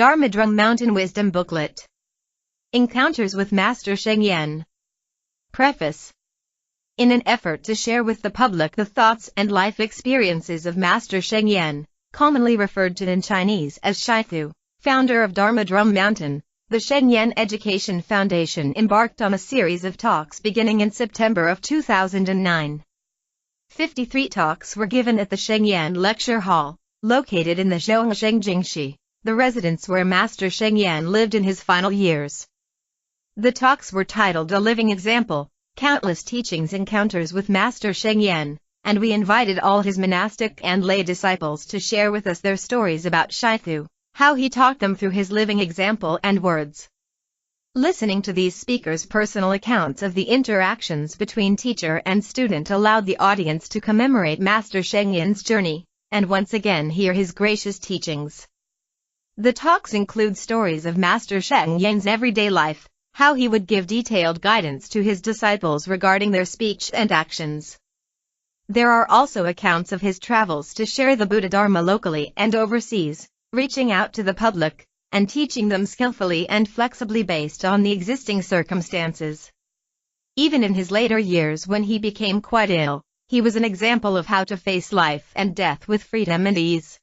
Dharma Drum Mountain Wisdom Booklet. Encounters with Master Sheng. Preface. In an effort to share with the public the thoughts and life experiences of Master Sheng, commonly referred to in Chinese as Shifu, founder of Dharma Drum Mountain, the Sheng Education Foundation embarked on a series of talks beginning in September of 2009. 53 talks were given at the Sheng Lecture Hall, located in the Zhongsheng Jingxi, the residence where Master Sheng lived in his final years. The talks were titled A Living Example, Countless Teachings Encounters with Master Sheng, and we invited all his monastic and lay disciples to share with us their stories about Shifu, how he taught them through his living example and words. Listening to these speakers' personal accounts of the interactions between teacher and student allowed the audience to commemorate Master Sheng's journey, and once again hear his gracious teachings. The talks include stories of Master Sheng's everyday life, how he would give detailed guidance to his disciples regarding their speech and actions. There are also accounts of his travels to share the Buddha Dharma locally and overseas, reaching out to the public, and teaching them skillfully and flexibly based on the existing circumstances. Even in his later years when he became quite ill, he was an example of how to face life and death with freedom and ease.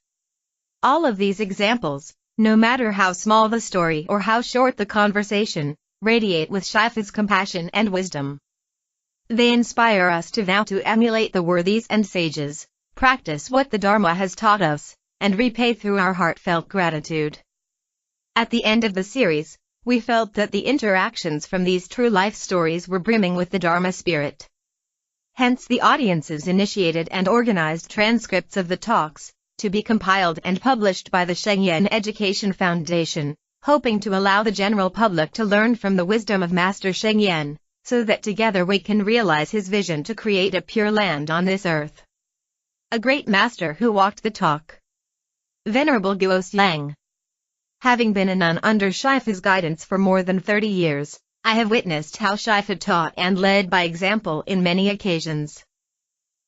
All of these examples, no matter how small the story or how short the conversation, radiate with Shifu's compassion and wisdom. They inspire us to vow to emulate the worthies and sages, practice what the Dharma has taught us, and repay through our heartfelt gratitude. At the end of the series, we felt that the interactions from these true life stories were brimming with the Dharma spirit. Hence the audiences initiated and organized transcripts of the talks, to be compiled and published by the Sheng Education Foundation, hoping to allow the general public to learn from the wisdom of Master Sheng, so that together we can realize his vision to create a pure land on this earth. A great master who walked the talk. Venerable Guo Sheng. Having been a nun under Shifu's guidance for more than 30 years, I have witnessed how Shifu taught and led by example in many occasions.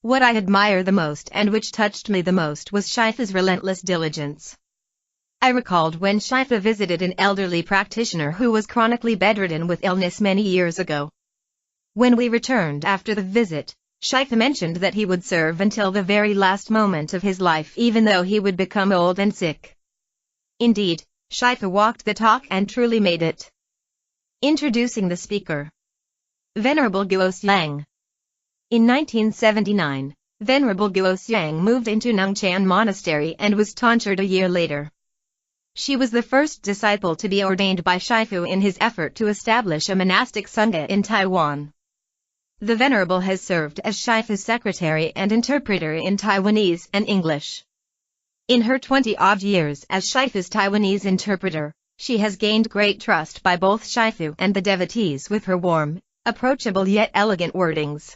What I admire the most and which touched me the most was Shifu's relentless diligence. I recalled when Shifu visited an elderly practitioner who was chronically bedridden with illness many years ago. When we returned after the visit, Shifu mentioned that he would serve until the very last moment of his life even though he would become old and sick. Indeed, Shifu walked the talk and truly made it. Introducing the speaker. Venerable Guo Sheng. In 1979, Venerable Guo Sheng moved into Nungchan Monastery and was tonsured a year later. She was the first disciple to be ordained by Shifu in his effort to establish a monastic sangha in Taiwan. The Venerable has served as Shifu's secretary and interpreter in Taiwanese and English. In her 20-odd years as Shifu's Taiwanese interpreter, she has gained great trust by both Shifu and the devotees with her warm, approachable yet elegant wordings.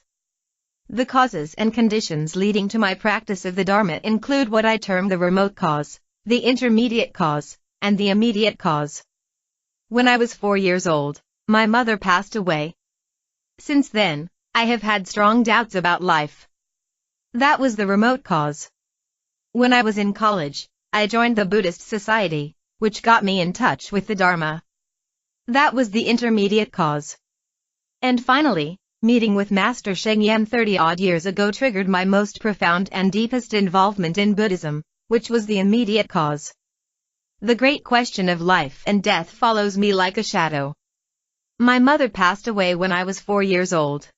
The causes and conditions leading to my practice of the Dharma include what I term the remote cause, the intermediate cause, and the immediate cause. When I was 4 years old, my mother passed away. Since then, I have had strong doubts about life. That was the remote cause. When I was in college, I joined the Buddhist Society, which got me in touch with the Dharma. That was the intermediate cause. And finally, meeting with Master Sheng 30-odd years ago triggered my most profound and deepest involvement in Buddhism, which was the immediate cause. The great question of life and death follows me like a shadow. My mother passed away when I was 4 years old.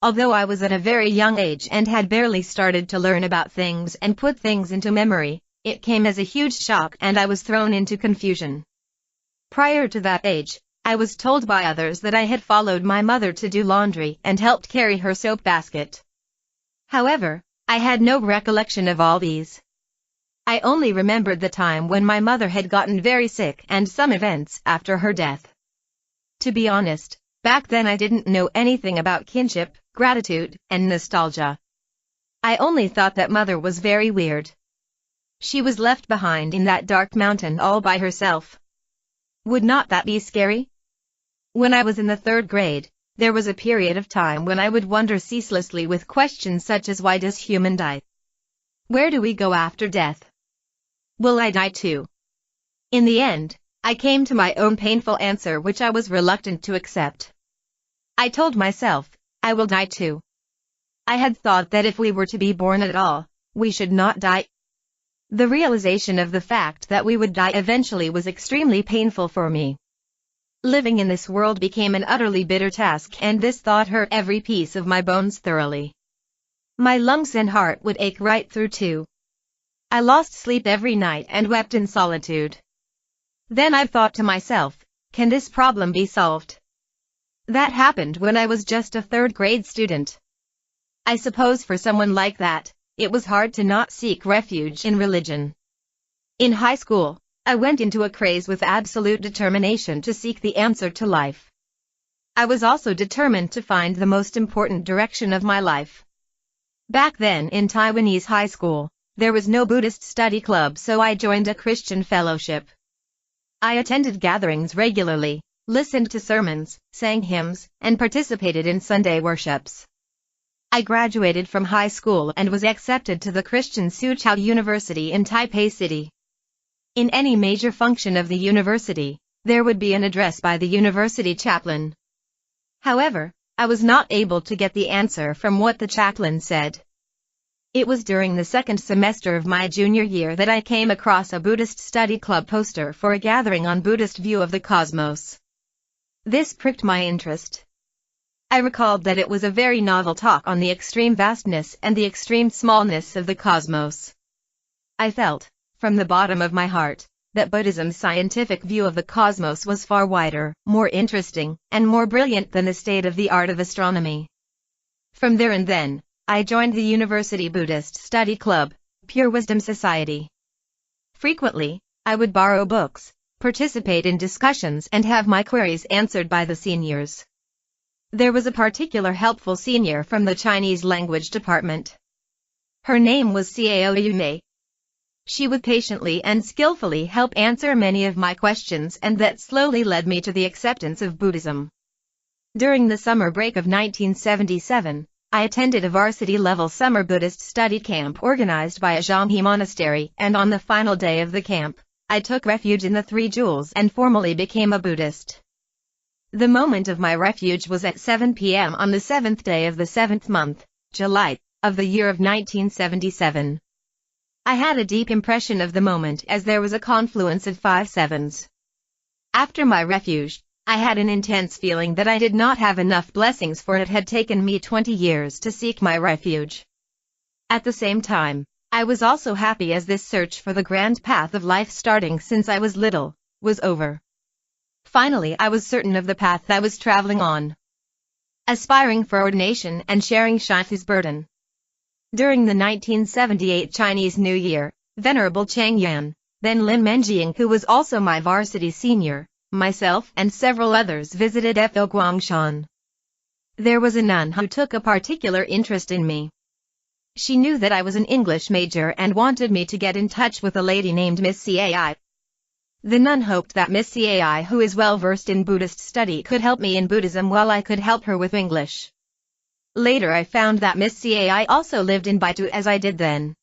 Although I was at a very young age and had barely started to learn about things and put things into memory, it came as a huge shock and I was thrown into confusion. Prior to that age, I was told by others that I had followed my mother to do laundry and helped carry her soap basket. However, I had no recollection of all these. I only remembered the time when my mother had gotten very sick and some events after her death. To be honest, back then I didn't know anything about kinship, gratitude, and nostalgia. I only thought that mother was very weird. She was left behind in that dark mountain all by herself. Would not that be scary? When I was in the 3rd grade, there was a period of time when I would wonder ceaselessly with questions such as why does human die? Where do we go after death? Will I die too? In the end, I came to my own painful answer which I was reluctant to accept. I told myself, I will die too. I had thought that if we were to be born at all, we should not die. The realization of the fact that we would die eventually was extremely painful for me. Living in this world became an utterly bitter task, and this thought hurt every piece of my bones thoroughly. My lungs and heart would ache right through too. I lost sleep every night and wept in solitude. Then I thought to myself, can this problem be solved? That happened when I was just a third-grade student. I suppose for someone like that, it was hard to not seek refuge in religion. In high school, I went into a craze with absolute determination to seek the answer to life. I was also determined to find the most important direction of my life. Back then in Taiwanese high school, there was no Buddhist study club, so I joined a Christian fellowship. I attended gatherings regularly, listened to sermons, sang hymns, and participated in Sunday worships. I graduated from high school and was accepted to the Christian Soochow University in Taipei City. In any major function of the university, there would be an address by the university chaplain. However, I was not able to get the answer from what the chaplain said. It was during the second semester of my junior year that I came across a Buddhist study club poster for a gathering on Buddhist view of the cosmos. This pricked my interest. I recalled that it was a very novel talk on the extreme vastness and the extreme smallness of the cosmos. I felt, from the bottom of my heart, that Buddhism's scientific view of the cosmos was far wider, more interesting, and more brilliant than the state-of-the-art of astronomy. From there and then, I joined the University Buddhist Study Club, Pure Wisdom Society. Frequently, I would borrow books, participate in discussions, and have my queries answered by the seniors. There was a particular helpful senior from the Chinese language department. Her name was Cao Yume. She would patiently and skillfully help answer many of my questions, and that slowly led me to the acceptance of Buddhism. During the summer break of 1977, I attended a varsity-level summer Buddhist study camp organized by a Zhanghe monastery, and on the final day of the camp, I took refuge in the Three Jewels and formally became a Buddhist. The moment of my refuge was at 7 p.m. on the 7th day of the 7th month, July, of the year of 1977. I had a deep impression of the moment as there was a confluence of 5 sevens. After my refuge, I had an intense feeling that I did not have enough blessings, for it had taken me 20 years to seek my refuge. At the same time, I was also happy as this search for the grand path of life, starting since I was little, was over. Finally, I was certain of the path I was traveling on, aspiring for ordination and sharing Shifu's burden. During the 1978 Chinese New Year, Venerable Cheng Yan, then Lin Menjiang, who was also my varsity senior, myself and several others visited Fo Guangshan. There was a nun who took a particular interest in me. She knew that I was an English major and wanted me to get in touch with a lady named Miss Cai. The nun hoped that Miss Cai, who is well versed in Buddhist study, could help me in Buddhism while I could help her with English. Later I found that Miss Cai also lived in Baitu as I did then.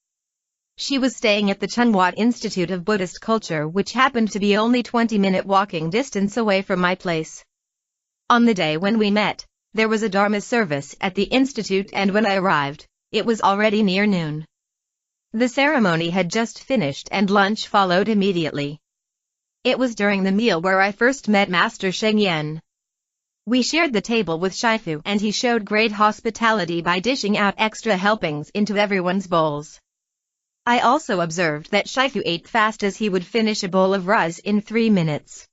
She was staying at the Chunwat Institute of Buddhist Culture, which happened to be only 20-minute walking distance away from my place. On the day when we met, there was a Dharma service at the institute, and when I arrived, it was already near noon. The ceremony had just finished and lunch followed immediately. It was during the meal where I first met Master Sheng. We shared the table with Shifu, and he showed great hospitality by dishing out extra helpings into everyone's bowls. I also observed that Shifu ate fast, as he would finish a bowl of rice in 3 minutes.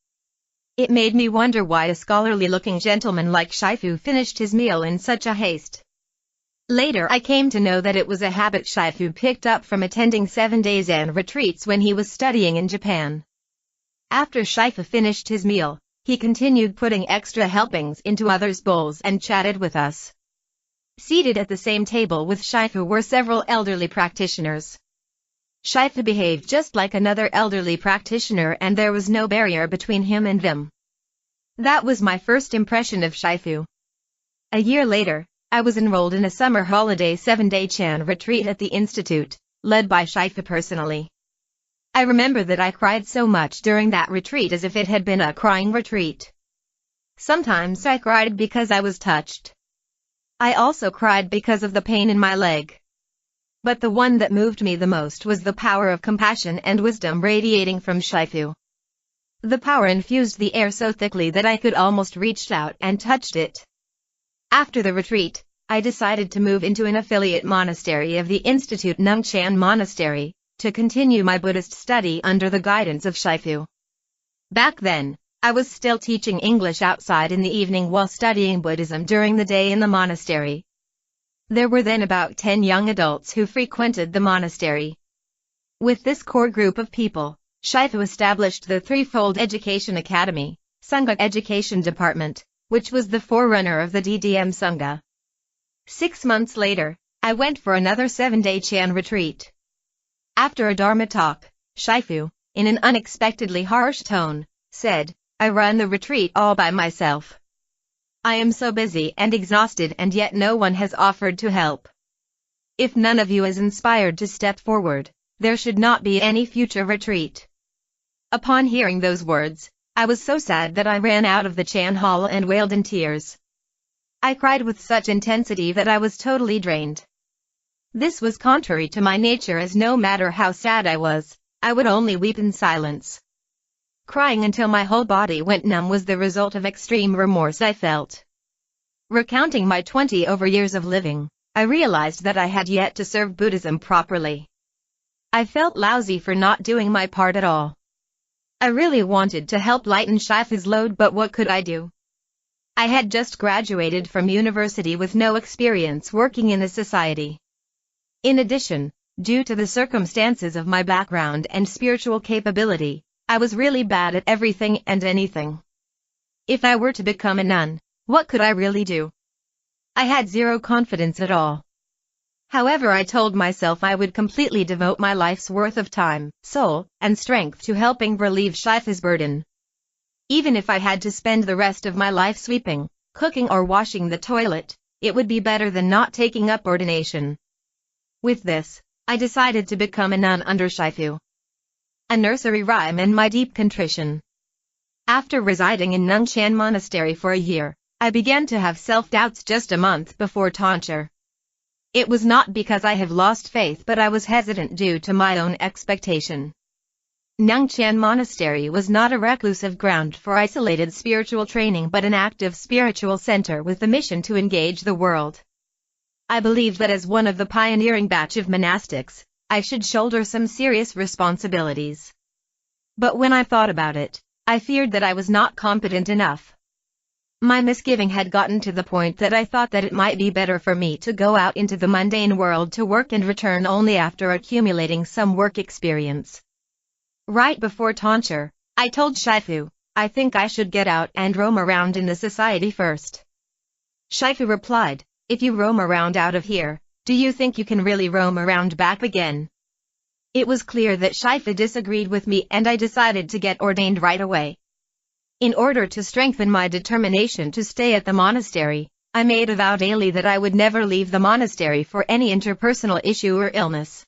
It made me wonder why a scholarly-looking gentleman like Shifu finished his meal in such a haste. Later I came to know that it was a habit Shifu picked up from attending 7-day Zen retreats when he was studying in Japan. After Shifu finished his meal, he continued putting extra helpings into others' bowls and chatted with us. Seated at the same table with Shifu were several elderly practitioners. Shifu behaved just like another elderly practitioner, and there was no barrier between him and them. That was my first impression of Shifu. A year later, I was enrolled in a summer holiday 7-day Chan retreat at the institute, led by Shifu personally. I remember that I cried so much during that retreat as if it had been a crying retreat. Sometimes I cried because I was touched. I also cried because of the pain in my leg. But the one that moved me the most was the power of compassion and wisdom radiating from Shifu. The power infused the air so thickly that I could almost reach out and touched it. After the retreat, I decided to move into an affiliate monastery of the Institute Nungchan Monastery, to continue my Buddhist study under the guidance of Shifu. Back then, I was still teaching English outside in the evening while studying Buddhism during the day in the monastery. There were then about 10 young adults who frequented the monastery. With this core group of people, Shifu established the threefold education academy, Sangha Education Department, which was the forerunner of the DDM Sangha. 6 months later, I went for another 7-day Chan retreat. After a Dharma talk, Shifu, in an unexpectedly harsh tone, said, "I run the retreat all by myself. I am so busy and exhausted and yet no one has offered to help. If none of you is inspired to step forward, there should not be any future retreat." Upon hearing those words, I was so sad that I ran out of the Chan hall and wailed in tears. I cried with such intensity that I was totally drained. This was contrary to my nature, as no matter how sad I was, I would only weep in silence. Crying until my whole body went numb was the result of extreme remorse I felt. Recounting my 20 over years of living, I realized that I had yet to serve Buddhism properly. I felt lousy for not doing my part at all. I really wanted to help lighten Shifu's load, but what could I do? I had just graduated from university with no experience working in the society. In addition, due to the circumstances of my background and spiritual capability, I was really bad at everything and anything. If I were to become a nun, what could I really do? I had zero confidence at all. However, I told myself I would completely devote my life's worth of time, soul, and strength to helping relieve Shifu's burden. Even if I had to spend the rest of my life sweeping, cooking or washing the toilet, it would be better than not taking up ordination. With this, I decided to become a nun under Shifu. A nursery rhyme and my deep contrition. After residing in Nungchan Monastery for a year, I began to have self-doubts just a month before tonsure. It was not because I have lost faith, but I was hesitant due to my own expectation. Nungchan Monastery was not a reclusive ground for isolated spiritual training but an active spiritual center with the mission to engage the world. I believed that as one of the pioneering batch of monastics, I should shoulder some serious responsibilities. But when I thought about it, I feared that I was not competent enough. My misgiving had gotten to the point that I thought that it might be better for me to go out into the mundane world to work and return only after accumulating some work experience. Right before tonsure, I told Shifu, I think I should get out and roam around in the society first. Shifu replied, if you roam around out of here, do you think you can really roam around back again? It was clear that Shifu disagreed with me and I decided to get ordained right away. In order to strengthen my determination to stay at the monastery, I made a vow daily that I would never leave the monastery for any interpersonal issue or illness.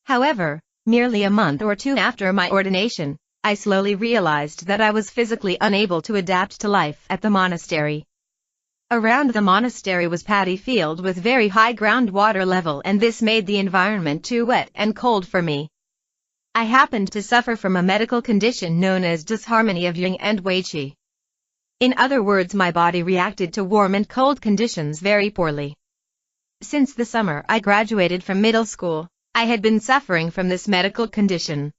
However, merely a month or two after my ordination, I slowly realized that I was physically unable to adapt to life at the monastery. Around the monastery was paddy field with very high groundwater level, and this made the environment too wet and cold for me. I happened to suffer from a medical condition known as disharmony of yin and wei qi. In other words, my body reacted to warm and cold conditions very poorly. Since the summer I graduated from middle school, I had been suffering from this medical condition.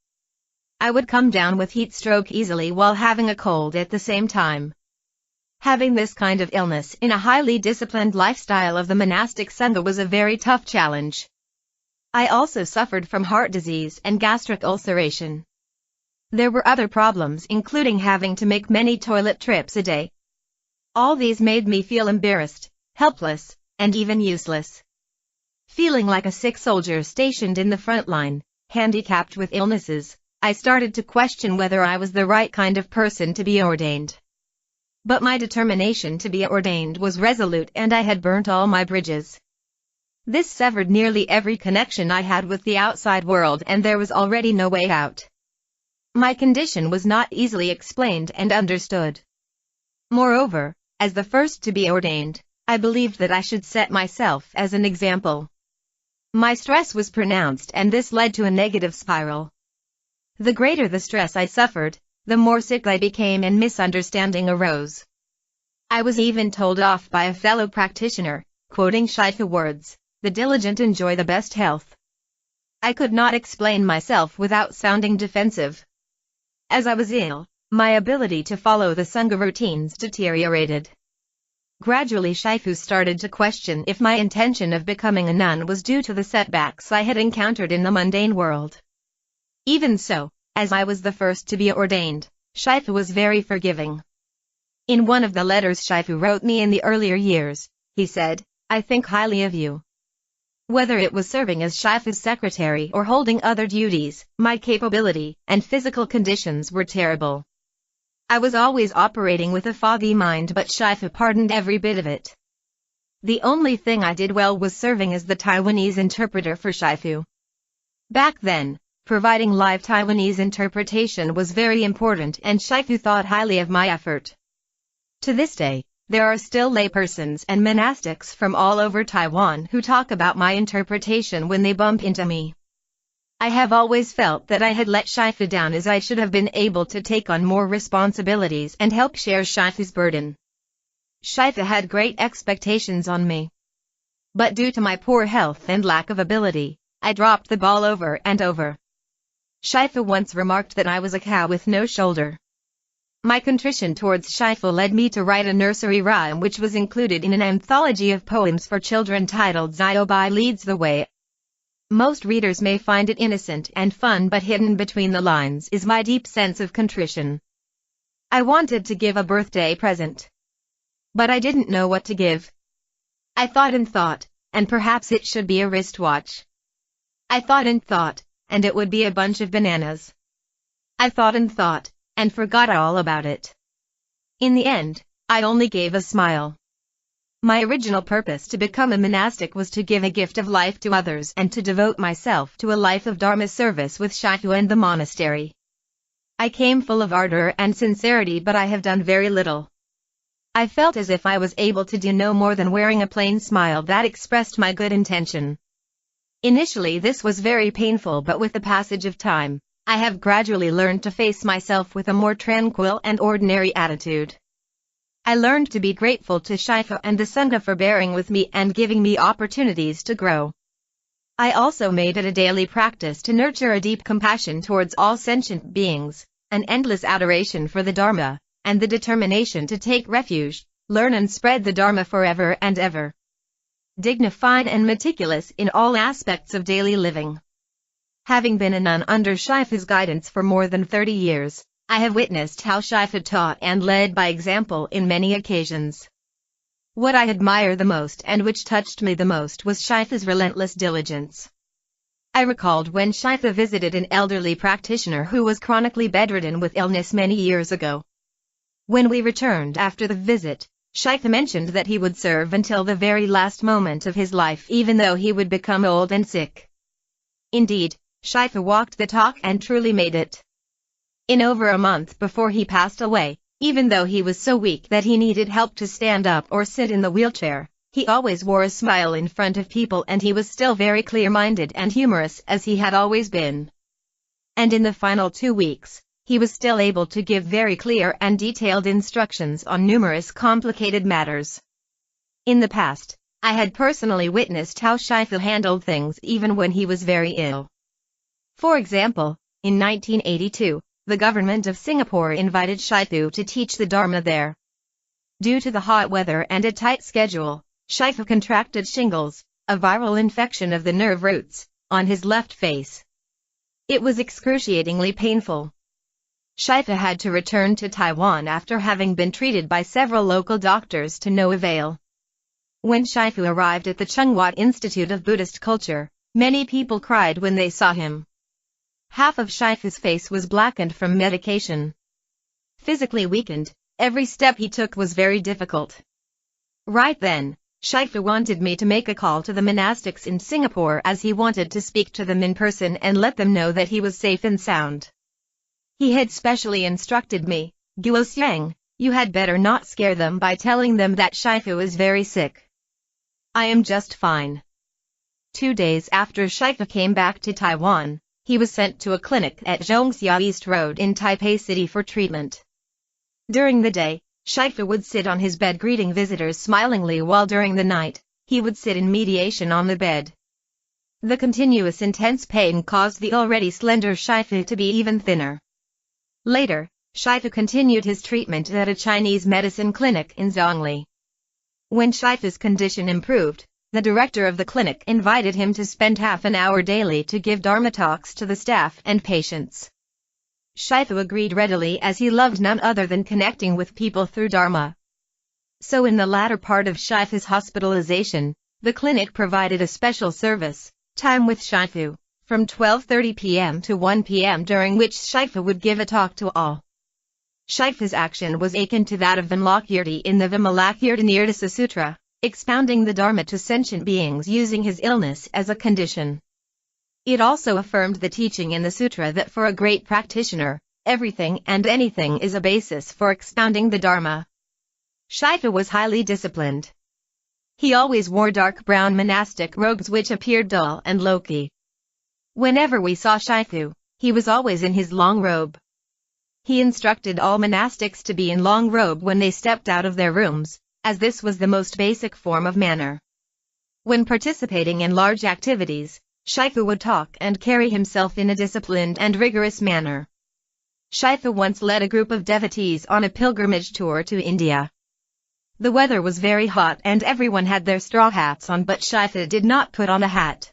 I would come down with heat stroke easily while having a cold at the same time. Having this kind of illness in a highly disciplined lifestyle of the monastic sangha was a very tough challenge. I also suffered from heart disease and gastric ulceration. There were other problems, including having to make many toilet trips a day. All these made me feel embarrassed, helpless, and even useless. Feeling like a sick soldier stationed in the front line, handicapped with illnesses, I started to question whether I was the right kind of person to be ordained. But my determination to be ordained was resolute and I had burnt all my bridges. This severed nearly every connection I had with the outside world, and there was already no way out. My condition was not easily explained and understood. Moreover, as the first to be ordained, I believed that I should set myself as an example. My stress was pronounced, and this led to a negative spiral. The greater the stress I suffered, the more sick I became, and misunderstanding arose. I was even told off by a fellow practitioner, quoting Shifu words, "The diligent enjoy the best health." I could not explain myself without sounding defensive. As I was ill, my ability to follow the Sangha routines deteriorated. Gradually Shifu started to question if my intention of becoming a nun was due to the setbacks I had encountered in the mundane world. Even so, as I was the first to be ordained, Shifu was very forgiving. In one of the letters Shifu wrote me in the earlier years, he said, "I think highly of you." Whether it was serving as Shifu's secretary or holding other duties, my capability and physical conditions were terrible. I was always operating with a foggy mind, but Shifu pardoned every bit of it. The only thing I did well was serving as the Taiwanese interpreter for Shifu. Back then, providing live Taiwanese interpretation was very important, and Shifu thought highly of my effort. To this day, there are still laypersons and monastics from all over Taiwan who talk about my interpretation when they bump into me. I have always felt that I had let Shifu down, as I should have been able to take on more responsibilities and help share Shifu's burden. Shifu had great expectations on me. But due to my poor health and lack of ability, I dropped the ball over and over. Shifu once remarked that I was a cow with no shoulder. My contrition towards Shifu led me to write a nursery rhyme which was included in an anthology of poems for children titled Ziobai Leads the Way. Most readers may find it innocent and fun, but hidden between the lines is my deep sense of contrition. I wanted to give a birthday present, but I didn't know what to give. I thought, and perhaps it should be a wristwatch. I thought, and it would be a bunch of bananas. I thought, and forgot all about it. In the end, I only gave a smile. My original purpose to become a monastic was to give a gift of life to others and to devote myself to a life of Dharma service with Shifu and the monastery. I came full of ardor and sincerity, but I have done very little. I felt as if I was able to do no more than wearing a plain smile that expressed my good intention. Initially this was very painful, but with the passage of time, I have gradually learned to face myself with a more tranquil and ordinary attitude. I learned to be grateful to Shifu and the Sangha for bearing with me and giving me opportunities to grow. I also made it a daily practice to nurture a deep compassion towards all sentient beings, an endless adoration for the Dharma, and the determination to take refuge, learn and spread the Dharma forever and ever. Dignified and meticulous in all aspects of daily living. Having been a nun under Shifu's guidance for more than 30 years, I have witnessed how Shifu taught and led by example in many occasions. What I admire the most and which touched me the most was Shifu's relentless diligence. I recalled when Shifu visited an elderly practitioner who was chronically bedridden with illness many years ago. When we returned after the visit, Shifu mentioned that he would serve until the very last moment of his life, even though he would become old and sick. Indeed, Shifu walked the talk and truly made it. In over a month before he passed away, even though he was so weak that he needed help to stand up or sit in the wheelchair, he always wore a smile in front of people, and he was still very clear-minded and humorous as he had always been. And in the final 2 weeks, he was still able to give very clear and detailed instructions on numerous complicated matters. In the past, I had personally witnessed how Shifu handled things even when he was very ill. For example, in 1982, the government of Singapore invited Shifu to teach the Dharma there. Due to the hot weather and a tight schedule, Shifu contracted shingles, a viral infection of the nerve roots, on his left face. It was excruciatingly painful. Shifu had to return to Taiwan after having been treated by several local doctors to no avail. When Shifu arrived at the Chungwat Institute of Buddhist Culture, many people cried when they saw him. Half of Shifu's face was blackened from medication. Physically weakened, every step he took was very difficult. Right then, Shifu wanted me to make a call to the monastics in Singapore as he wanted to speak to them in person and let them know that he was safe and sound. He had specially instructed me, "Guo Sheng, you had better not scare them by telling them that Shifu is very sick. I am just fine." 2 days after Shifu came back to Taiwan, he was sent to a clinic at Zhongxia East Road in Taipei City for treatment. During the day, Shifu would sit on his bed greeting visitors smilingly, while during the night, he would sit in meditation on the bed. The continuous intense pain caused the already slender Shifu to be even thinner. Later, Shifu continued his treatment at a Chinese medicine clinic in Zhongli. When Shifu's condition improved, the director of the clinic invited him to spend half an hour daily to give Dharma talks to the staff and patients. Shifu agreed readily, as he loved none other than connecting with people through Dharma. So in the latter part of Shifu's hospitalization, the clinic provided a special service, Time with Shifu, from 12:30 p.m. to 1 p.m., during which Shifu would give a talk to all. Shifu's action was akin to that of Vimalakirti in the Vimalakirtinirtasa Sutra, expounding the Dharma to sentient beings using his illness as a condition. It also affirmed the teaching in the sutra that for a great practitioner, everything and anything is a basis for expounding the Dharma. Shifu was highly disciplined. He always wore dark brown monastic robes which appeared dull and low-key. Whenever we saw Shifu, he was always in his long robe. He instructed all monastics to be in long robe when they stepped out of their rooms, as this was the most basic form of manner. When participating in large activities, Shifu would talk and carry himself in a disciplined and rigorous manner. Shifu once led a group of devotees on a pilgrimage tour to India. The weather was very hot and everyone had their straw hats on, but Shifu did not put on a hat.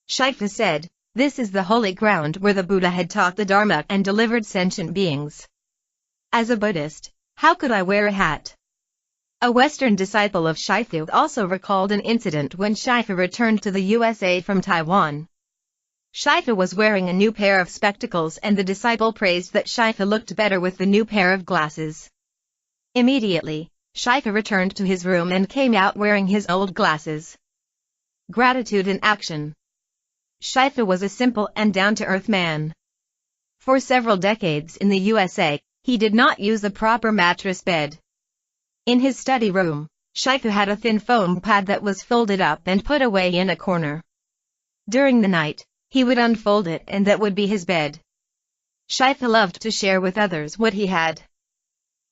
Shifu said, "This is the holy ground where the Buddha had taught the Dharma and delivered sentient beings. As a Buddhist, how could I wear a hat?" A Western disciple of Shifu also recalled an incident when Shifu returned to the USA from Taiwan. Shifu was wearing a new pair of spectacles and the disciple praised that Shifu looked better with the new pair of glasses. Immediately, Shifu returned to his room and came out wearing his old glasses. Gratitude in action. Shifu was a simple and down-to-earth man. For several decades in the USA, he did not use a proper mattress bed. In his study room, Shifu had a thin foam pad that was folded up and put away in a corner. During the night, he would unfold it and that would be his bed. Shifu loved to share with others what he had.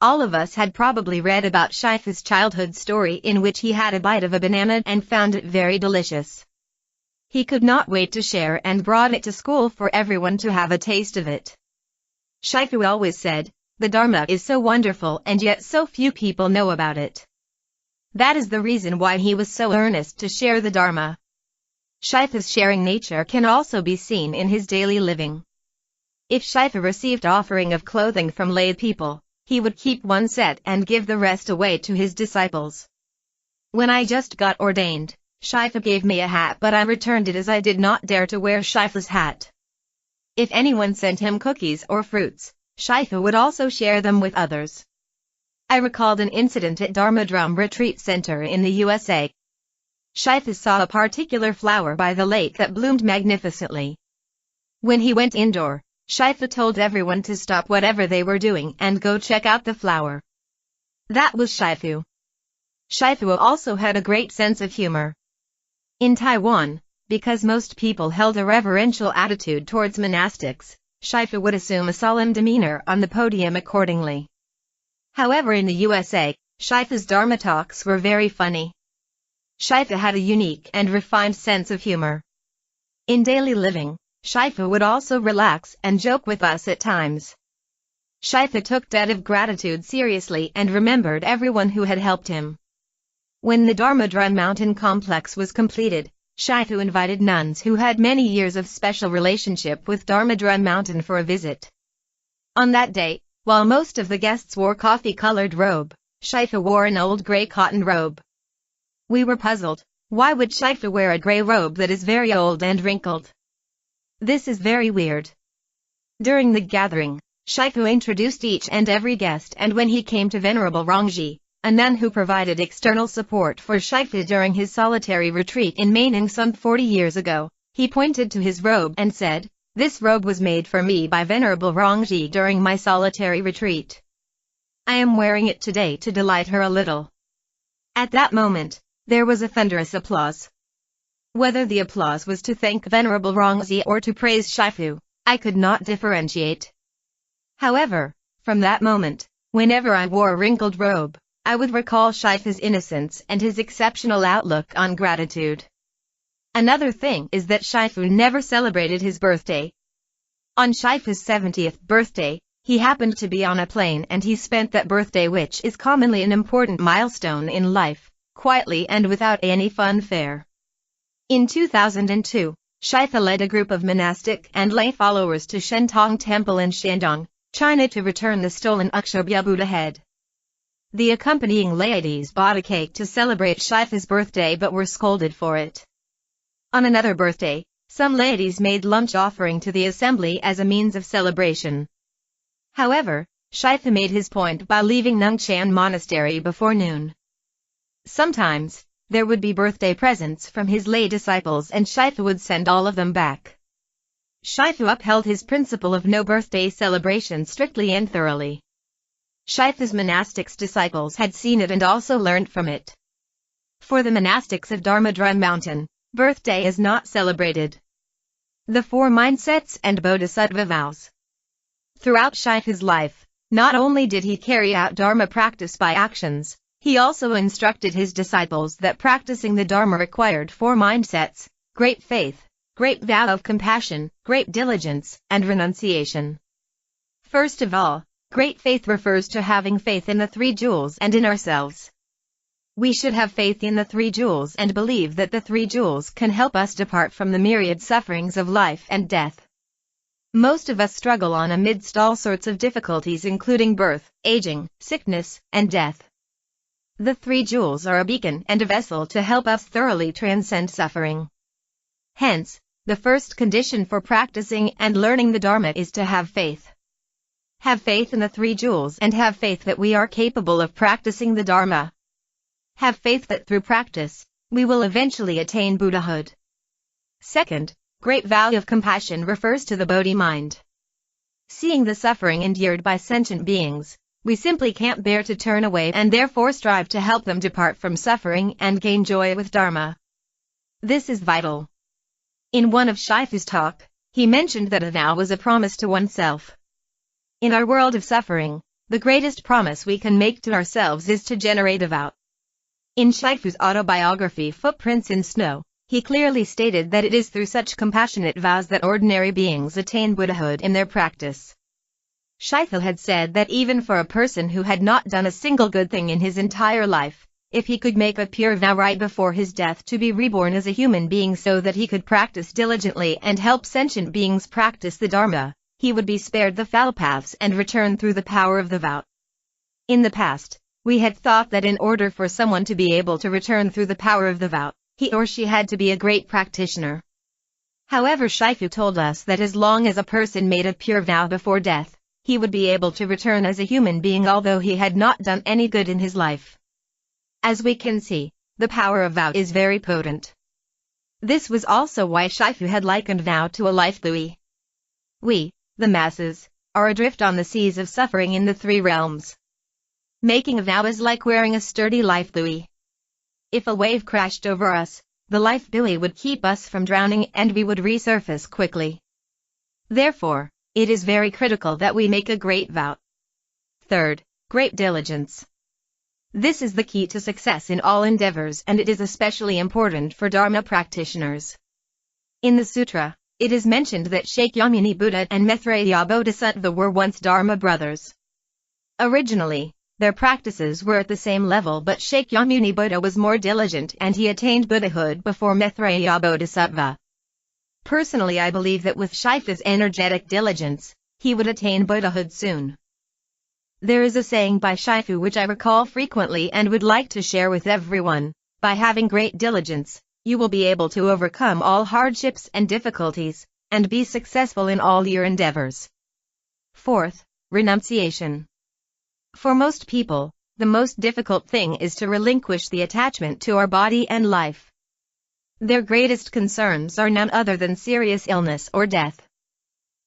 All of us had probably read about Shifu's childhood story in which he had a bite of a banana and found it very delicious. He could not wait to share and brought it to school for everyone to have a taste of it. Shifu always said, "The Dharma is so wonderful and yet so few people know about it." That is the reason why he was so earnest to share the Dharma. Shifu's sharing nature can also be seen in his daily living. If Shifu received offering of clothing from lay people, he would keep one set and give the rest away to his disciples. When I just got ordained, Shifu gave me a hat, but I returned it as I did not dare to wear Shifu's hat. If anyone sent him cookies or fruits, Shifu would also share them with others. I recalled an incident at Dharma Drum Retreat Center in the USA. Shifu saw a particular flower by the lake that bloomed magnificently. When he went indoor, Shifu told everyone to stop whatever they were doing and go check out the flower. That was Shifu. Shifu also had a great sense of humor. In Taiwan, because most people held a reverential attitude towards monastics, Shifu would assume a solemn demeanor on the podium accordingly. However, in the USA, Shifu's Dharma talks were very funny. Shifu had a unique and refined sense of humor. In daily living, Shifu would also relax and joke with us at times. Shifu took debt of gratitude seriously and remembered everyone who had helped him. When the Dharma Drum Mountain complex was completed, Shifu invited nuns who had many years of special relationship with Dharma Drum Mountain for a visit. On that day, while most of the guests wore coffee-colored robe, Shifu wore an old gray cotton robe. We were puzzled. Why would Shifu wear a gray robe that is very old and wrinkled? This is very weird. During the gathering, Shifu introduced each and every guest, and when he came to Venerable Rongji, a nun who provided external support for Shifu during his solitary retreat in Maining some 40 years ago. He pointed to his robe and said, "This robe was made for me by Venerable Rongji during my solitary retreat. I am wearing it today to delight her a little." At that moment, there was a thunderous applause. Whether the applause was to thank Venerable Rongji or to praise Shifu, I could not differentiate. However, from that moment, whenever I wore a wrinkled robe, I would recall Shifu's innocence and his exceptional outlook on gratitude. Another thing is that Shifu never celebrated his birthday. On Shifu's 70th birthday, he happened to be on a plane and he spent that birthday, which is commonly an important milestone in life, quietly and without any fanfare. In 2002, Shifu led a group of monastic and lay followers to Shentong Temple in Shandong, China to return the stolen Akshobhya Buddha head. The accompanying ladies bought a cake to celebrate Shifu's birthday but were scolded for it. On another birthday, some ladies made lunch offering to the assembly as a means of celebration. However, Shifu made his point by leaving Nungchan Monastery before noon. Sometimes, there would be birthday presents from his lay disciples and Shifu would send all of them back. Shifu upheld his principle of no birthday celebration strictly and thoroughly. Shifu's monastics disciples had seen it and also learned from it. For the monastics of Dharma Drum Mountain, birthday is not celebrated. The 4 mindsets and bodhisattva vows. Throughout Shifu's life, not only did he carry out Dharma practice by actions, he also instructed his disciples that practicing the Dharma required 4 mindsets: great faith, great vow of compassion, great diligence, and renunciation. First of all, great faith refers to having faith in the 3 jewels and in ourselves. We should have faith in the 3 jewels and believe that the 3 jewels can help us depart from the myriad sufferings of life and death. Most of us struggle on amidst all sorts of difficulties including birth, aging, sickness, and death. The 3 jewels are a beacon and a vessel to help us thoroughly transcend suffering. Hence, the first condition for practicing and learning the Dharma is to have faith. Have faith in the 3 jewels and have faith that we are capable of practicing the Dharma. Have faith that through practice, we will eventually attain Buddhahood. Second, great vow of compassion refers to the Bodhi mind. Seeing the suffering endured by sentient beings, we simply can't bear to turn away and therefore strive to help them depart from suffering and gain joy with Dharma. This is vital. In one of Shifu's talk, he mentioned that a vow was a promise to oneself. In our world of suffering, the greatest promise we can make to ourselves is to generate a vow. In Shifu's autobiography Footprints in Snow, he clearly stated that it is through such compassionate vows that ordinary beings attain Buddhahood in their practice. Shifu had said that even for a person who had not done a single good thing in his entire life, if he could make a pure vow right before his death to be reborn as a human being so that he could practice diligently and help sentient beings practice the Dharma, he would be spared the foul paths and return through the power of the vow. In the past, we had thought that in order for someone to be able to return through the power of the vow, he or she had to be a great practitioner. However, Shifu told us that as long as a person made a pure vow before death, he would be able to return as a human being although he had not done any good in his life. As we can see, the power of vow is very potent. This was also why Shifu had likened vow to a life buoy. We, the masses, are adrift on the seas of suffering in the 3 realms. Making a vow is like wearing a sturdy life buoy. If a wave crashed over us, the life buoy would keep us from drowning and we would resurface quickly. Therefore, it is very critical that we make a great vow. Third, great diligence. This is the key to success in all endeavors and it is especially important for Dharma practitioners. In the sutra, it is mentioned that Shakyamuni Buddha and Maitreya Bodhisattva were once Dharma brothers. Originally, their practices were at the same level but Shakyamuni Buddha was more diligent and he attained Buddhahood before Maitreya Bodhisattva. Personally, I believe that with Shifu's energetic diligence, he would attain Buddhahood soon. There is a saying by Shifu which I recall frequently and would like to share with everyone: by having great diligence, you will be able to overcome all hardships and difficulties, and be successful in all your endeavors. Fourth, renunciation. For most people, the most difficult thing is to relinquish the attachment to our body and life. Their greatest concerns are none other than serious illness or death.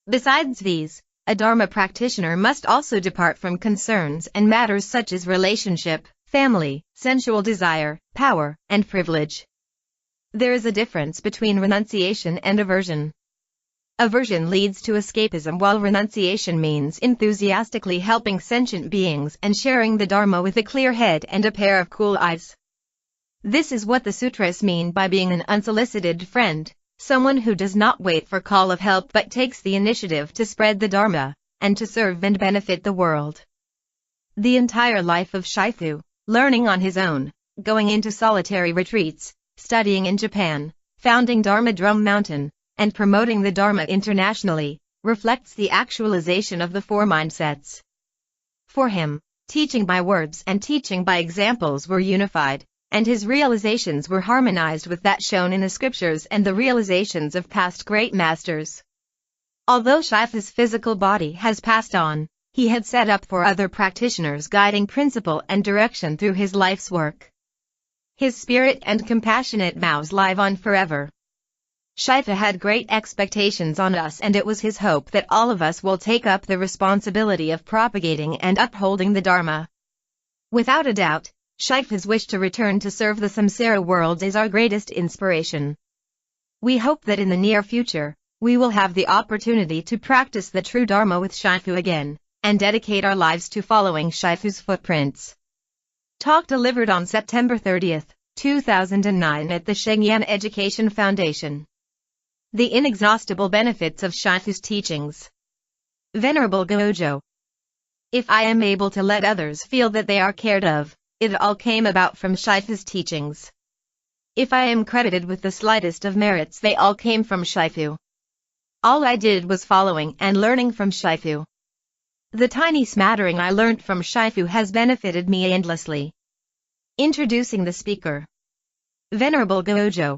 Besides these, a Dharma practitioner must also depart from concerns and matters such as relationship, family, sensual desire, power, and privilege. There is a difference between renunciation and aversion. Aversion leads to escapism, while renunciation means enthusiastically helping sentient beings and sharing the Dharma with a clear head and a pair of cool eyes. This is what the sutras mean by being an unsolicited friend, someone who does not wait for call of help but takes the initiative to spread the Dharma, and to serve and benefit the world. The entire life of Shifu, learning on his own, going into solitary retreats, studying in Japan, founding Dharma Drum Mountain, and promoting the Dharma internationally, reflects the actualization of the four mindsets. For him, teaching by words and teaching by examples were unified, and his realizations were harmonized with that shown in the scriptures and the realizations of past great masters. Although Shifu's physical body has passed on, he had set up for other practitioners guiding principle and direction through his life's work. His spirit and compassionate vows live on forever. Shifu had great expectations on us, and it was his hope that all of us will take up the responsibility of propagating and upholding the Dharma. Without a doubt, Shifu's wish to return to serve the samsara world is our greatest inspiration. We hope that in the near future, we will have the opportunity to practice the true Dharma with Shifu again, and dedicate our lives to following Shifu's footprints. Talk delivered on September 30, 2009 at the Sheng Education Foundation. The inexhaustible benefits of Shifu's teachings. Venerable Gojo. If I am able to let others feel that they are cared of, it all came about from Shifu's teachings. If I am credited with the slightest of merits, they all came from Shifu. All I did was following and learning from Shifu. The tiny smattering I learnt from Shifu has benefited me endlessly. Introducing the speaker. Venerable Gojo.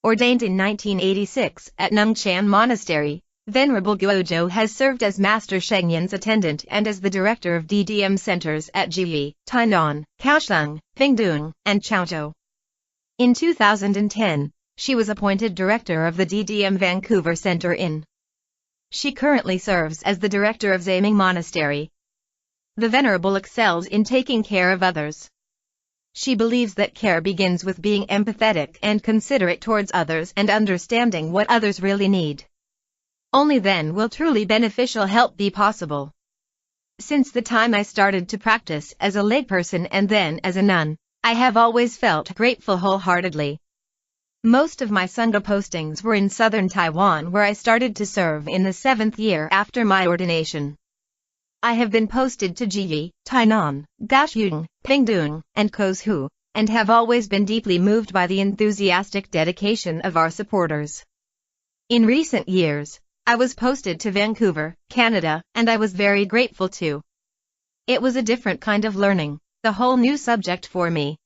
Ordained in 1986 at Nungchan Monastery, Venerable Gojo has served as Master Sheng Yen's attendant and as the director of DDM centers at Jiyi, Tainan, Kaohsiung, Pingdong, and Chaozhou. In 2010, she was appointed director of the DDM Vancouver Center in. She currently serves as the director of Zaming Monastery. The Venerable excels in taking care of others. She believes that care begins with being empathetic and considerate towards others and understanding what others really need. Only then will truly beneficial help be possible. Since the time I started to practice as a layperson and then as a nun, I have always felt grateful wholeheartedly. Most of my Sangha postings were in southern Taiwan, where I started to serve in the 7th year after my ordination. I have been posted to Jiyi, Tainan, Kaohsiung, Pingdong, and Kozhou, and have always been deeply moved by the enthusiastic dedication of our supporters. In recent years, I was posted to Vancouver, Canada, and I was very grateful too. It was a different kind of learning, the whole new subject for me.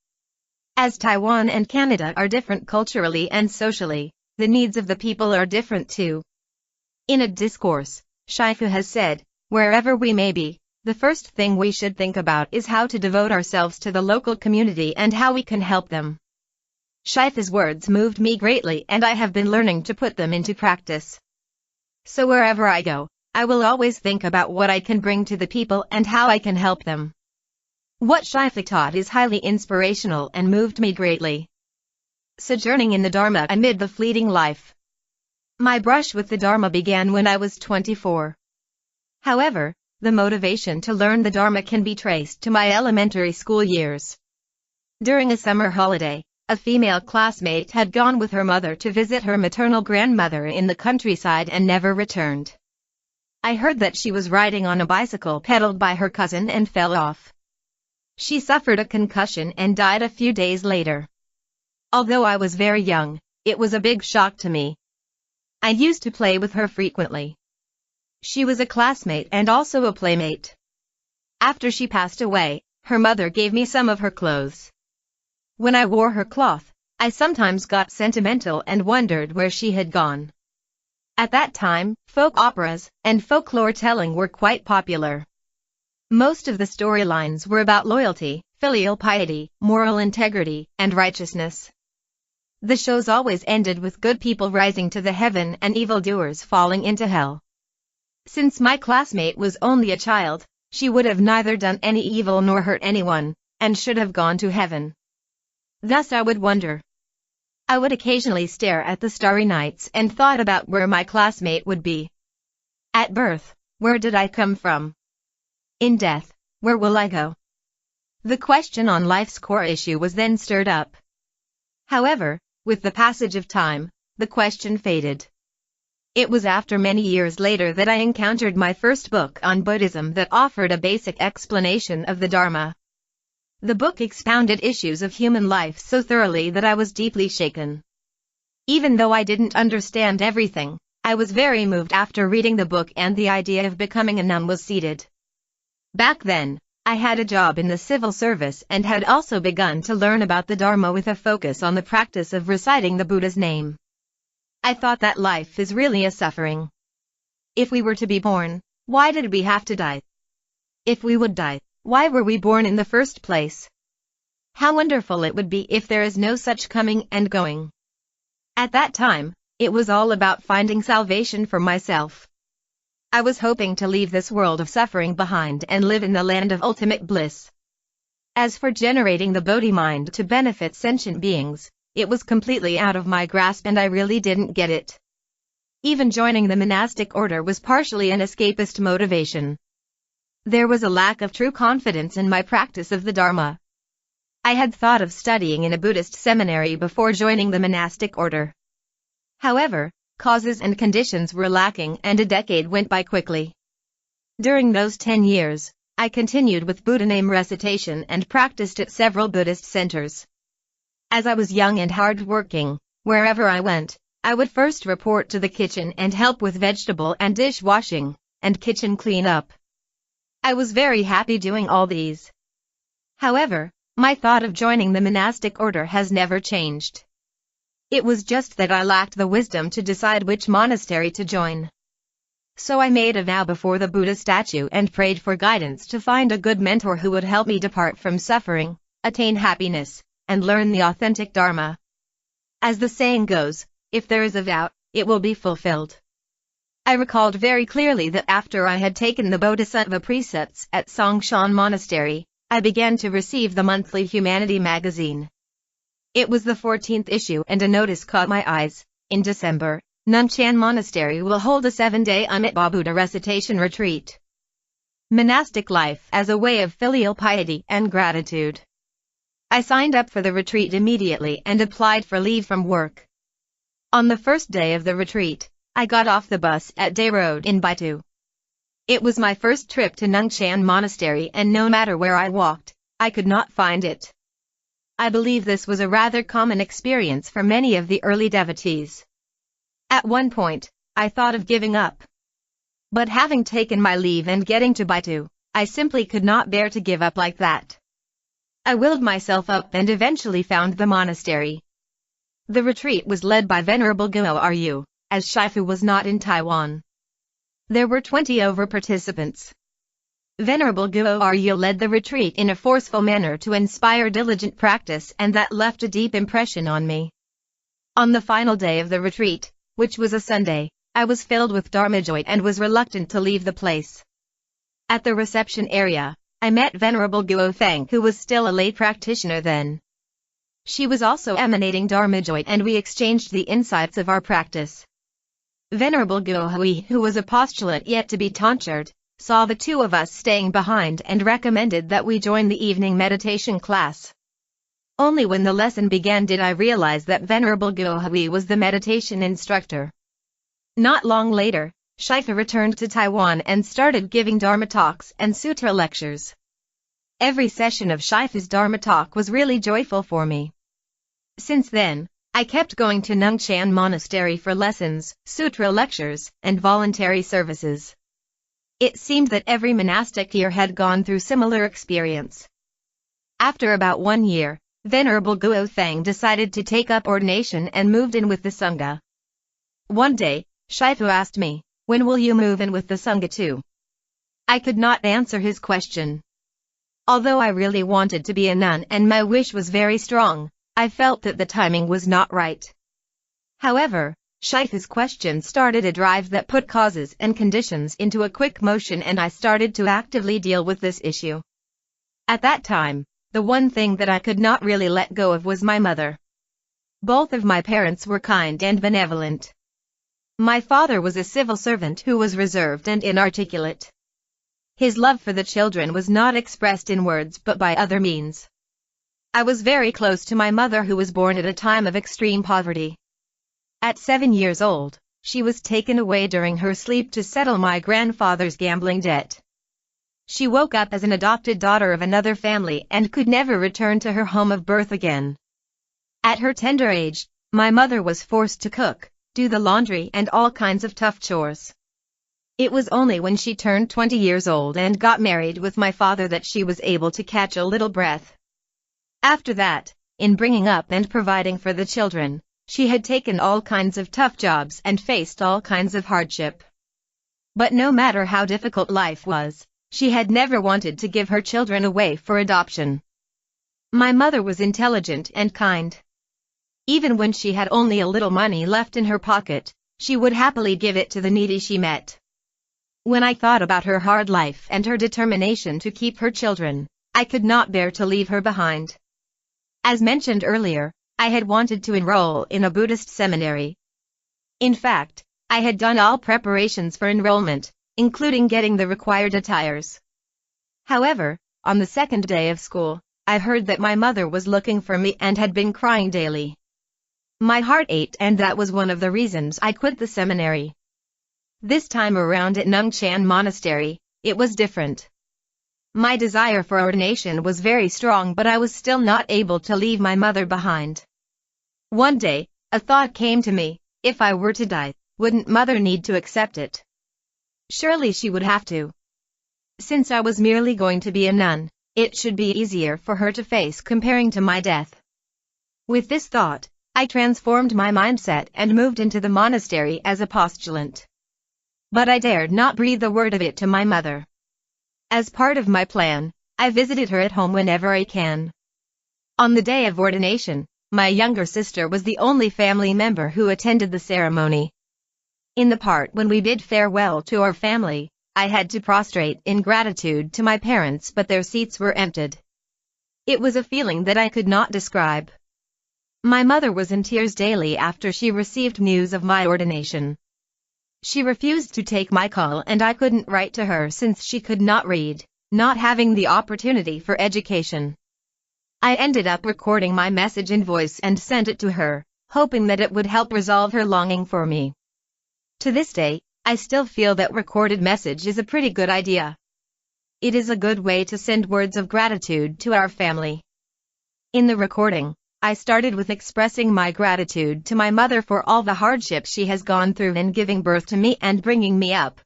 As Taiwan and Canada are different culturally and socially, the needs of the people are different too. In a discourse, Shifu has said, wherever we may be, the first thing we should think about is how to devote ourselves to the local community and how we can help them. Shifu's words moved me greatly, and I have been learning to put them into practice. So wherever I go, I will always think about what I can bring to the people and how I can help them. What Shifu taught is highly inspirational and moved me greatly. Sojourning in the Dharma amid the fleeting life. My brush with the Dharma began when I was 24. However, the motivation to learn the Dharma can be traced to my elementary school years. During a summer holiday, a female classmate had gone with her mother to visit her maternal grandmother in the countryside and never returned. I heard that she was riding on a bicycle pedaled by her cousin and fell off. She suffered a concussion and died a few days later. Although I was very young, it was a big shock to me. I used to play with her frequently. She was a classmate and also a playmate. After she passed away, her mother gave me some of her clothes. When I wore her cloth, I sometimes got sentimental and wondered where she had gone. At that time, folk operas and folklore telling were quite popular. Most of the storylines were about loyalty, filial piety, moral integrity, and righteousness. The shows always ended with good people rising to the heaven and evildoers falling into hell. Since my classmate was only a child, she would have neither done any evil nor hurt anyone, and should have gone to heaven. Thus I would wonder. I would occasionally stare at the starry nights and thought about where my classmate would be. At birth, where did I come from? In death, where will I go? The question on life's core issue was then stirred up. However, with the passage of time, the question faded. It was after many years later that I encountered my first book on Buddhism that offered a basic explanation of the Dharma. The book expounded issues of human life so thoroughly that I was deeply shaken. Even though I didn't understand everything, I was very moved after reading the book, and the idea of becoming a nun was seeded. Back then, I had a job in the civil service and had also begun to learn about the Dharma with a focus on the practice of reciting the Buddha's name. I thought that life is really a suffering. If we were to be born, why did we have to die? If we would die, why were we born in the first place? How wonderful it would be if there is no such coming and going. At that time, it was all about finding salvation for myself. I was hoping to leave this world of suffering behind and live in the land of ultimate bliss. As for generating the Bodhi mind to benefit sentient beings, it was completely out of my grasp and I really didn't get it. Even joining the monastic order was partially an escapist motivation. There was a lack of true confidence in my practice of the Dharma. I had thought of studying in a Buddhist seminary before joining the monastic order. However, causes and conditions were lacking and a decade went by quickly. During those 10 years, I continued with Buddha name recitation and practiced at several Buddhist centers. As I was young and hard-working, wherever I went, I would first report to the kitchen and help with vegetable and dish washing, and kitchen cleanup. I was very happy doing all these. However, my thought of joining the monastic order has never changed. It was just that I lacked the wisdom to decide which monastery to join. So I made a vow before the Buddha statue and prayed for guidance to find a good mentor who would help me depart from suffering, attain happiness, and learn the authentic Dharma. As the saying goes, if there is a vow, it will be fulfilled. I recalled very clearly that after I had taken the Bodhisattva precepts at Songshan Monastery, I began to receive the monthly Humanity magazine. It was the 14th issue and a notice caught my eyes. In December, Nuncheon Monastery will hold a 7-day Amitabha Buddha recitation retreat. Monastic life as a way of filial piety and gratitude. I signed up for the retreat immediately and applied for leave from work. On the first day of the retreat, I got off the bus at Day Road in Baitu. It was my first trip to Nuncheon Monastery and no matter where I walked, I could not find it. I believe this was a rather common experience for many of the early devotees. At one point, I thought of giving up. But having taken my leave and getting to Baitu, I simply could not bear to give up like that. I willed myself up and eventually found the monastery. The retreat was led by Venerable Guo Ru, as Shifu was not in Taiwan. There were 20 over participants. Venerable Guo Ru led the retreat in a forceful manner to inspire diligent practice, and that left a deep impression on me. On the final day of the retreat, which was a Sunday, I was filled with Dharma joy and was reluctant to leave the place. At the reception area, I met Venerable Guo Feng, who was still a lay practitioner then. She was also emanating Dharma joy and we exchanged the insights of our practice. Venerable Guo Hui, who was a postulant yet to be tonsured, saw the two of us staying behind and recommended that we join the evening meditation class. Only when the lesson began did I realize that Venerable Guo Hui was the meditation instructor. Not long later, Shifu returned to Taiwan and started giving Dharma talks and sutra lectures. Every session of Shifu's Dharma talk was really joyful for me. Since then, I kept going to Nuncheon Monastery for lessons, sutra lectures, and voluntary services. It seemed that every monastic here had gone through similar experience. After about 1 year, Venerable Guo Feng decided to take up ordination and moved in with the Sangha. One day, Shifu asked me, "When will you move in with the Sangha too?" I could not answer his question. Although I really wanted to be a nun and my wish was very strong, I felt that the timing was not right. However, Shaifu's question started a drive that put causes and conditions into a quick motion, and I started to actively deal with this issue. At that time, the one thing that I could not really let go of was my mother. Both of my parents were kind and benevolent. My father was a civil servant who was reserved and inarticulate. His love for the children was not expressed in words but by other means. I was very close to my mother, who was born at a time of extreme poverty. At 7 years old, she was taken away during her sleep to settle my grandfather's gambling debt. She woke up as an adopted daughter of another family and could never return to her home of birth again. At her tender age, my mother was forced to cook, do the laundry and all kinds of tough chores. It was only when she turned 20 years old and got married with my father that she was able to catch a little breath. After that, in bringing up and providing for the children, she had taken all kinds of tough jobs and faced all kinds of hardship. But no matter how difficult life was, she had never wanted to give her children away for adoption. My mother was intelligent and kind. Even when she had only a little money left in her pocket, she would happily give it to the needy she met. When I thought about her hard life and her determination to keep her children, I could not bear to leave her behind. As mentioned earlier, I had wanted to enroll in a Buddhist seminary. In fact, I had done all preparations for enrollment, including getting the required attires. However, on the second day of school, I heard that my mother was looking for me and had been crying daily. My heart ached, and that was one of the reasons I quit the seminary. This time around at Nungchan Monastery, it was different. My desire for ordination was very strong, but I was still not able to leave my mother behind. One day, a thought came to me: if I were to die, wouldn't mother need to accept it? Surely she would have to. Since I was merely going to be a nun, it should be easier for her to face comparing to my death. With this thought, I transformed my mindset and moved into the monastery as a postulant. But I dared not breathe a word of it to my mother. As part of my plan, I visited her at home whenever I can. On the day of ordination, my younger sister was the only family member who attended the ceremony. In the part when we bid farewell to our family, I had to prostrate in gratitude to my parents, but their seats were emptied. It was a feeling that I could not describe. My mother was in tears daily after she received news of my ordination. She refused to take my call, and I couldn't write to her since she could not read, not having the opportunity for education. I ended up recording my message in voice and sent it to her, hoping that it would help resolve her longing for me. To this day, I still feel that recorded message is a pretty good idea. It is a good way to send words of gratitude to our family. In the recording, I started with expressing my gratitude to my mother for all the hardships she has gone through in giving birth to me and bringing me up.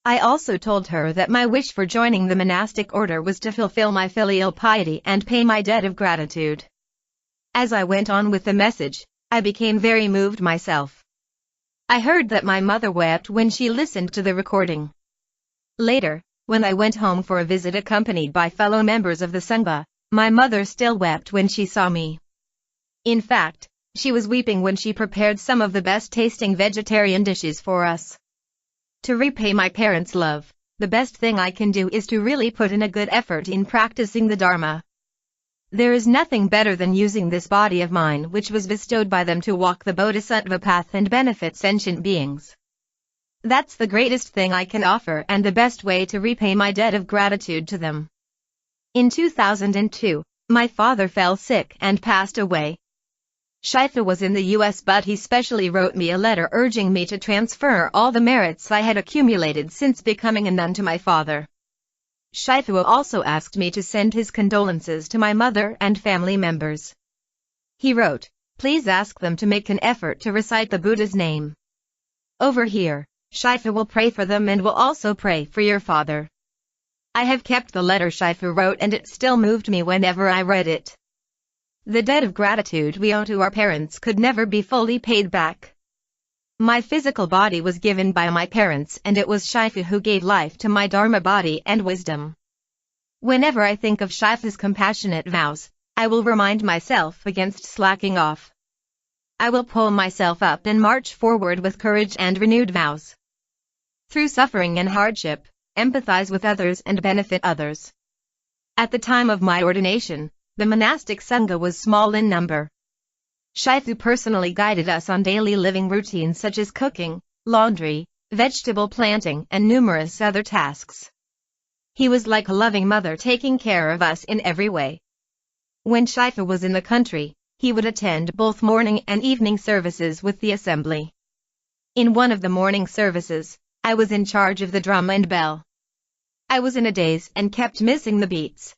I also told her that my wish for joining the monastic order was to fulfill my filial piety and pay my debt of gratitude. As I went on with the message, I became very moved myself. I heard that my mother wept when she listened to the recording. Later, when I went home for a visit accompanied by fellow members of the Sangha, my mother still wept when she saw me. In fact, she was weeping when she prepared some of the best-tasting vegetarian dishes for us. To repay my parents' love, the best thing I can do is to really put in a good effort in practicing the Dharma. There is nothing better than using this body of mine, which was bestowed by them, to walk the Bodhisattva path and benefit sentient beings. That's the greatest thing I can offer and the best way to repay my debt of gratitude to them. In 2002, my father fell sick and passed away. Shaifu was in the US, but he specially wrote me a letter urging me to transfer all the merits I had accumulated since becoming a nun to my father. Shaifu also asked me to send his condolences to my mother and family members. He wrote, "Please ask them to make an effort to recite the Buddha's name. Over here, Shaifu will pray for them and will also pray for your father." I have kept the letter Shaifu wrote, and it still moved me whenever I read it. The debt of gratitude we owe to our parents could never be fully paid back. My physical body was given by my parents, and it was Shifu who gave life to my Dharma body and wisdom. Whenever I think of Shifu's compassionate vows, I will remind myself against slacking off. I will pull myself up and march forward with courage and renewed vows. Through suffering and hardship, empathize with others and benefit others. At the time of my ordination, the monastic sangha was small in number. Shifu personally guided us on daily living routines such as cooking, laundry, vegetable planting, and numerous other tasks. He was like a loving mother taking care of us in every way. When Shifu was in the country, he would attend both morning and evening services with the assembly. In one of the morning services, I was in charge of the drum and bell. I was in a daze and kept missing the beats.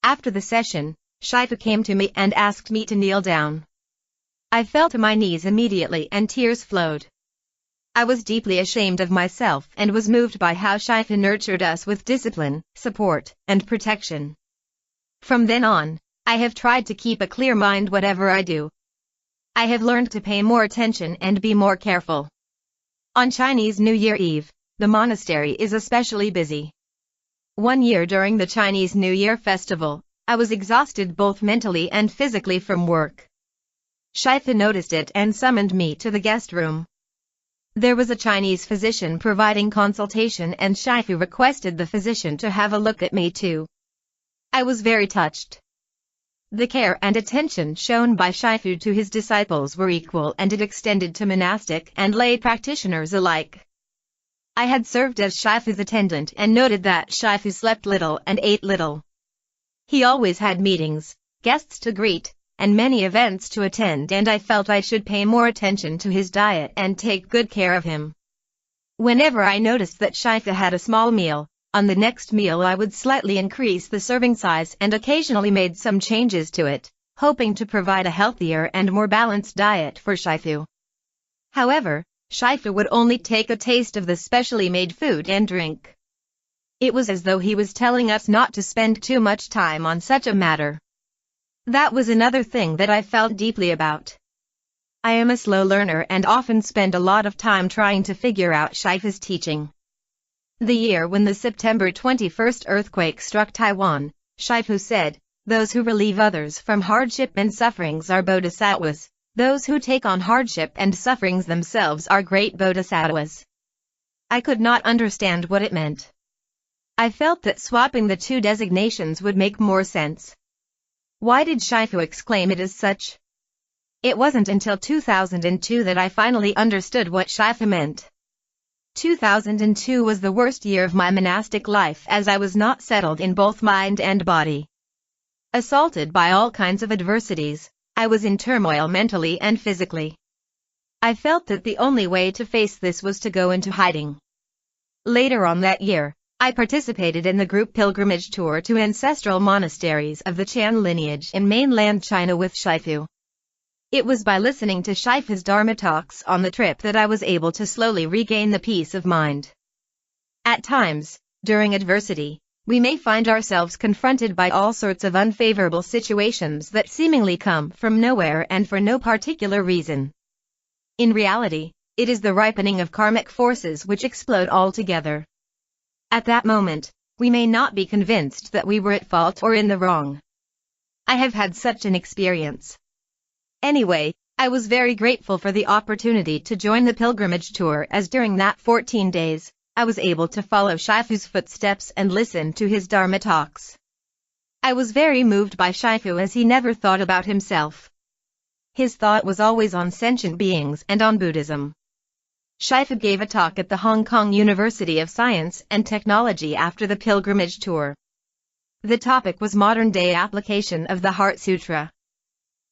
After the session, Shifu came to me and asked me to kneel down. I fell to my knees immediately and tears flowed. I was deeply ashamed of myself and was moved by how Shifu nurtured us with discipline, support, and protection. From then on, I have tried to keep a clear mind whatever I do. I have learned to pay more attention and be more careful. On Chinese New Year Eve, the monastery is especially busy. One year during the Chinese New Year festival, I was exhausted both mentally and physically from work. Shifu noticed it and summoned me to the guest room. There was a Chinese physician providing consultation, and Shifu requested the physician to have a look at me too. I was very touched. The care and attention shown by Shifu to his disciples were equal, and it extended to monastic and lay practitioners alike. I had served as Shifu's attendant and noted that Shifu slept little and ate little. He always had meetings, guests to greet, and many events to attend, and I felt I should pay more attention to his diet and take good care of him. Whenever I noticed that Shifu had a small meal, on the next meal I would slightly increase the serving size and occasionally made some changes to it, hoping to provide a healthier and more balanced diet for Shifu. However, Shifu would only take a taste of the specially made food and drink. It was as though he was telling us not to spend too much time on such a matter. That was another thing that I felt deeply about. I am a slow learner and often spend a lot of time trying to figure out Shifu's teaching. The year when the September 21st earthquake struck Taiwan, Shifu said, "Those who relieve others from hardship and sufferings are bodhisattvas. Those who take on hardship and sufferings themselves are great bodhisattvas." I could not understand what it meant. I felt that swapping the two designations would make more sense. Why did Shifu exclaim it as such? It wasn't until 2002 that I finally understood what Shifu meant. 2002 was the worst year of my monastic life, as I was not settled in both mind and body. Assaulted by all kinds of adversities, I was in turmoil mentally and physically. I felt that the only way to face this was to go into hiding. Later on that year, I participated in the group pilgrimage tour to ancestral monasteries of the Chan lineage in mainland China with Shifu. It was by listening to Shifu's Dharma talks on the trip that I was able to slowly regain the peace of mind. At times, during adversity, we may find ourselves confronted by all sorts of unfavorable situations that seemingly come from nowhere and for no particular reason. In reality, it is the ripening of karmic forces which explode altogether. At that moment, we may not be convinced that we were at fault or in the wrong. I have had such an experience. Anyway, I was very grateful for the opportunity to join the pilgrimage tour, as during that 14 days, I was able to follow Shifu's footsteps and listen to his Dharma talks. I was very moved by Shifu, as he never thought about himself. His thought was always on sentient beings and on Buddhism. Shifu gave a talk at the Hong Kong University of Science and Technology after the pilgrimage tour. The topic was modern-day application of the Heart Sutra.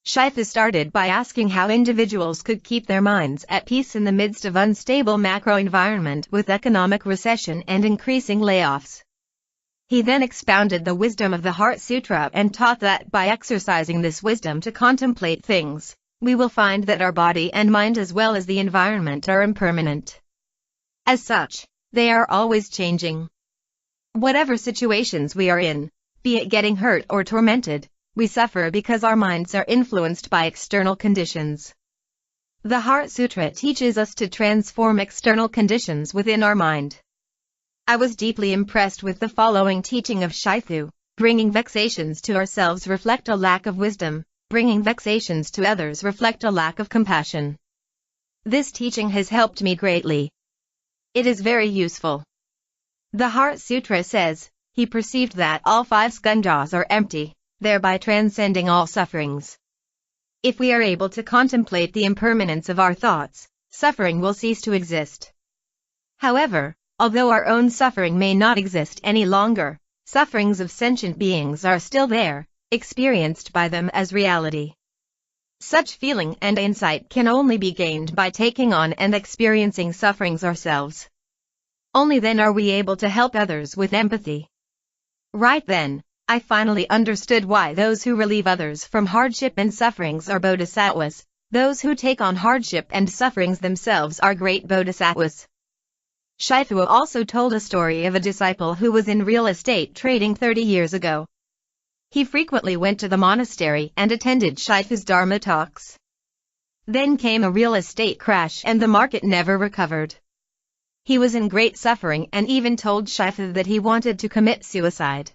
Shifu started by asking how individuals could keep their minds at peace in the midst of unstable macro environment with economic recession and increasing layoffs. He then expounded the wisdom of the Heart Sutra and taught that by exercising this wisdom to contemplate things, we will find that our body and mind as well as the environment are impermanent. As such, they are always changing. Whatever situations we are in, be it getting hurt or tormented, we suffer because our minds are influenced by external conditions. The Heart Sutra teaches us to transform external conditions within our mind. I was deeply impressed with the following teaching of Shifu: bringing vexations to ourselves reflect a lack of wisdom, bringing vexations to others reflect a lack of compassion. This teaching has helped me greatly. It is very useful. The Heart Sutra says, he perceived that all 5 skandhas are empty, thereby transcending all sufferings. If we are able to contemplate the impermanence of our thoughts, suffering will cease to exist. However, although our own suffering may not exist any longer, sufferings of sentient beings are still there, experienced by them as reality. Such feeling and insight can only be gained by taking on and experiencing sufferings ourselves. Only then are we able to help others with empathy. Right then, I finally understood why those who relieve others from hardship and sufferings are bodhisattvas. Those who take on hardship and sufferings themselves are great bodhisattvas. Shifu also told a story of a disciple who was in real estate trading 30 years ago. He frequently went to the monastery and attended Shifu's Dharma talks. Then came a real estate crash and the market never recovered. He was in great suffering and even told Shifu that he wanted to commit suicide.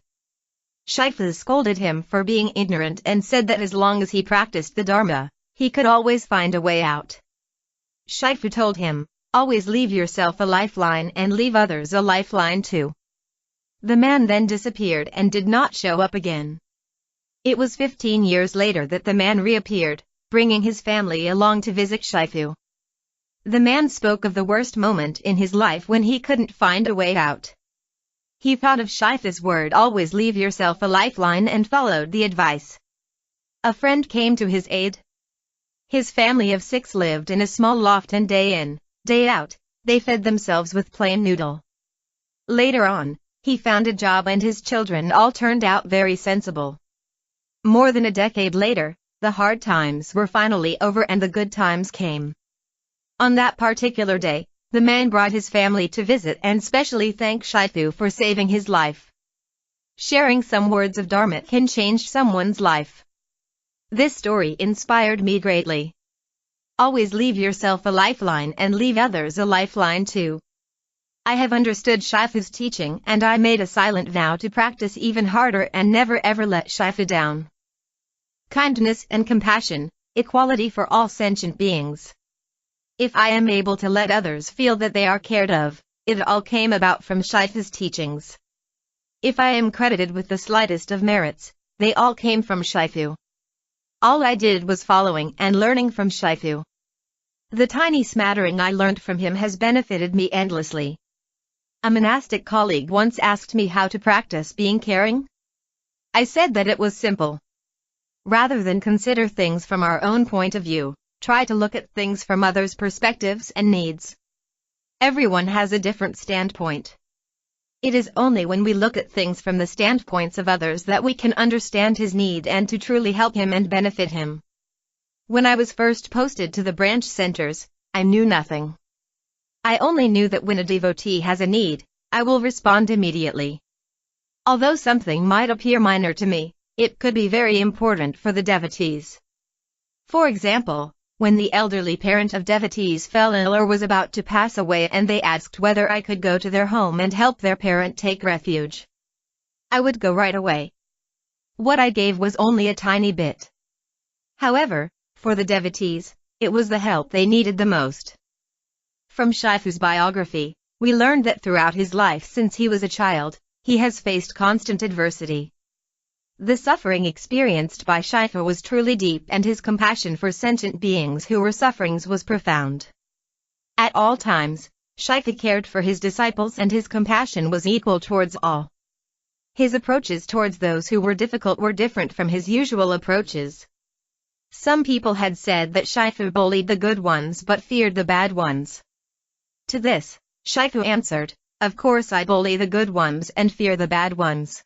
Shifu scolded him for being ignorant and said that as long as he practiced the Dharma, he could always find a way out. Shifu told him, always leave yourself a lifeline and leave others a lifeline too. The man then disappeared and did not show up again. It was 15 years later that the man reappeared, bringing his family along to visit Shifu. The man spoke of the worst moment in his life when he couldn't find a way out. He thought of Shifu's word, always leave yourself a lifeline, and followed the advice. A friend came to his aid. His family of 6 lived in a small loft and day in, day out, they fed themselves with plain noodle. Later on, he found a job and his children all turned out very sensible. More than a decade later, the hard times were finally over and the good times came. On that particular day, the man brought his family to visit and specially thanked Shifu for saving his life. Sharing some words of Dharma can change someone's life. This story inspired me greatly. Always leave yourself a lifeline and leave others a lifeline too. I have understood Shifu's teaching and I made a silent vow to practice even harder and never ever let Shifu down. Kindness and compassion, equality for all sentient beings. If I am able to let others feel that they are cared of, it all came about from Shifu's teachings. If I am credited with the slightest of merits, they all came from Shifu. All I did was following and learning from Shifu. The tiny smattering I learned from him has benefited me endlessly. A monastic colleague once asked me how to practice being caring. I said that it was simple. Rather than consider things from our own point of view, try to look at things from others' perspectives and needs. Everyone has a different standpoint. It is only when we look at things from the standpoints of others that we can understand his need and to truly help him and benefit him. When I was first posted to the branch centers, I knew nothing. I only knew that when a devotee has a need, I will respond immediately. Although something might appear minor to me, it could be very important for the devotees. For example, when the elderly parent of devotees fell ill or was about to pass away and they asked whether I could go to their home and help their parent take refuge, I would go right away. What I gave was only a tiny bit. However, for the devotees, it was the help they needed the most. From Shifu's biography, we learned that throughout his life since he was a child, he has faced constant adversity. The suffering experienced by Shifu was truly deep and his compassion for sentient beings who were suffering was profound. At all times, Shifu cared for his disciples and his compassion was equal towards all. His approaches towards those who were difficult were different from his usual approaches. Some people had said that Shifu bullied the good ones but feared the bad ones. To this, Shifu answered, "Of course I bully the good ones and fear the bad ones.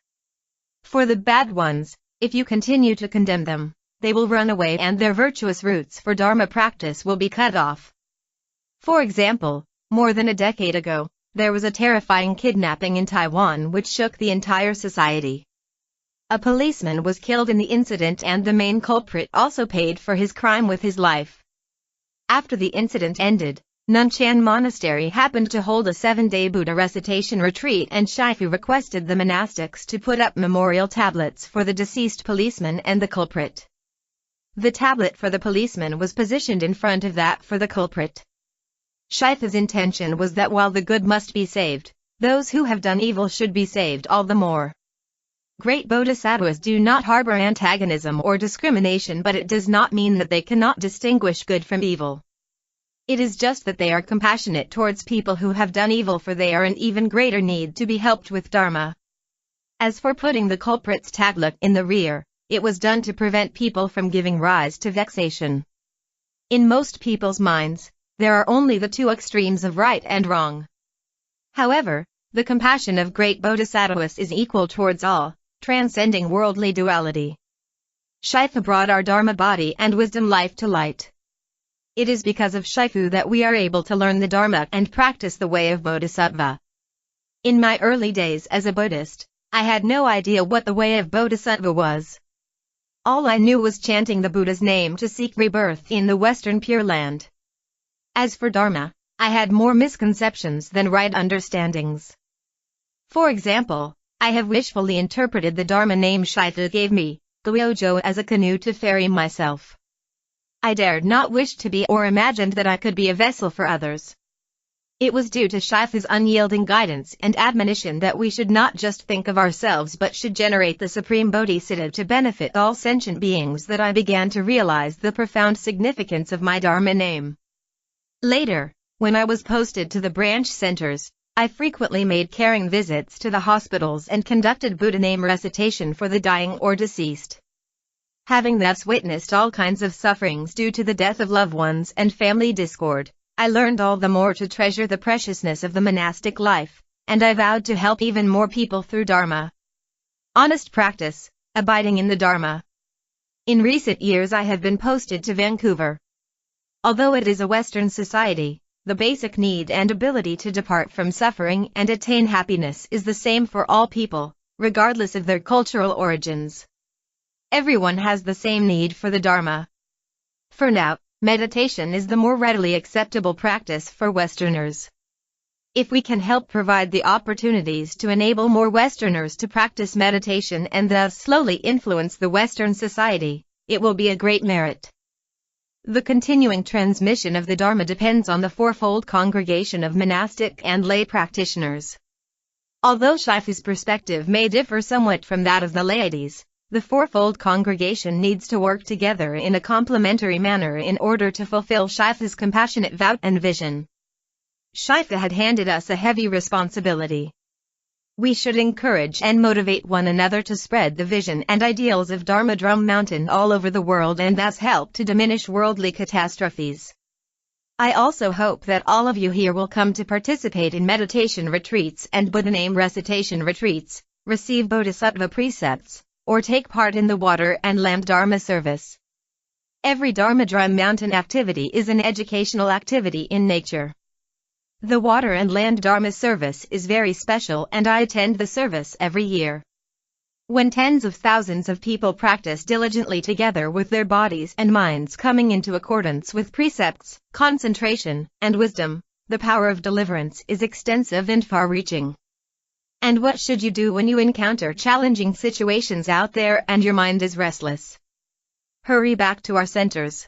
For the bad ones, if you continue to condemn them, they will run away and their virtuous roots for Dharma practice will be cut off." For example, more than a decade ago, there was a terrifying kidnapping in Taiwan which shook the entire society. A policeman was killed in the incident and the main culprit also paid for his crime with his life. After the incident ended, Nunchan Monastery happened to hold a 7-day Buddha recitation retreat, and Shifu requested the monastics to put up memorial tablets for the deceased policeman and the culprit. The tablet for the policeman was positioned in front of that for the culprit. Shifu's intention was that while the good must be saved, those who have done evil should be saved all the more. Great bodhisattvas do not harbor antagonism or discrimination, but it does not mean that they cannot distinguish good from evil. It is just that they are compassionate towards people who have done evil, for they are in even greater need to be helped with Dharma. As for putting the culprit's tablet in the rear, it was done to prevent people from giving rise to vexation. In most people's minds, there are only the two extremes of right and wrong. However, the compassion of great bodhisattvas is equal towards all, transcending worldly duality. Shifu brought our Dharma body and wisdom life to light. It is because of Shifu that we are able to learn the Dharma and practice the way of Bodhisattva. In my early days as a Buddhist, I had no idea what the way of Bodhisattva was. All I knew was chanting the Buddha's name to seek rebirth in the Western Pure Land. As for Dharma, I had more misconceptions than right understandings. For example, I have wishfully interpreted the Dharma name Shifu gave me, Guojo, as a canoe to ferry myself. I dared not wish to be or imagined that I could be a vessel for others. It was due to Shifu's unyielding guidance and admonition that we should not just think of ourselves but should generate the Supreme Bodhisattva to benefit all sentient beings that I began to realize the profound significance of my Dharma name. Later, when I was posted to the branch centers, I frequently made caring visits to the hospitals and conducted Buddha name recitation for the dying or deceased. Having thus witnessed all kinds of sufferings due to the death of loved ones and family discord, I learned all the more to treasure the preciousness of the monastic life, and I vowed to help even more people through Dharma. Honest practice, abiding in the Dharma. In recent years I have been posted to Vancouver. Although it is a Western society, the basic need and ability to depart from suffering and attain happiness is the same for all people, regardless of their cultural origins. Everyone has the same need for the Dharma. For now, meditation is the more readily acceptable practice for Westerners. If we can help provide the opportunities to enable more Westerners to practice meditation and thus slowly influence the Western society, it will be a great merit. The continuing transmission of the Dharma depends on the fourfold congregation of monastic and lay practitioners. Although Shifu's perspective may differ somewhat from that of the laïties, the fourfold congregation needs to work together in a complementary manner in order to fulfill Shifu's compassionate vow and vision. Shifu had handed us a heavy responsibility. We should encourage and motivate one another to spread the vision and ideals of Dharma Drum Mountain all over the world and thus help to diminish worldly catastrophes. I also hope that all of you here will come to participate in meditation retreats and Buddha name recitation retreats, receive Bodhisattva precepts, or take part in the water and land Dharma service. Every Dharma Drum Mountain activity is an educational activity in nature. The water and land Dharma service is very special and I attend the service every year. When tens of thousands of people practice diligently together with their bodies and minds coming into accordance with precepts, concentration, and wisdom, the power of deliverance is extensive and far-reaching. And what should you do when you encounter challenging situations out there and your mind is restless? Hurry back to our centers.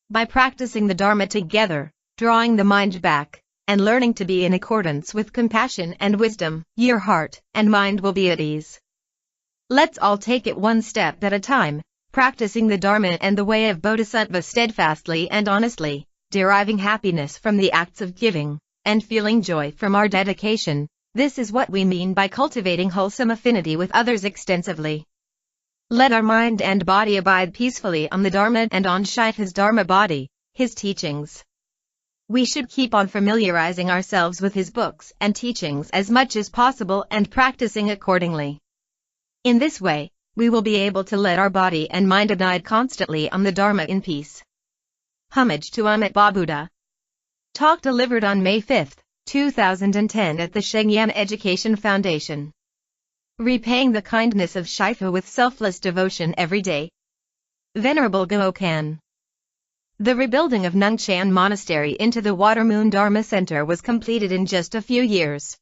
By practicing the Dharma together, drawing the mind back, and learning to be in accordance with compassion and wisdom, your heart and mind will be at ease. Let's all take it one step at a time, practicing the Dharma and the way of Bodhisattva steadfastly and honestly, deriving happiness from the acts of giving, and feeling joy from our dedication. This is what we mean by cultivating wholesome affinity with others extensively. Let our mind and body abide peacefully on the Dharma and on Shifu's Dharma body, his teachings. We should keep on familiarizing ourselves with his books and teachings as much as possible and practicing accordingly. In this way, we will be able to let our body and mind abide constantly on the Dharma in peace. Homage to Amit Babuda. Talk delivered on May 5, 2010 at the Sheng Education Foundation. Repaying the kindness of Shifu with selfless devotion every day. Venerable Gokan. The rebuilding of Nungchan Monastery into the Water Moon Dharma Center was completed in just a few years.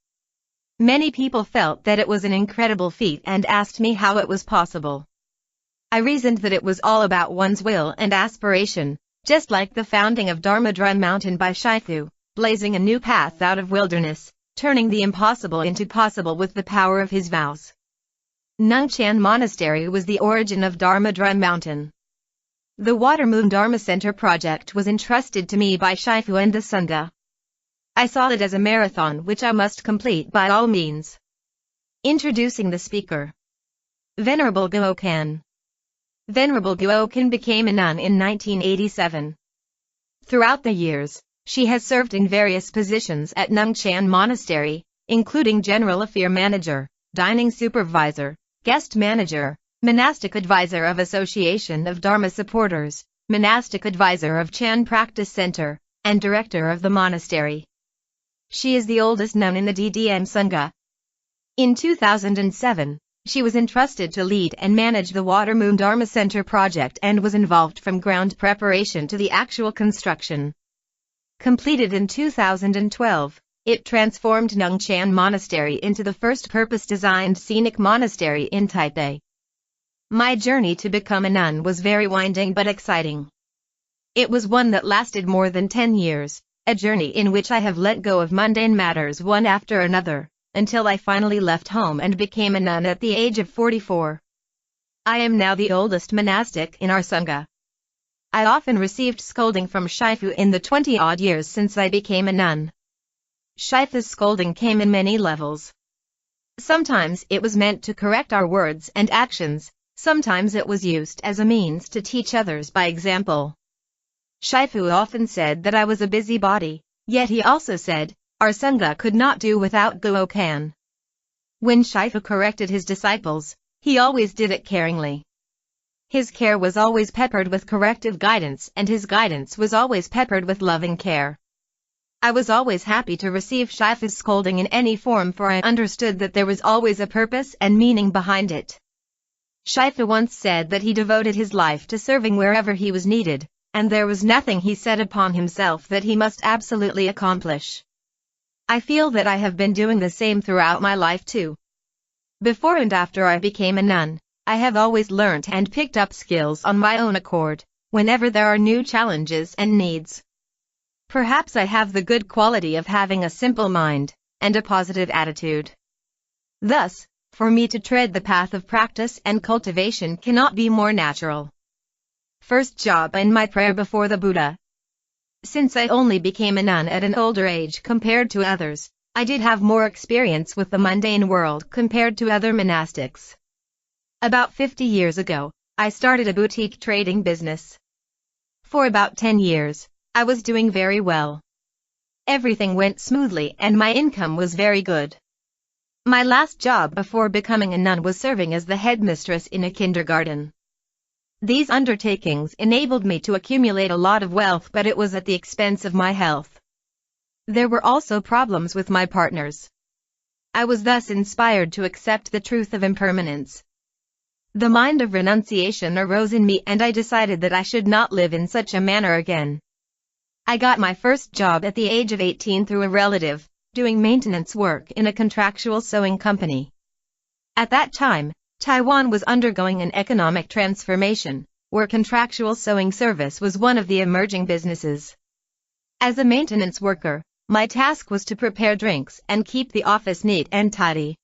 Many people felt that it was an incredible feat and asked me how it was possible. I reasoned that it was all about one's will and aspiration, just like the founding of Dharma Drum Mountain by Shifu, blazing a new path out of wilderness, turning the impossible into possible with the power of his vows. Nungchan Monastery was the origin of Dharma Drum Mountain. The Water Moon Dharma Center project was entrusted to me by Shifu and the Sangha. I saw it as a marathon which I must complete by all means. Introducing the speaker. Venerable Guokan. Venerable Guokan became a nun in 1987. Throughout the years, she has served in various positions at Nungchan Monastery, including General Affair Manager, Dining Supervisor, Guest Manager, Monastic Advisor of Association of Dharma Supporters, Monastic Advisor of Chan Practice Center, and Director of the monastery. She is the oldest nun in the DDM Sangha. In 2007, she was entrusted to lead and manage the Water Moon Dharma Center project and was involved from ground preparation to the actual construction. Completed in 2012, it transformed Nungchan Monastery into the first purpose-designed scenic monastery in Taipei. My journey to become a nun was very winding but exciting. It was one that lasted more than 10 years, a journey in which I have let go of mundane matters one after another, until I finally left home and became a nun at the age of 44. I am now the oldest monastic in our Sangha. I often received scolding from Shifu in the 20-odd years since I became a nun. Shifu's scolding came in many levels. Sometimes it was meant to correct our words and actions, sometimes it was used as a means to teach others by example. Shifu often said that I was a busybody, yet he also said, our Sangha could not do without Guokan. When Shifu corrected his disciples, he always did it caringly. His care was always peppered with corrective guidance and his guidance was always peppered with loving care. I was always happy to receive Shifu's scolding in any form for I understood that there was always a purpose and meaning behind it. Shifu once said that he devoted his life to serving wherever he was needed, and there was nothing he set upon himself that he must absolutely accomplish. I feel that I have been doing the same throughout my life too. Before and after I became a nun, I have always learnt and picked up skills on my own accord, whenever there are new challenges and needs. Perhaps I have the good quality of having a simple mind, and a positive attitude. Thus, for me to tread the path of practice and cultivation cannot be more natural. First job and my prayer before the Buddha. Since I only became a nun at an older age compared to others, I did have more experience with the mundane world compared to other monastics. About 50 years ago, I started a boutique trading business. For about 10 years, I was doing very well. Everything went smoothly and my income was very good. My last job before becoming a nun was serving as the headmistress in a kindergarten. These undertakings enabled me to accumulate a lot of wealth, but it was at the expense of my health. There were also problems with my partners. I was thus inspired to accept the truth of impermanence. The mind of renunciation arose in me and I decided that I should not live in such a manner again. I got my first job at the age of 18 through a relative, doing maintenance work in a contractual sewing company. At that time, Taiwan was undergoing an economic transformation, where contractual sewing service was one of the emerging businesses. As a maintenance worker, my task was to prepare drinks and keep the office neat and tidy.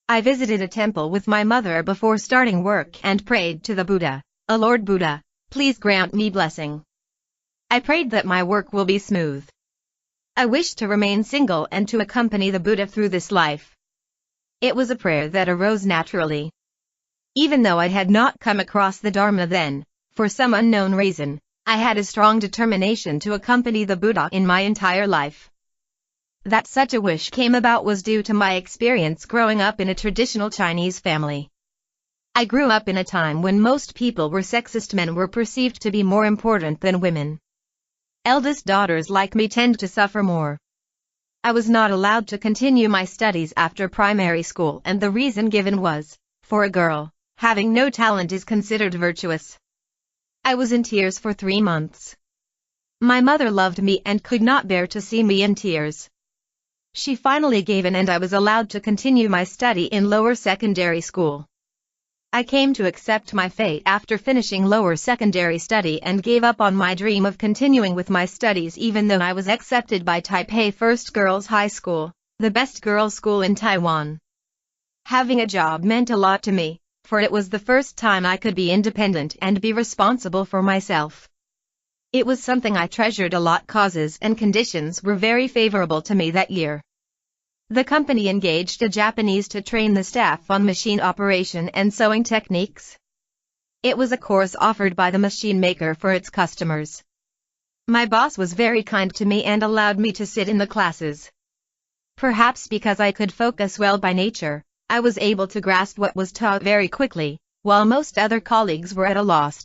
I visited a temple with my mother before starting work and prayed to the Buddha, "O Lord Buddha, please grant me blessing. I prayed that my work will be smooth. I wished to remain single and to accompany the Buddha through this life." It was a prayer that arose naturally. Even though I had not come across the Dharma then, for some unknown reason, I had a strong determination to accompany the Buddha in my entire life. That such a wish came about was due to my experience growing up in a traditional Chinese family. I grew up in a time when most people were sexist. Men were perceived to be more important than women. Eldest daughters like me tend to suffer more. I was not allowed to continue my studies after primary school, and the reason given was, for a girl, having no talent is considered virtuous. I was in tears for 3 months. My mother loved me and could not bear to see me in tears. She finally gave in and I was allowed to continue my study in lower secondary school. I came to accept my fate after finishing lower secondary study and gave up on my dream of continuing with my studies even though I was accepted by Taipei First Girls High School, the best girls' school in Taiwan. Having a job meant a lot to me, for it was the first time I could be independent and be responsible for myself. It was something I treasured a lot. Causes and conditions were very favorable to me that year. The company engaged a Japanese to train the staff on machine operation and sewing techniques. It was a course offered by the machine maker for its customers. My boss was very kind to me and allowed me to sit in the classes. Perhaps because I could focus well by nature, I was able to grasp what was taught very quickly, while most other colleagues were at a loss.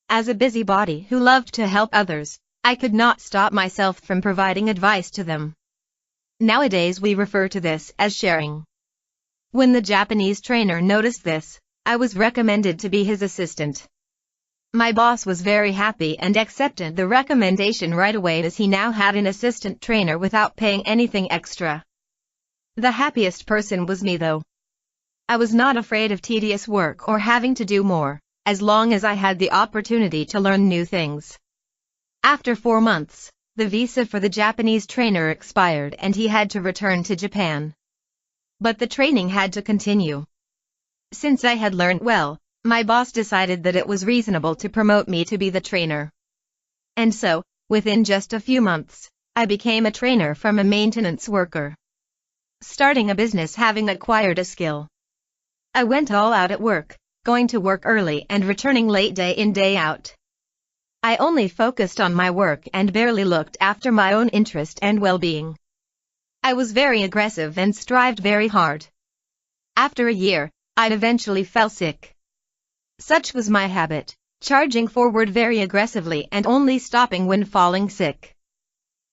As a busybody who loved to help others, I could not stop myself from providing advice to them. Nowadays we refer to this as sharing. When the Japanese trainer noticed this, I was recommended to be his assistant. My boss was very happy and accepted the recommendation right away as he now had an assistant trainer without paying anything extra. The happiest person was me though. I was not afraid of tedious work or having to do more, as long as I had the opportunity to learn new things. After 4 months, the visa for the Japanese trainer expired and he had to return to Japan. But the training had to continue. Since I had learned well, my boss decided that it was reasonable to promote me to be the trainer. And so, within just a few months, I became a trainer from a maintenance worker. Starting a business having acquired a skill. I went all out at work, going to work early and returning late day in day out. I only focused on my work and barely looked after my own interest and well-being. I was very aggressive and strived very hard. After a year, I eventually fell sick. Such was my habit, charging forward very aggressively and only stopping when falling sick.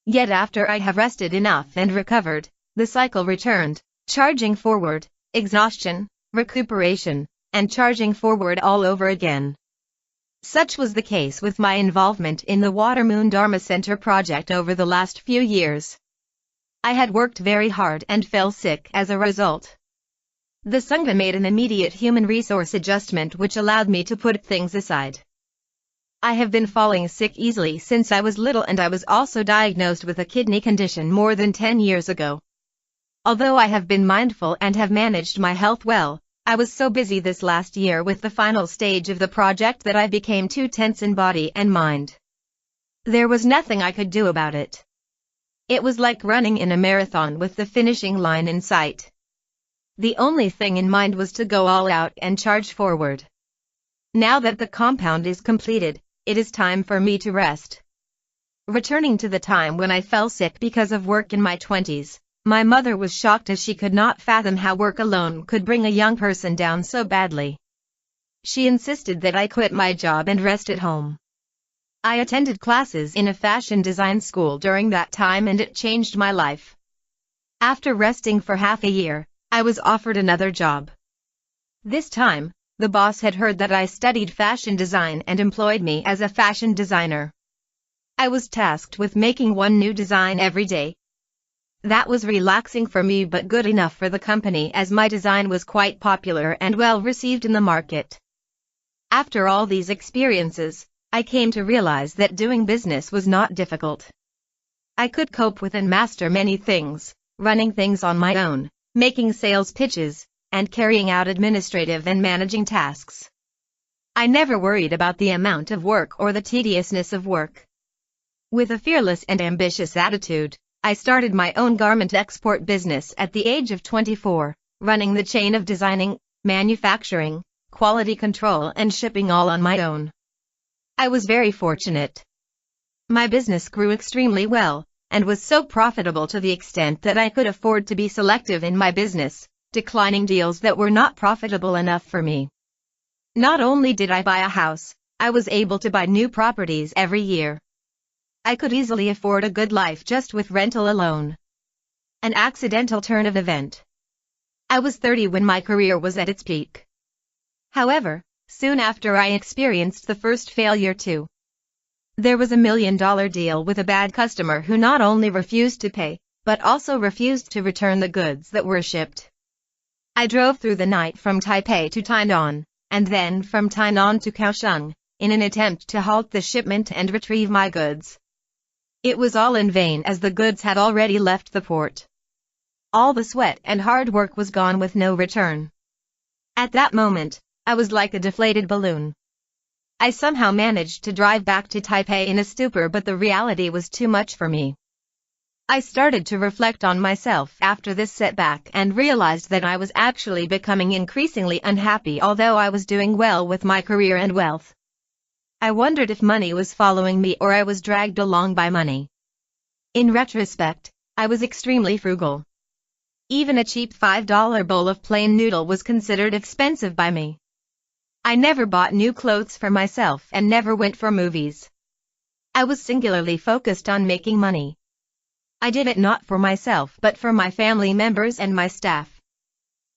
Yet after I have rested enough and recovered, the cycle returned, charging forward, exhaustion, recuperation, and charging forward all over again. Such was the case with my involvement in the Water Moon Dharma Center project over the last few years. I had worked very hard and fell sick as a result. The Sangha made an immediate human resource adjustment which allowed me to put things aside. I have been falling sick easily since I was little and I was also diagnosed with a kidney condition more than 10 years ago. Although I have been mindful and have managed my health well, I was so busy this last year with the final stage of the project that I became too tense in body and mind. There was nothing I could do about it. It was like running in a marathon with the finishing line in sight. The only thing in mind was to go all out and charge forward. Now that the compound is completed, it is time for me to rest. Returning to the time when I fell sick because of work in my 20s, my mother was shocked as she could not fathom how work alone could bring a young person down so badly. She insisted that I quit my job and rest at home. I attended classes in a fashion design school during that time and it changed my life. After resting for half a year, I was offered another job. This time, the boss had heard that I studied fashion design and employed me as a fashion designer. I was tasked with making one new design every day. That was relaxing for me but good enough for the company as my design was quite popular and well received in the market. After all these experiences, I came to realize that doing business was not difficult. I could cope with and master many things, running things on my own, making sales pitches, and carrying out administrative and managing tasks. I never worried about the amount of work or the tediousness of work. With a fearless and ambitious attitude, I started my own garment export business at the age of 24, running the chain of designing, manufacturing, quality control and shipping all on my own. I was very fortunate. My business grew extremely well, and was so profitable to the extent that I could afford to be selective in my business, declining deals that were not profitable enough for me. Not only did I buy a house, I was able to buy new properties every year. I could easily afford a good life just with rental alone. An accidental turn of event. I was 30 when my career was at its peak. However, soon after I experienced the first failure too. There was a $1 million deal with a bad customer who not only refused to pay, but also refused to return the goods that were shipped. I drove through the night from Taipei to Tainan, and then from Tainan to Kaohsiung, in an attempt to halt the shipment and retrieve my goods. It was all in vain as the goods had already left the port. All the sweat and hard work was gone with no return. At that moment, I was like a deflated balloon. I somehow managed to drive back to Taipei in a stupor, but the reality was too much for me. I started to reflect on myself after this setback and realized that I was actually becoming increasingly unhappy although I was doing well with my career and wealth. I wondered if money was following me or I was dragged along by money. In retrospect, I was extremely frugal. Even a cheap $5 bowl of plain noodle was considered expensive by me. I never bought new clothes for myself and never went for movies. I was singularly focused on making money. I did it not for myself but for my family members and my staff.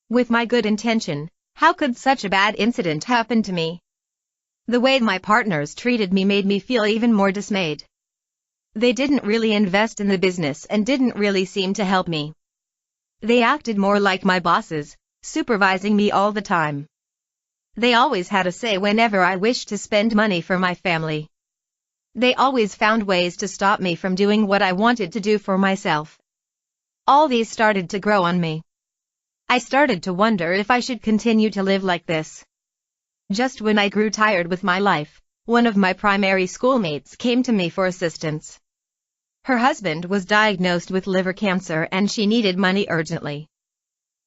With my good intention, how could such a bad incident happen to me? The way my partners treated me made me feel even more dismayed. They didn't really invest in the business and didn't really seem to help me. They acted more like my bosses, supervising me all the time. They always had a say whenever I wished to spend money for my family. They always found ways to stop me from doing what I wanted to do for myself. All these started to grow on me. I started to wonder if I should continue to live like this. Just when I grew tired with my life, one of my primary schoolmates came to me for assistance. Her husband was diagnosed with liver cancer and she needed money urgently.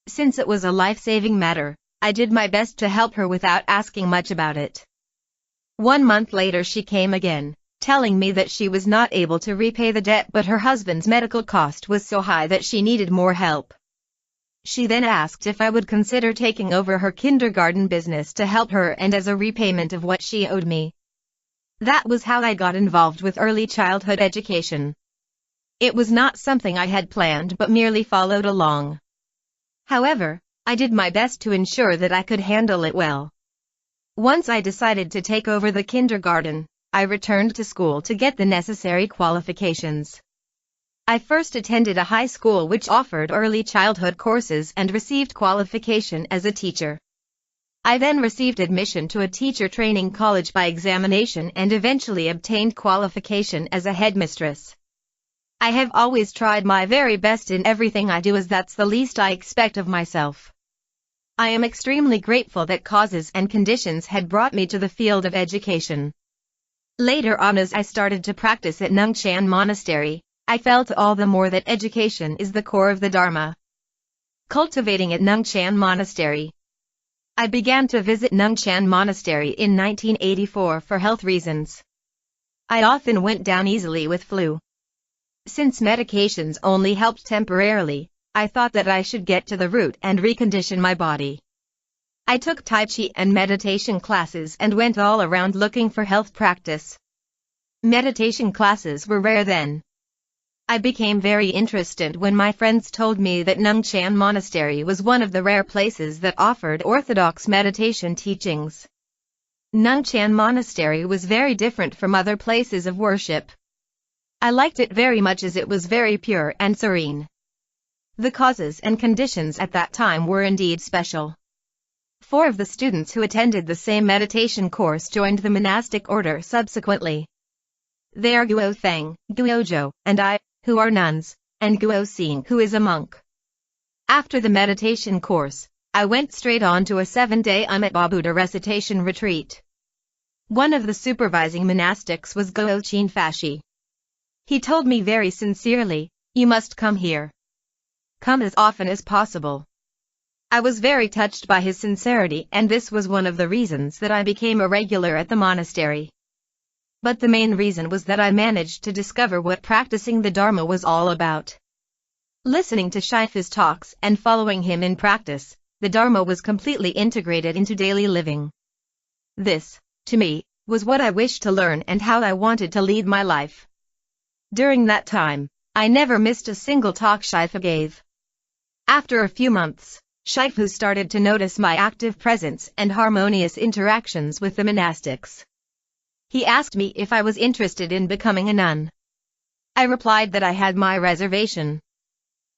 Since it was a life-saving matter, I did my best to help her without asking much about it. 1 month later she came again, telling me that she was not able to repay the debt but her husband's medical cost was so high that she needed more help. She then asked if I would consider taking over her kindergarten business to help her and as a repayment of what she owed me. That was how I got involved with early childhood education. It was not something I had planned but merely followed along. However, I did my best to ensure that I could handle it well. Once I decided to take over the kindergarten, I returned to school to get the necessary qualifications. I first attended a high school which offered early childhood courses and received qualification as a teacher. I then received admission to a teacher training college by examination and eventually obtained qualification as a headmistress. I have always tried my very best in everything I do as that's the least I expect of myself. I am extremely grateful that causes and conditions had brought me to the field of education. Later on as I started to practice at Nungchan Monastery, I felt all the more that education is the core of the Dharma. Cultivating at Nungchan Monastery. I began to visit Nungchan Monastery in 1984 for health reasons. I often went down easily with flu. Since medications only helped temporarily, I thought that I should get to the root and recondition my body. I took Tai Chi and meditation classes and went all around looking for health practice. Meditation classes were rare then. I became very interested when my friends told me that Nungchan Monastery was one of the rare places that offered orthodox meditation teachings. Nungchan Monastery was very different from other places of worship. I liked it very much as it was very pure and serene. The causes and conditions at that time were indeed special. 4 of the students who attended the same meditation course joined the monastic order subsequently. They are Guo Feng, Guo Zhou, and I, who are nuns, and Guo Xin, who is a monk. After the meditation course, I went straight on to a 7-day Buddha recitation retreat. One of the supervising monastics was Guo Qin Fashi. He told me very sincerely, "You must come here. Come as often as possible." I was very touched by his sincerity and this was one of the reasons that I became a regular at the monastery. But the main reason was that I managed to discover what practicing the Dharma was all about. Listening to Shifa's talks and following him in practice, the Dharma was completely integrated into daily living. This, to me, was what I wished to learn and how I wanted to lead my life. During that time, I never missed a single talk Shifa gave. After a few months, Shifu started to notice my active presence and harmonious interactions with the monastics. He asked me if I was interested in becoming a nun. I replied that I had my reservation.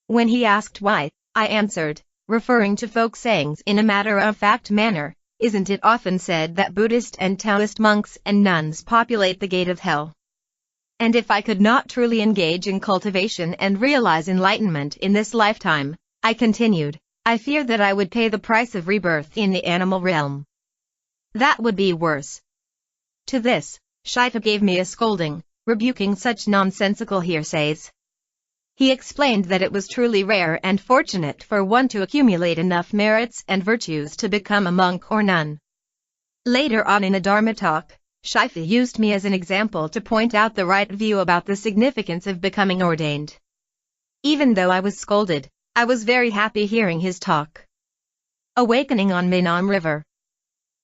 When he asked why, I answered, referring to folk sayings in a matter-of-fact manner, "Isn't it often said that Buddhist and Taoist monks and nuns populate the gate of hell? And if I could not truly engage in cultivation and realize enlightenment in this lifetime," I continued, "I fear that I would pay the price of rebirth in the animal realm. That would be worse." To this, Shifu gave me a scolding, rebuking such nonsensical hearsays. He explained that it was truly rare and fortunate for one to accumulate enough merits and virtues to become a monk or nun. Later on in a Dharma talk, Shifu used me as an example to point out the right view about the significance of becoming ordained. Even though I was scolded, I was very happy hearing his talk. Awakening on Meinam River.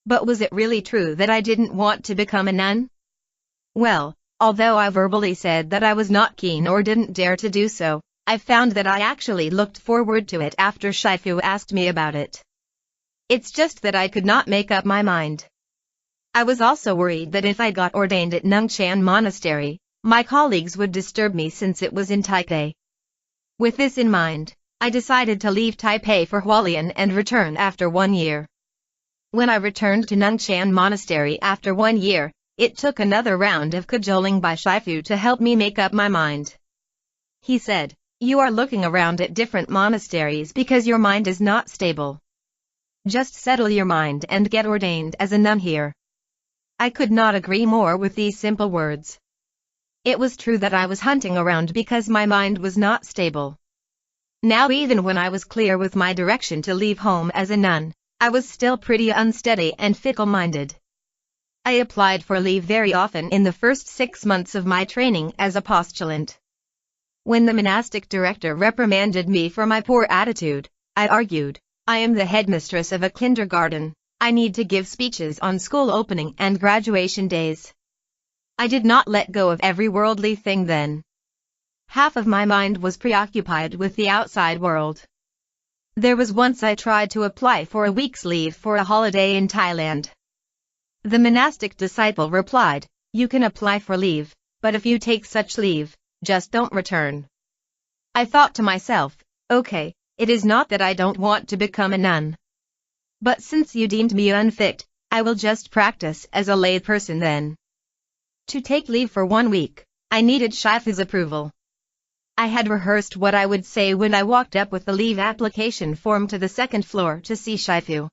But was it really true that I didn't want to become a nun? Well, although I verbally said that I was not keen or didn't dare to do so, I found that I actually looked forward to it after Shifu asked me about it. It's just that I could not make up my mind. I was also worried that if I got ordained at Nungchan Monastery, my colleagues would disturb me since it was in Taipei. With this in mind, I decided to leave Taipei for Hualien and return after 1 year. When I returned to Nungchan Monastery after 1 year, it took another round of cajoling by Shifu to help me make up my mind. He said, "You are looking around at different monasteries because your mind is not stable. Just settle your mind and get ordained as a nun here." I could not agree more with these simple words. It was true that I was hunting around because my mind was not stable. Now even when I was clear with my direction to leave home as a nun, I was still pretty unsteady and fickle-minded. I applied for leave very often in the first 6 months of my training as a postulant. When the monastic director reprimanded me for my poor attitude, I argued, "I am the headmistress of a kindergarten. I need to give speeches on school opening and graduation days." I did not let go of every worldly thing then. Half of my mind was preoccupied with the outside world. There was once I tried to apply for a week's leave for a holiday in Thailand. The monastic disciple replied, "You can apply for leave, but if you take such leave, just don't return." I thought to myself, okay, it is not that I don't want to become a nun. But since you deemed me unfit, I will just practice as a lay person then. To take leave for 1 week, I needed Shifu's approval. I had rehearsed what I would say when I walked up with the leave application form to the 2nd floor to see Shifu.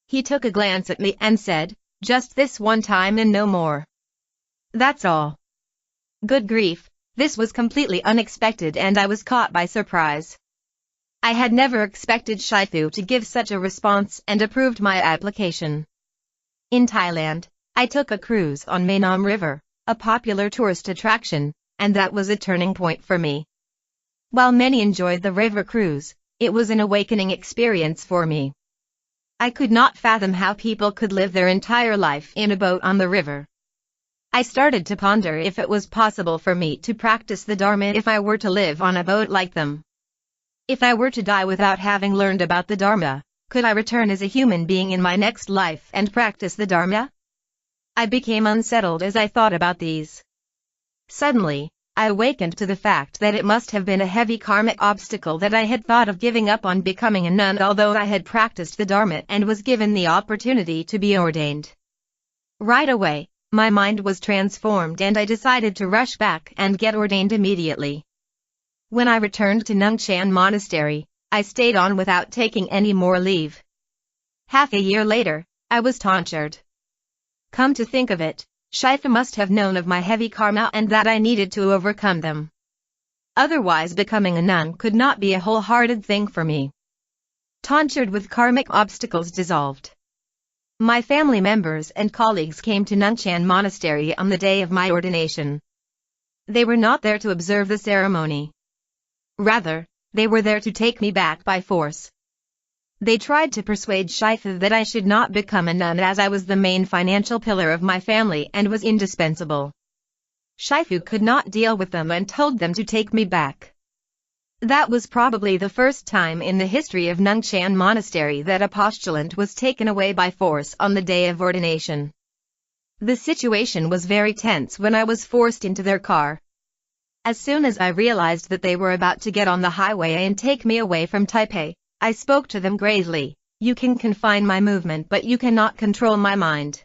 He took a glance at me and said, "Just this one time and no more. That's all." Good grief, this was completely unexpected and I was caught by surprise. I had never expected Shifu to give such a response and approved my application. In Thailand, I took a cruise on Meinam River, a popular tourist attraction, and that was a turning point for me. While many enjoyed the river cruise, it was an awakening experience for me. I could not fathom how people could live their entire life in a boat on the river. I started to ponder if it was possible for me to practice the Dharma if I were to live on a boat like them. If I were to die without having learned about the Dharma, could I return as a human being in my next life and practice the Dharma? I became unsettled as I thought about these. Suddenly, I awakened to the fact that it must have been a heavy karmic obstacle that I had thought of giving up on becoming a nun although I had practiced the Dharma and was given the opportunity to be ordained. Right away, my mind was transformed and I decided to rush back and get ordained immediately. When I returned to Nungchan Monastery, I stayed on without taking any more leave. Half a year later, I was tonsured. Come to think of it, Shifu must have known of my heavy karma and that I needed to overcome them. Otherwise becoming a nun could not be a wholehearted thing for me. Tonsured with karmic obstacles dissolved. My family members and colleagues came to Nungchan Monastery on the day of my ordination. They were not there to observe the ceremony. Rather, they were there to take me back by force. They tried to persuade Shifu that I should not become a nun as I was the main financial pillar of my family and was indispensable. Shifu could not deal with them and told them to take me back. That was probably the first time in the history of Nungchan Monastery that a postulant was taken away by force on the day of ordination. The situation was very tense when I was forced into their car. As soon as I realized that they were about to get on the highway and take me away from Taipei, I spoke to them gravely. You can confine my movement, but you cannot control my mind.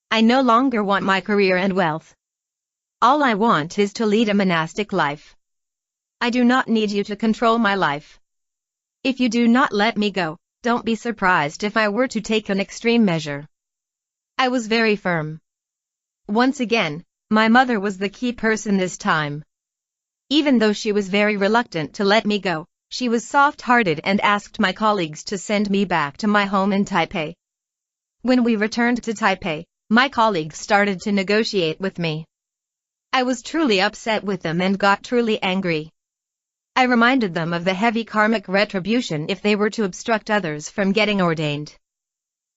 I no longer want my career and wealth. All I want is to lead a monastic life. I do not need you to control my life. If you do not let me go, don't be surprised if I were to take an extreme measure. I was very firm. Once again, my mother was the key person this time. Even though she was very reluctant to let me go, she was soft-hearted and asked my colleagues to send me back to my home in Taipei. When we returned to Taipei, my colleagues started to negotiate with me. I was truly upset with them and got truly angry. I reminded them of the heavy karmic retribution if they were to obstruct others from getting ordained.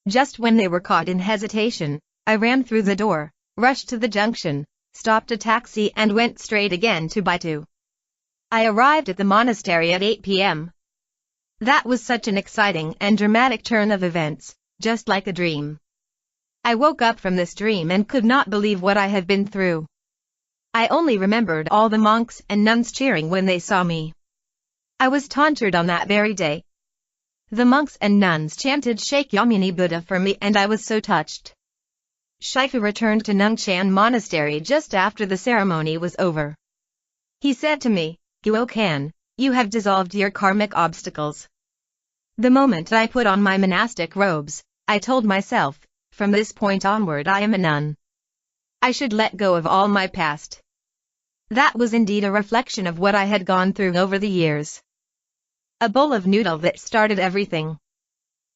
Just when they were caught in hesitation, I ran through the door, rushed to the junction, stopped a taxi and went straight again to Baitu. I arrived at the monastery at 8 p.m. That was such an exciting and dramatic turn of events, just like a dream. I woke up from this dream and could not believe what I had been through. I only remembered all the monks and nuns cheering when they saw me. I was tortured on that very day. The monks and nuns chanted Shakyamuni Buddha for me and I was so touched. Shifu returned to Nungchan Monastery just after the ceremony was over. He said to me, "Guokan, you have dissolved your karmic obstacles." The moment I put on my monastic robes, I told myself, from this point onward I am a nun. I should let go of all my past. That was indeed a reflection of what I had gone through over the years. A bowl of noodle that started everything.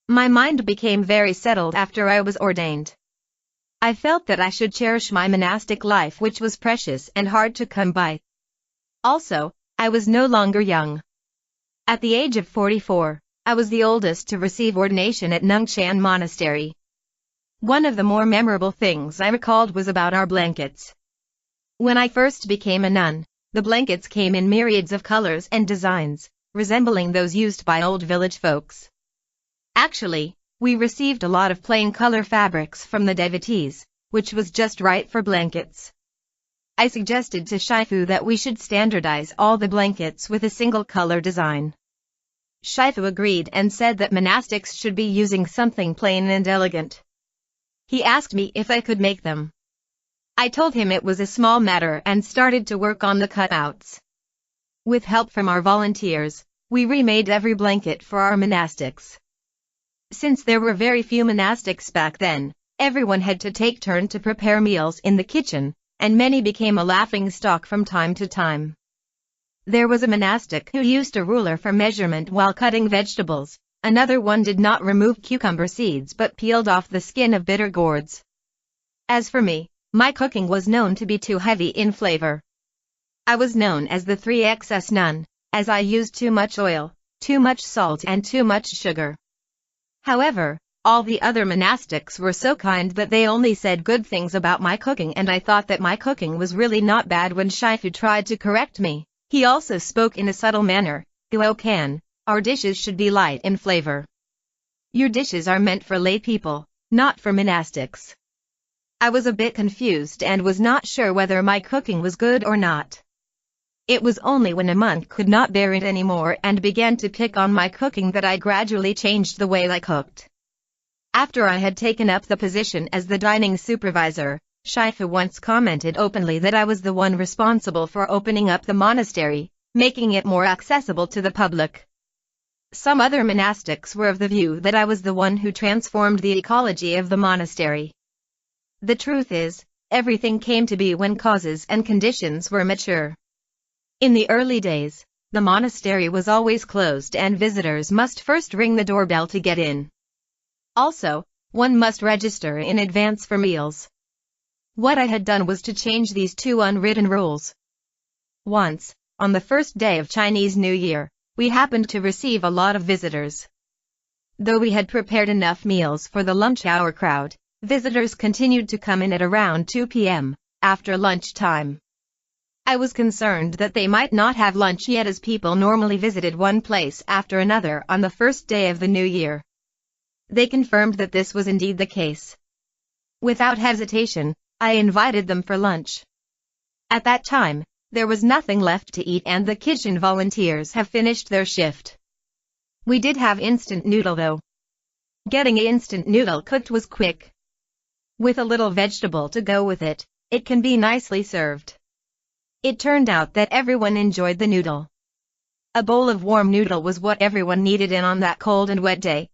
My mind became very settled after I was ordained. I felt that I should cherish my monastic life, which was precious and hard to come by. Also, I was no longer young. At the age of 44, I was the oldest to receive ordination at Nungchan Monastery. One of the more memorable things I recalled was about our blankets. When I first became a nun, the blankets came in myriads of colors and designs, resembling those used by old village folks. Actually, we received a lot of plain color fabrics from the devotees, which was just right for blankets. I suggested to Shifu that we should standardize all the blankets with a single color design. Shifu agreed and said that monastics should be using something plain and elegant. He asked me if I could make them. I told him it was a small matter and started to work on the cutouts. With help from our volunteers, we remade every blanket for our monastics. Since there were very few monastics back then, everyone had to take turn to prepare meals in the kitchen, and many became a laughing stock from time to time. There was a monastic who used a ruler for measurement while cutting vegetables. Another one did not remove cucumber seeds but peeled off the skin of bitter gourds. As for me, my cooking was known to be too heavy in flavor. I was known as the 3XS nun, as I used too much oil, too much salt and too much sugar. However, all the other monastics were so kind that they only said good things about my cooking, and I thought that my cooking was really not bad when Shifu tried to correct me. He also spoke in a subtle manner, "Guokan, our dishes should be light in flavor. Your dishes are meant for lay people, not for monastics." I was a bit confused and was not sure whether my cooking was good or not. It was only when a monk could not bear it anymore and began to pick on my cooking that I gradually changed the way I cooked. After I had taken up the position as the dining supervisor, Shifu once commented openly that I was the one responsible for opening up the monastery, making it more accessible to the public. Some other monastics were of the view that I was the one who transformed the ecology of the monastery. The truth is, everything came to be when causes and conditions were mature. In the early days, the monastery was always closed and visitors must first ring the doorbell to get in. Also, one must register in advance for meals. What I had done was to change these two unwritten rules. Once, on the first day of Chinese New Year, we happened to receive a lot of visitors. Though we had prepared enough meals for the lunch hour crowd, visitors continued to come in at around 2 p.m., after lunchtime. I was concerned that they might not have lunch yet, as people normally visited one place after another on the first day of the new year. They confirmed that this was indeed the case. Without hesitation, I invited them for lunch. At that time, there was nothing left to eat and the kitchen volunteers have finished their shift. We did have instant noodle though. Getting instant noodle cooked was quick. With a little vegetable to go with it, it can be nicely served. It turned out that everyone enjoyed the noodle. A bowl of warm noodle was what everyone needed in on that cold and wet day.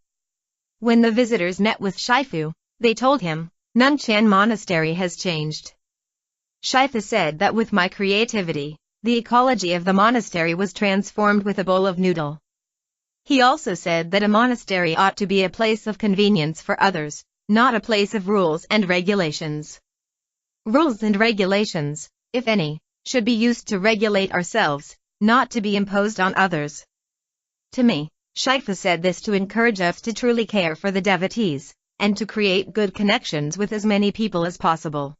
When the visitors met with Shifu, they told him, Nungchan Monastery has changed. Shifu said that with my creativity, the ecology of the monastery was transformed with a bowl of noodle. He also said that a monastery ought to be a place of convenience for others, not a place of rules and regulations. Rules and regulations, if any, should be used to regulate ourselves, not to be imposed on others. To me, Shifu said this to encourage us to truly care for the devotees, and to create good connections with as many people as possible.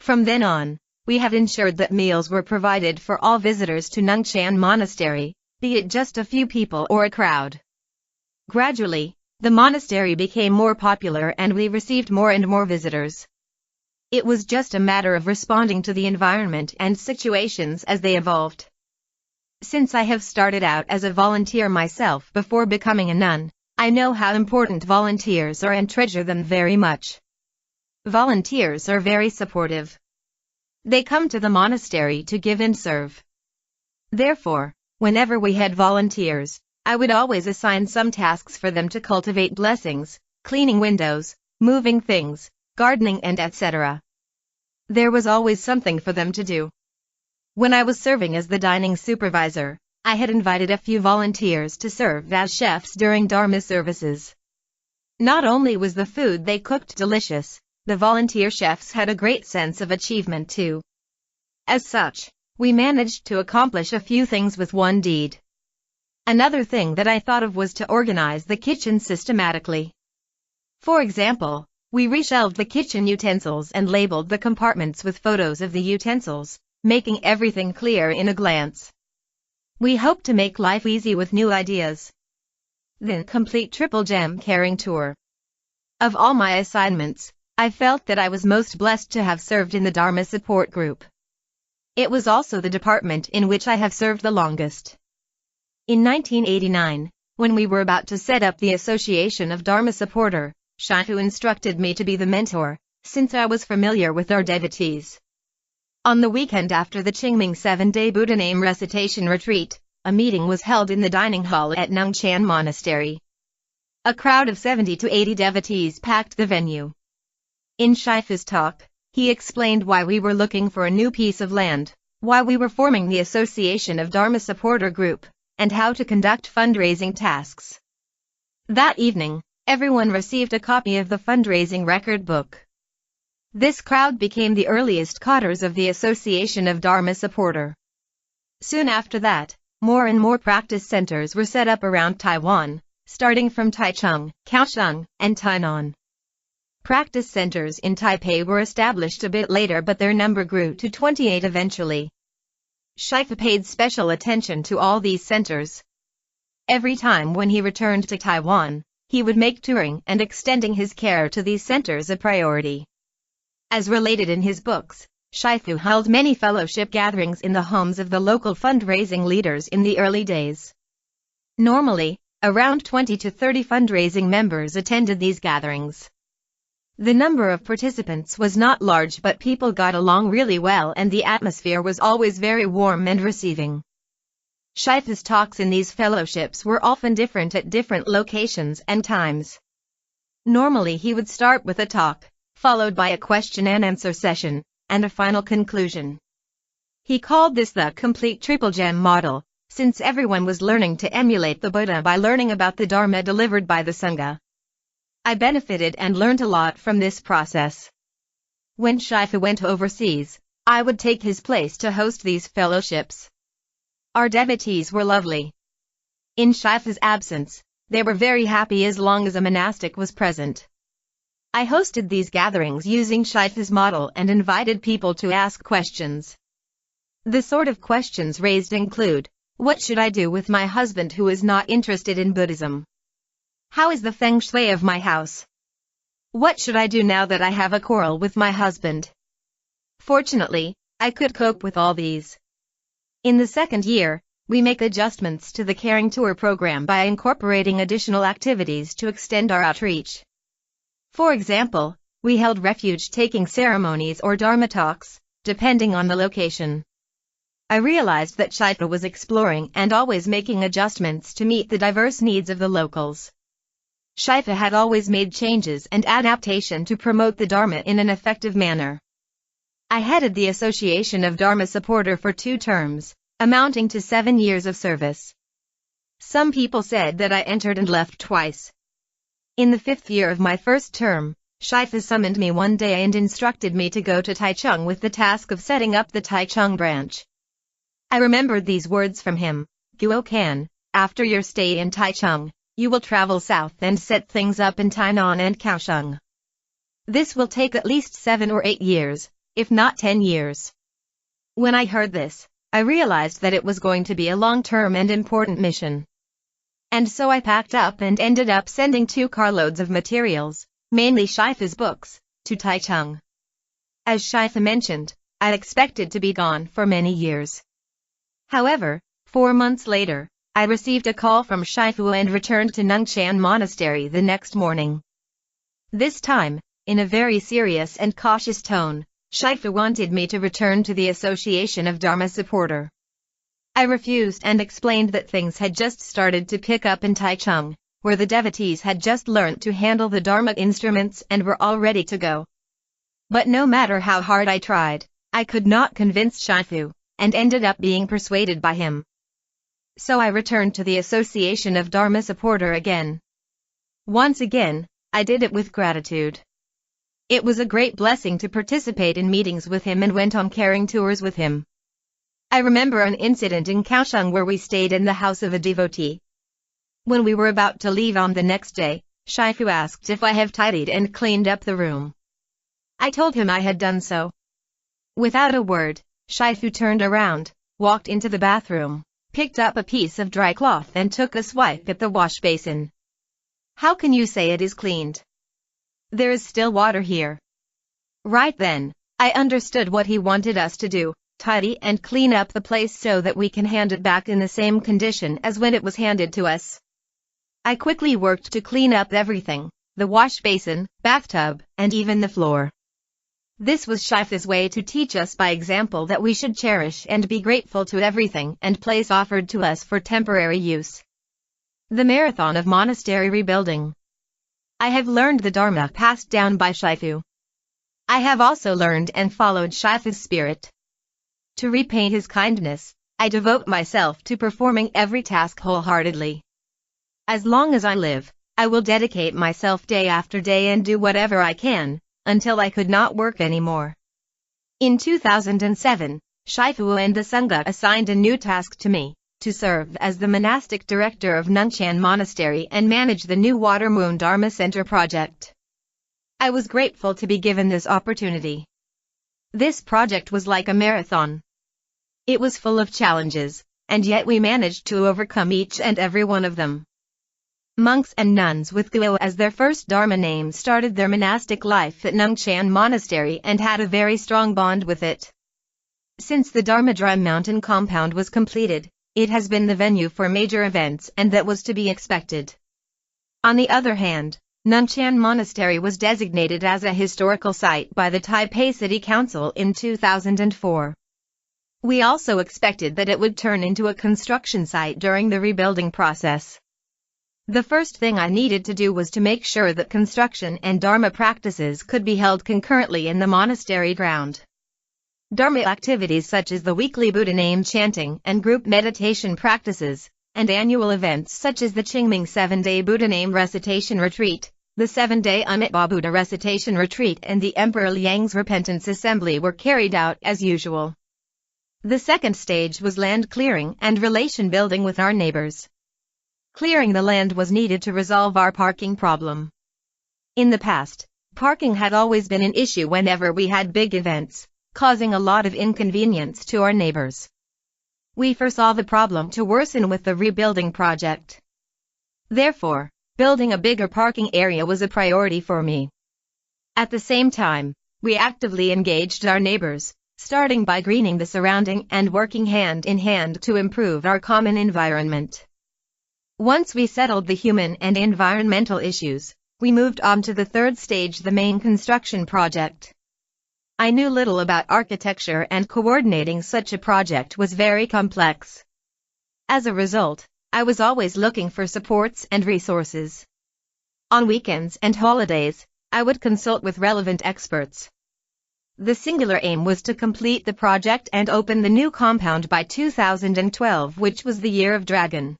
From then on, we have ensured that meals were provided for all visitors to Nungchan Monastery, be it just a few people or a crowd. Gradually, the monastery became more popular and we received more and more visitors. It was just a matter of responding to the environment and situations as they evolved. Since I have started out as a volunteer myself before becoming a nun, I know how important volunteers are and treasure them very much. Volunteers are very supportive. They come to the monastery to give and serve. Therefore, whenever we had volunteers, I would always assign some tasks for them to cultivate blessings, cleaning windows, moving things, gardening and etc. There was always something for them to do. When I was serving as the dining supervisor, I had invited a few volunteers to serve as chefs during Dharma services. Not only was the food they cooked delicious, the volunteer chefs had a great sense of achievement too. As such, we managed to accomplish a few things with one deed. Another thing that I thought of was to organize the kitchen systematically. For example, we reshelved the kitchen utensils and labeled the compartments with photos of the utensils, making everything clear in a glance. We hope to make life easy with new ideas. Then complete triple gem caring tour. Of all my assignments, I felt that I was most blessed to have served in the Dharma support group. It was also the department in which I have served the longest. In 1989, when we were about to set up the Association of Dharma Supporter, Shifu instructed me to be the mentor, since I was familiar with our devotees. On the weekend after the Qingming 7-day Buddha name recitation retreat, a meeting was held in the dining hall at Nungchan Monastery. A crowd of 70 to 80 devotees packed the venue. In Shifu's talk, he explained why we were looking for a new piece of land, why we were forming the Association of Dharma Supporter Group, and how to conduct fundraising tasks. That evening, everyone received a copy of the fundraising record book. This crowd became the earliest cadres of the Association of Dharma Supporter. Soon after that, more and more practice centers were set up around Taiwan, starting from Taichung, Kaohsiung, and Tainan. Practice centers in Taipei were established a bit later, but their number grew to 28 eventually. Shifu paid special attention to all these centers. Every time when he returned to Taiwan, he would make touring and extending his care to these centers a priority. As related in his books, Shifu held many fellowship gatherings in the homes of the local fundraising leaders in the early days. Normally, around 20 to 30 fundraising members attended these gatherings. The number of participants was not large, but people got along really well and the atmosphere was always very warm and receiving. Shifu's talks in these fellowships were often different at different locations and times. Normally he would start with a talk, followed by a question and answer session, and a final conclusion. He called this the complete triple gem model, since everyone was learning to emulate the Buddha by learning about the Dharma delivered by the Sangha. I benefited and learned a lot from this process. When Shifu went overseas, I would take his place to host these fellowships. Our devotees were lovely. In Shifu's absence, they were very happy as long as a monastic was present. I hosted these gatherings using Shifu's model and invited people to ask questions. The sort of questions raised include, what should I do with my husband who is not interested in Buddhism? How is the feng shui of my house? What should I do now that I have a quarrel with my husband? Fortunately, I could cope with all these. In the second year, we make adjustments to the Caring Tour program by incorporating additional activities to extend our outreach. For example, we held refuge-taking ceremonies or Dharma talks, depending on the location. I realized that Shifa was exploring and always making adjustments to meet the diverse needs of the locals. Shifa had always made changes and adaptation to promote the Dharma in an effective manner. I headed the Association of Dharma Supporter for 2 terms, amounting to 7 years of service. Some people said that I entered and left twice. In the 5th year of my first term, Shifa summoned me one day and instructed me to go to Taichung with the task of setting up the Taichung branch. I remembered these words from him: "Guo Kan, after your stay in Taichung, you will travel south and set things up in Tainan and Kaohsiung. This will take at least 7 or 8 years, if not 10 years. When I heard this, I realized that it was going to be a long-term and important mission. And so I packed up and ended up sending 2 carloads of materials, mainly Shifa's books, to Taichung. As Shifa mentioned, I expected to be gone for many years. However, 4 months later, I received a call from Shifu and returned to Nungchan Monastery the next morning. This time, in a very serious and cautious tone, Shifu wanted me to return to the Association of Dharma Supporter. I refused and explained that things had just started to pick up in Taichung, where the devotees had just learnt to handle the Dharma instruments and were all ready to go. But no matter how hard I tried, I could not convince Shifu, and ended up being persuaded by him. So I returned to the Association of Dharma Supporter again. Once again, I did it with gratitude. It was a great blessing to participate in meetings with him and went on caring tours with him. I remember an incident in Kaohsiung where we stayed in the house of a devotee. When we were about to leave on the next day, Shifu asked if I have tidied and cleaned up the room. I told him I had done so. Without a word, Shifu turned around, walked into the bathroom, picked up a piece of dry cloth and took a swipe at the wash basin. "How can you say it is cleaned? There is still water here." Right then, I understood what he wanted us to do: tidy and clean up the place so that we can hand it back in the same condition as when it was handed to us. I quickly worked to clean up everything: the wash basin, bathtub, and even the floor. This was Shifa's way to teach us by example that we should cherish and be grateful to everything and place offered to us for temporary use. The Marathon of Monastery Rebuilding. I have learned the Dharma passed down by Shifu. I have also learned and followed Shifa's spirit. To repay his kindness, I devote myself to performing every task wholeheartedly. As long as I live, I will dedicate myself day after day and do whatever I can, until I could not work anymore. In 2007, Shifu and the Sangha assigned a new task to me: to serve as the monastic director of Nungchan Monastery and manage the new Water Moon Dharma Center project. I was grateful to be given this opportunity. This project was like a marathon. It was full of challenges, and yet we managed to overcome each and every one of them. Monks and nuns with Guo as their first Dharma name started their monastic life at Nungchan Monastery and had a very strong bond with it. Since the Dharma Dry Mountain compound was completed, it has been the venue for major events, and that was to be expected. On the other hand, Nungchan Monastery was designated as a historical site by the Taipei City Council in 2004. We also expected that it would turn into a construction site during the rebuilding process. The first thing I needed to do was to make sure that construction and Dharma practices could be held concurrently in the monastery ground. Dharma activities such as the weekly Buddha name chanting and group meditation practices, and annual events such as the Qingming 7-day Buddha name recitation retreat, the 7-day Amitabha Buddha recitation retreat and the Emperor Liang's repentance assembly were carried out as usual. The second stage was land clearing and relation building with our neighbors. Clearing the land was needed to resolve our parking problem. In the past, parking had always been an issue whenever we had big events, causing a lot of inconvenience to our neighbors. We foresaw the problem to worsen with the rebuilding project. Therefore, building a bigger parking area was a priority for me. At the same time, we actively engaged our neighbors, starting by greening the surrounding and working hand in hand to improve our common environment. Once we settled the human and environmental issues, we moved on to the third stage, the main construction project. I knew little about architecture, and coordinating such a project was very complex. As a result, I was always looking for supports and resources. On weekends and holidays, I would consult with relevant experts. The singular aim was to complete the project and open the new compound by 2012, which was the Year of Dragon.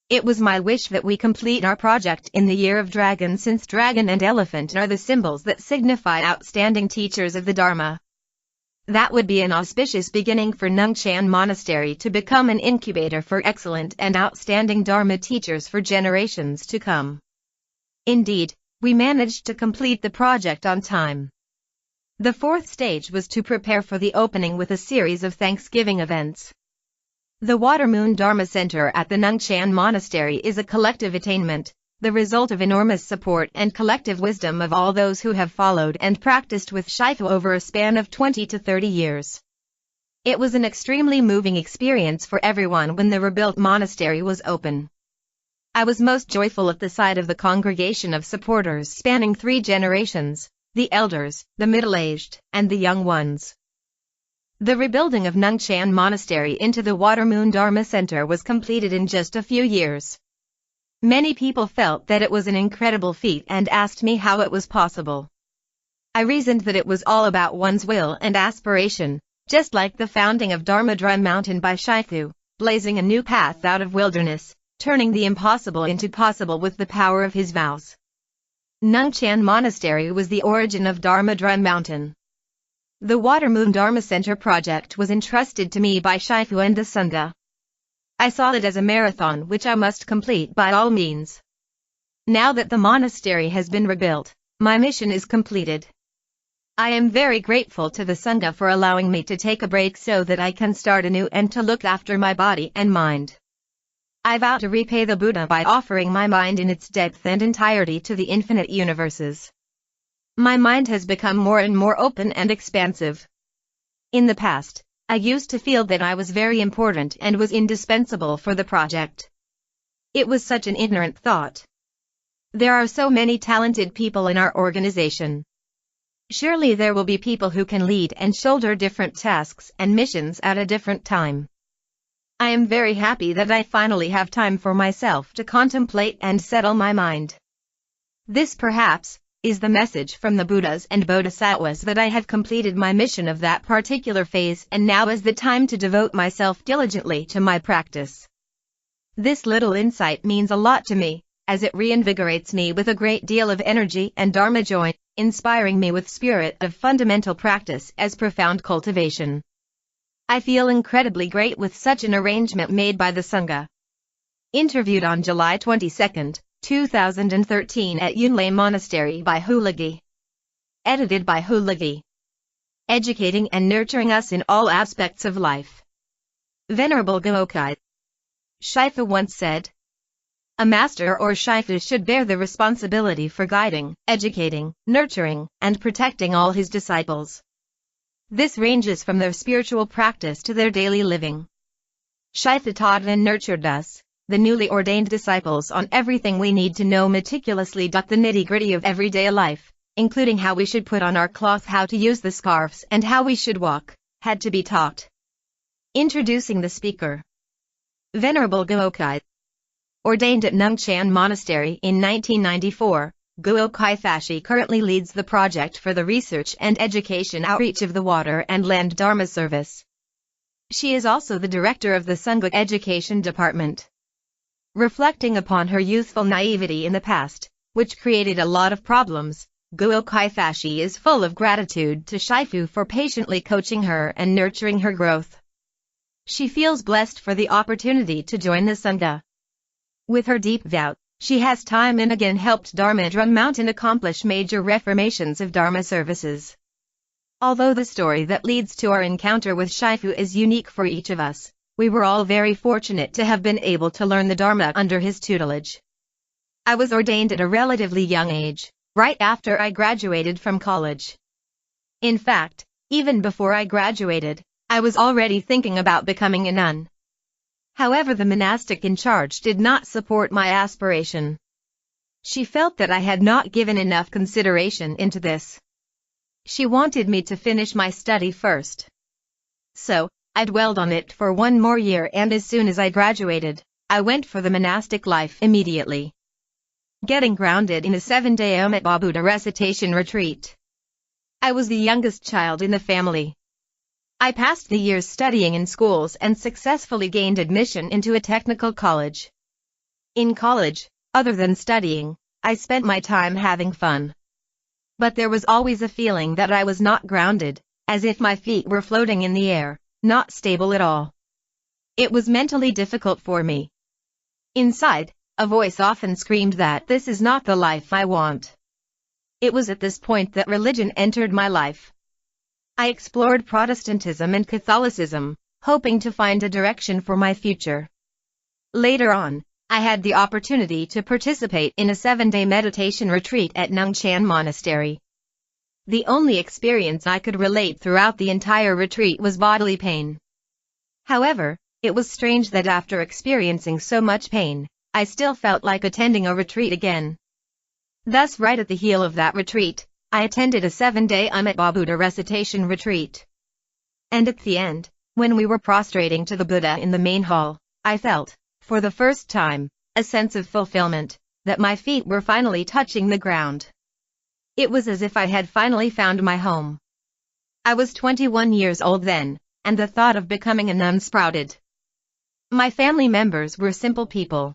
It was my wish that we complete our project in the Year of Dragon, since dragon and elephant are the symbols that signify outstanding teachers of the Dharma. That would be an auspicious beginning for Nungchan Monastery to become an incubator for excellent and outstanding Dharma teachers for generations to come. Indeed, we managed to complete the project on time. The fourth stage was to prepare for the opening with a series of Thanksgiving events. The Water Moon Dharma Center at the Nungchan Monastery is a collective attainment, the result of enormous support and collective wisdom of all those who have followed and practiced with Shifu over a span of 20 to 30 years. It was an extremely moving experience for everyone when the rebuilt monastery was open. I was most joyful at the sight of the congregation of supporters spanning 3 generations, the elders, the middle-aged, and the young ones. The rebuilding of Nungchan Monastery into the Water Moon Dharma Center was completed in just a few years. Many people felt that it was an incredible feat and asked me how it was possible. I reasoned that it was all about one's will and aspiration, just like the founding of Dharma Drum Mountain by Shifu, blazing a new path out of wilderness, turning the impossible into possible with the power of his vows. Nungchan Monastery was the origin of Dharma Drum Mountain. The Water Moon Dharma Center project was entrusted to me by Shifu and the Sangha. I saw it as a marathon which I must complete by all means. Now that the monastery has been rebuilt, my mission is completed. I am very grateful to the Sangha for allowing me to take a break so that I can start anew and to look after my body and mind. I vow to repay the Buddha by offering my mind in its depth and entirety to the infinite universes. My mind has become more and more open and expansive. In the past, I used to feel that I was very important and was indispensable for the project. It was such an ignorant thought. There are so many talented people in our organization. Surely there will be people who can lead and shoulder different tasks and missions at a different time. I am very happy that I finally have time for myself to contemplate and settle my mind. This, perhaps, is the message from the Buddhas and Bodhisattvas that I have completed my mission of that particular phase, and now is the time to devote myself diligently to my practice. This little insight means a lot to me, as it reinvigorates me with a great deal of energy and Dharma joy, inspiring me with spirit of fundamental practice as profound cultivation. I feel incredibly great with such an arrangement made by the Sangha. Interviewed on July 22, 2013 at Yunlei Monastery by Hulagi. Edited by Hulagi. Educating and nurturing us in all aspects of life. Venerable Gokai. Shifu once said, "A master or Shifu should bear the responsibility for guiding, educating, nurturing, and protecting all his disciples. This ranges from their spiritual practice to their daily living. Shifu taught and nurtured us, the newly ordained disciples, on everything we need to know meticulously. The nitty-gritty of everyday life, including how we should put on our cloth, how to use the scarves, and how we should walk, had to be taught." Introducing the speaker. Venerable Gokai. Ordained at Nungchan Monastery in 1994, Gokai Fashi currently leads the project for the research and education outreach of the Water and Land Dharma Service. She is also the director of the Sangha Education Department. Reflecting upon her youthful naivety in the past, which created a lot of problems, Gokai Fashi is full of gratitude to Shifu for patiently coaching her and nurturing her growth. She feels blessed for the opportunity to join the Sangha. With her deep vow, she has time and again helped Dharma Drum Mountain accomplish major reformations of Dharma services. Although the story that leads to our encounter with Shifu is unique for each of us, we were all very fortunate to have been able to learn the Dharma under his tutelage. I was ordained at a relatively young age, right after I graduated from college. In fact, even before I graduated, I was already thinking about becoming a nun. However, the monastic in charge did not support my aspiration. She felt that I had not given enough consideration into this. She wanted me to finish my study first. So, I dwelled on it for one more year, and as soon as I graduated, I went for the monastic life immediately, getting grounded in a 7-day Om Buddha recitation retreat. I was the youngest child in the family. I passed the years studying in schools and successfully gained admission into a technical college. In college, other than studying, I spent my time having fun. But there was always a feeling that I was not grounded, as if my feet were floating in the air, not stable at all. It was mentally difficult for me. Inside, a voice often screamed that this is not the life I want. It was at this point that religion entered my life. I explored Protestantism and Catholicism, hoping to find a direction for my future. Later on, I had the opportunity to participate in a 7-day meditation retreat at Nungchan Monastery. The only experience I could relate throughout the entire retreat was bodily pain. However, it was strange that after experiencing so much pain, I still felt like attending a retreat again. Thus, right at the heel of that retreat, I attended a 7-day Om Buddha recitation retreat. And at the end, when we were prostrating to the Buddha in the main hall, I felt, for the first time, a sense of fulfillment, that my feet were finally touching the ground. It was as if I had finally found my home. I was 21 years old then, and the thought of becoming a nun sprouted. My family members were simple people.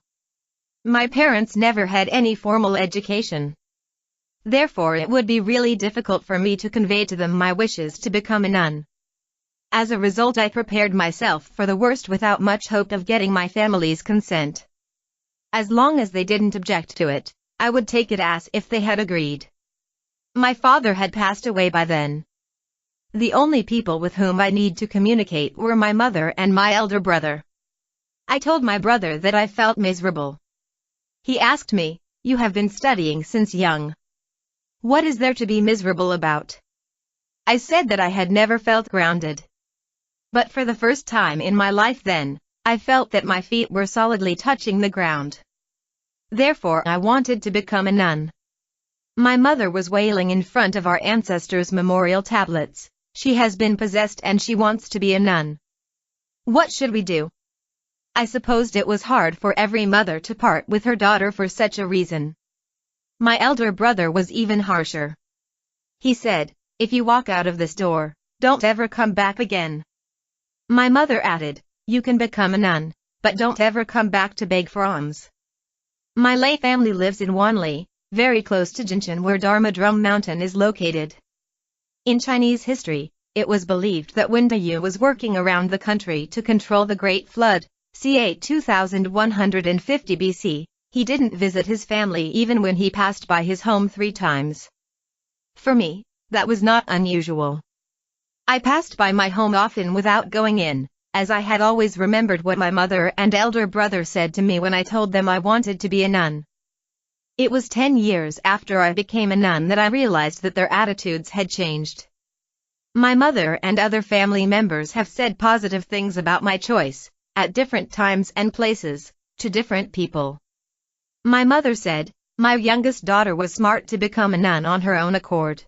My parents never had any formal education. Therefore, it would be really difficult for me to convey to them my wishes to become a nun. As a result, I prepared myself for the worst without much hope of getting my family's consent. As long as they didn't object to it, I would take it as if they had agreed. My father had passed away by then. The only people with whom I need to communicate were my mother and my elder brother. I told my brother that I felt miserable. He asked me, "You have been studying since young. What is there to be miserable about?" I said that I had never felt grounded. But for the first time in my life then, I felt that my feet were solidly touching the ground. Therefore, I wanted to become a nun. My mother was wailing in front of our ancestors' memorial tablets. "She has been possessed and she wants to be a nun. What should we do?" I supposed it was hard for every mother to part with her daughter for such a reason. My elder brother was even harsher. He said, "If you walk out of this door, don't ever come back again." My mother added, "You can become a nun, but don't ever come back to beg for alms." My lay family lives in Wanli, very close to Jinshan, where Dharma Drum Mountain is located. In Chinese history, it was believed that when Yu was working around the country to control the Great Flood, ca. 2150 BC, he didn't visit his family even when he passed by his home 3 times. For me, that was not unusual. I passed by my home often without going in, as I had always remembered what my mother and elder brother said to me when I told them I wanted to be a nun. It was 10 years after I became a nun that I realized that their attitudes had changed. My mother and other family members have said positive things about my choice, at different times and places, to different people. My mother said, "My youngest daughter was smart to become a nun on her own accord."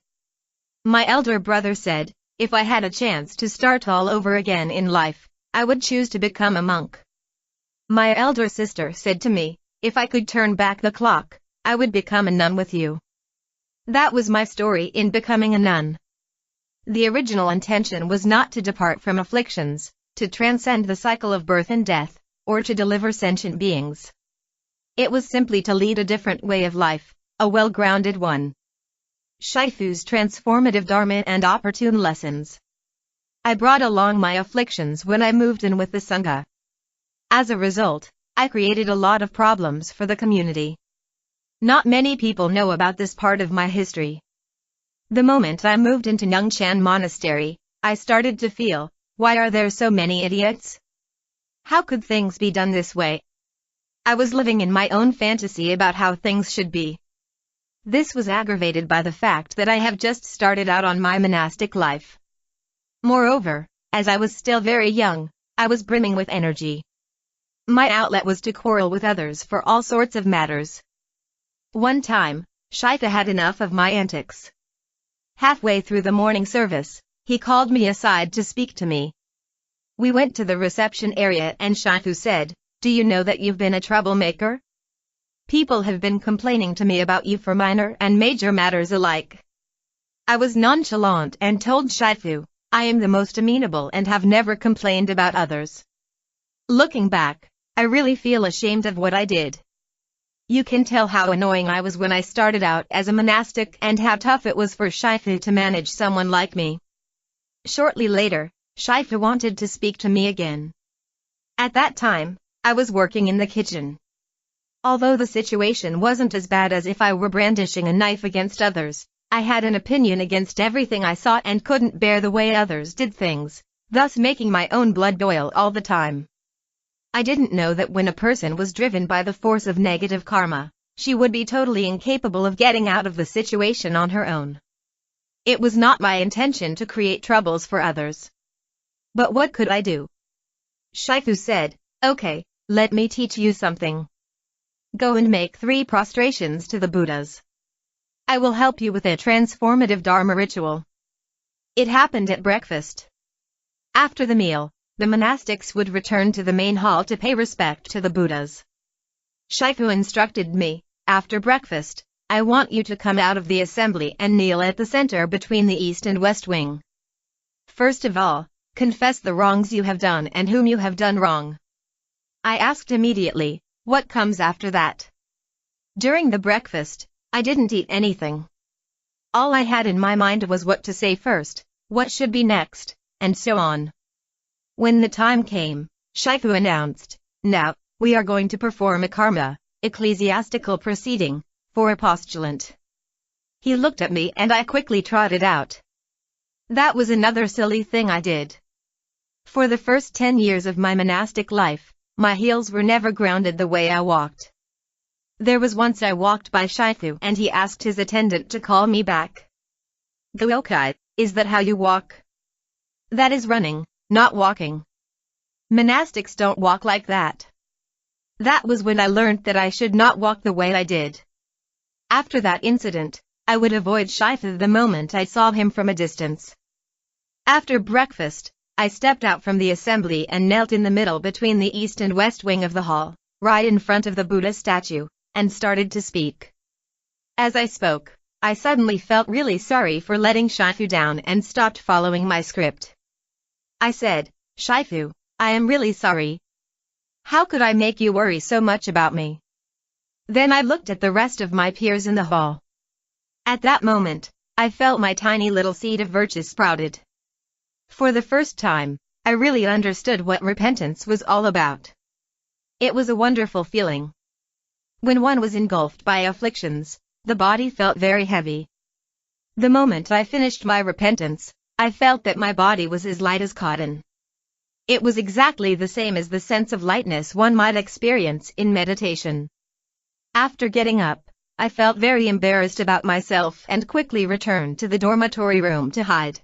My elder brother said, "If I had a chance to start all over again in life, I would choose to become a monk." My elder sister said to me, "If I could turn back the clock, I would become a nun with you." That was my story in becoming a nun. The original intention was not to depart from afflictions, to transcend the cycle of birth and death, or to deliver sentient beings. It was simply to lead a different way of life, a well-grounded one. Shifu's transformative Dharma and opportune lessons. I brought along my afflictions when I moved in with the Sangha. As a result, I created a lot of problems for the community. Not many people know about this part of my history. The moment I moved into Nungchan Monastery, I started to feel, why are there so many idiots? How could things be done this way? I was living in my own fantasy about how things should be. This was aggravated by the fact that I have just started out on my monastic life. Moreover, as I was still very young, I was brimming with energy. My outlet was to quarrel with others for all sorts of matters. One time, Shifa had enough of my antics. Halfway through the morning service, he called me aside to speak to me. We went to the reception area and Shifu said, "Do you know that you've been a troublemaker? People have been complaining to me about you for minor and major matters alike." I was nonchalant and told Shifu, "I am the most amenable and have never complained about others." Looking back, I really feel ashamed of what I did. You can tell how annoying I was when I started out as a monastic and how tough it was for Shifu to manage someone like me. Shortly later, Shifu wanted to speak to me again. At that time, I was working in the kitchen. Although the situation wasn't as bad as if I were brandishing a knife against others, I had an opinion against everything I saw and couldn't bear the way others did things, thus making my own blood boil all the time. I didn't know that when a person was driven by the force of negative karma, she would be totally incapable of getting out of the situation on her own. It was not my intention to create troubles for others. But what could I do? Shifu said, "Okay, let me teach you something. Go and make 3 prostrations to the Buddhas. I will help you with a transformative Dharma ritual." It happened at breakfast. After the meal, the monastics would return to the main hall to pay respect to the Buddhas. Shifu instructed me, "After breakfast, I want you to come out of the assembly and kneel at the center between the east and west wing. First of all, confess the wrongs you have done and whom you have done wrong." I asked immediately, "What comes after that?" During the breakfast, I didn't eat anything. All I had in my mind was what to say first, what should be next, and so on. When the time came, Shifu announced, "Now, we are going to perform a karma, ecclesiastical proceeding, for a postulant." He looked at me and I quickly trotted out. That was another silly thing I did. For the first 10 years of my monastic life, my heels were never grounded the way I walked. There was once I walked by Shifu and he asked his attendant to call me back. "Gokai, is that how you walk?" "That is running, not walking. Monastics don't walk like that." That was when I learned that I should not walk the way I did. After that incident, I would avoid Shifu the moment I saw him from a distance. After breakfast, I stepped out from the assembly and knelt in the middle between the east and west wing of the hall, right in front of the Buddha statue, and started to speak. As I spoke, I suddenly felt really sorry for letting Shifu down and stopped following my script. I said, "Shifu, I am really sorry. How could I make you worry so much about me?" Then I looked at the rest of my peers in the hall. At that moment, I felt my tiny little seed of virtue sprouted. For the first time, I really understood what repentance was all about. It was a wonderful feeling. When one was engulfed by afflictions, the body felt very heavy. The moment I finished my repentance, I felt that my body was as light as cotton. It was exactly the same as the sense of lightness one might experience in meditation. After getting up, I felt very embarrassed about myself and quickly returned to the dormitory room to hide.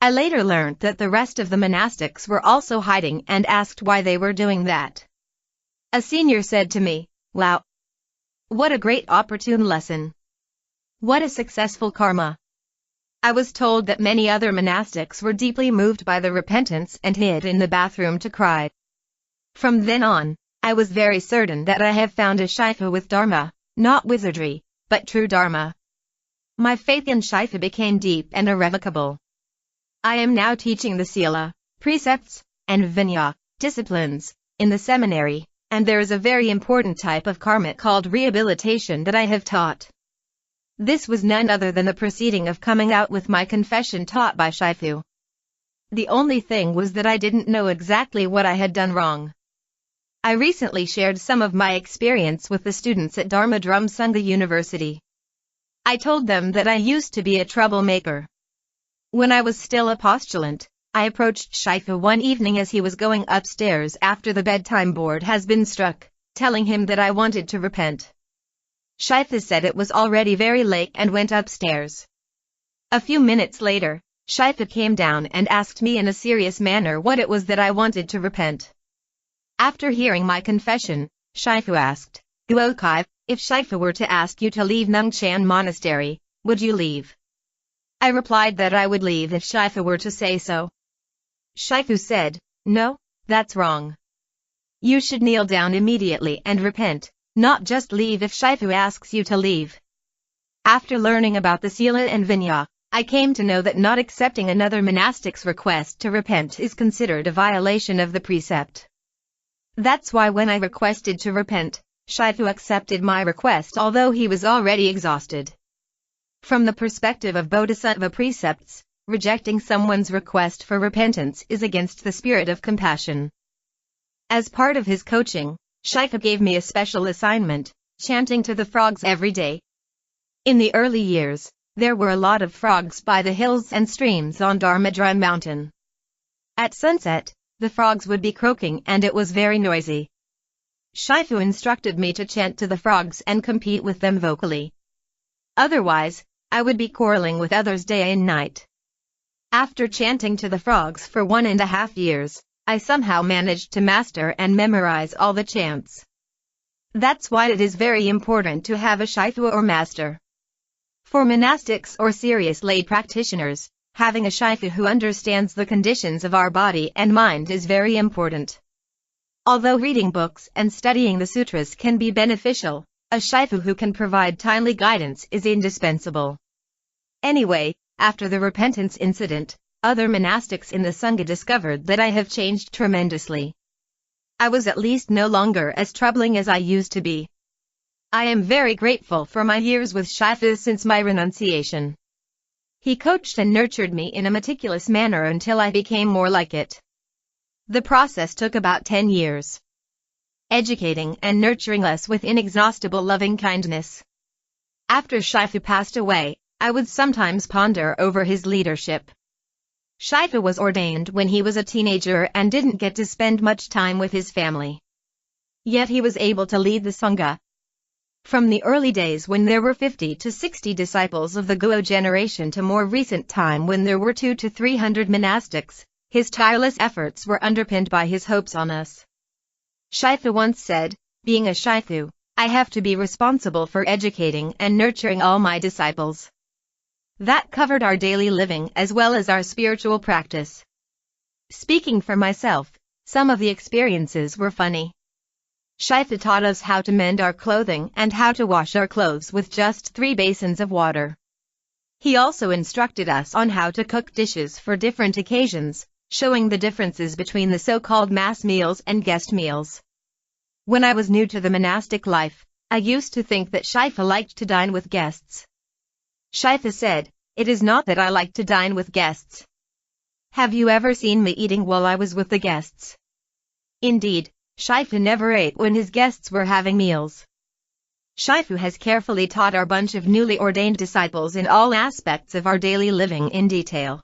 I later learned that the rest of the monastics were also hiding and asked why they were doing that. A senior said to me, "Wow! What a great opportune lesson! What a successful karma!" I was told that many other monastics were deeply moved by the repentance and hid in the bathroom to cry. From then on, I was very certain that I have found a Shifu with Dharma, not wizardry, but true Dharma. My faith in Shifu became deep and irrevocable. I am now teaching the Sila, precepts, and Vinaya, disciplines, in the seminary, and there is a very important type of karma called rehabilitation that I have taught. This was none other than the proceeding of coming out with my confession taught by Shifu. The only thing was that I didn't know exactly what I had done wrong. I recently shared some of my experience with the students at Dharma Drum Sangha University. I told them that I used to be a troublemaker. When I was still a postulant, I approached Shifu one evening as he was going upstairs after the bedtime board has been struck, telling him that I wanted to repent. Shaifa said it was already very late and went upstairs. A few minutes later, Shaifa came down and asked me in a serious manner what it was that I wanted to repent. After hearing my confession, Shaifa asked, Guokai, if Shaifa were to ask you to leave Nungchan Monastery, would you leave? I replied that I would leave if Shaifa were to say so. Shaifu said, no, that's wrong. You should kneel down immediately and repent, not just leave if Shaifu asks you to leave. After learning about the Sila and Vinaya, I came to know that not accepting another monastic's request to repent is considered a violation of the precept. That's why when I requested to repent, Shaifu accepted my request although he was already exhausted. From the perspective of Bodhisattva precepts, rejecting someone's request for repentance is against the spirit of compassion. As part of his coaching, Shaifu gave me a special assignment, chanting to the frogs every day. In the early years, there were a lot of frogs by the hills and streams on Dharma mountain. At sunset, the frogs would be croaking and it was very noisy. Shaifu instructed me to chant to the frogs and compete with them vocally. Otherwise, I would be quarreling with others day and night. After chanting to the frogs for 1.5 years, I somehow managed to master and memorize all the chants. That's why it is very important to have a Shaifu or master. For monastics or serious lay practitioners, having a Shaifu who understands the conditions of our body and mind is very important. Although reading books and studying the sutras can be beneficial, a Shaifu who can provide timely guidance is indispensable. Anyway, after the repentance incident, other monastics in the Sangha discovered that I have changed tremendously. I was at least no longer as troubling as I used to be. I am very grateful for my years with Shaifu since my renunciation. He coached and nurtured me in a meticulous manner until I became more like it. The process took about 10 years. Educating and nurturing us with inexhaustible loving kindness. After Shaifu passed away, I would sometimes ponder over his leadership. Shaifu was ordained when he was a teenager and didn't get to spend much time with his family. Yet he was able to lead the Sangha. From the early days when there were 50 to 60 disciples of the Guo generation to more recent time when there were 200 to 300 monastics, his tireless efforts were underpinned by his hopes on us. Shaifu once said, being a Shaifu, I have to be responsible for educating and nurturing all my disciples. That covered our daily living as well as our spiritual practice. Speaking for myself, some of the experiences were funny. Shaifu taught us how to mend our clothing and how to wash our clothes with just 3 basins of water. He also instructed us on how to cook dishes for different occasions, showing the differences between the so-called mass meals and guest meals. When I was new to the monastic life, I used to think that Shaifu liked to dine with guests. Shaifu said, it is not that I like to dine with guests. Have you ever seen me eating while I was with the guests? Indeed, Shaifu never ate when his guests were having meals. Shaifu has carefully taught our bunch of newly ordained disciples in all aspects of our daily living in detail.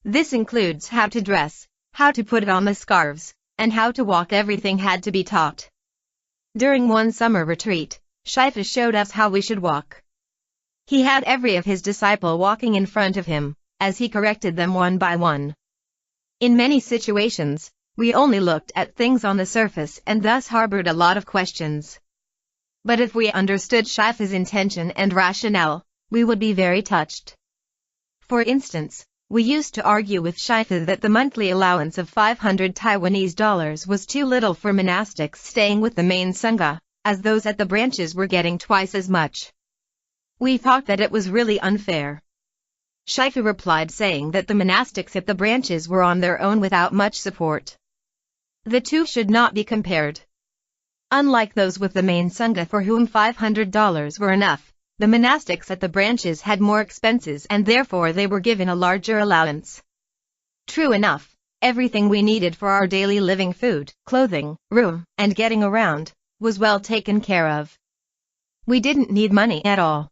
This includes how to dress, how to put on the scarves, and how to walk. Everything had to be taught. During one summer retreat, Shaifu showed us how we should walk. He had every of his disciple walking in front of him, as he corrected them one by one. In many situations, we only looked at things on the surface and thus harbored a lot of questions. But if we understood Shaifu's intention and rationale, we would be very touched. For instance, we used to argue with Shaifu that the monthly allowance of $500 was too little for monastics staying with the main Sangha, as those at the branches were getting twice as much. We thought that it was really unfair. Shaifu replied saying that the monastics at the branches were on their own without much support. The two should not be compared. Unlike those with the main Sangha for whom $500 were enough, the monastics at the branches had more expenses and therefore they were given a larger allowance. True enough, everything we needed for our daily living, food, clothing, room, and getting around, was well taken care of. We didn't need money at all.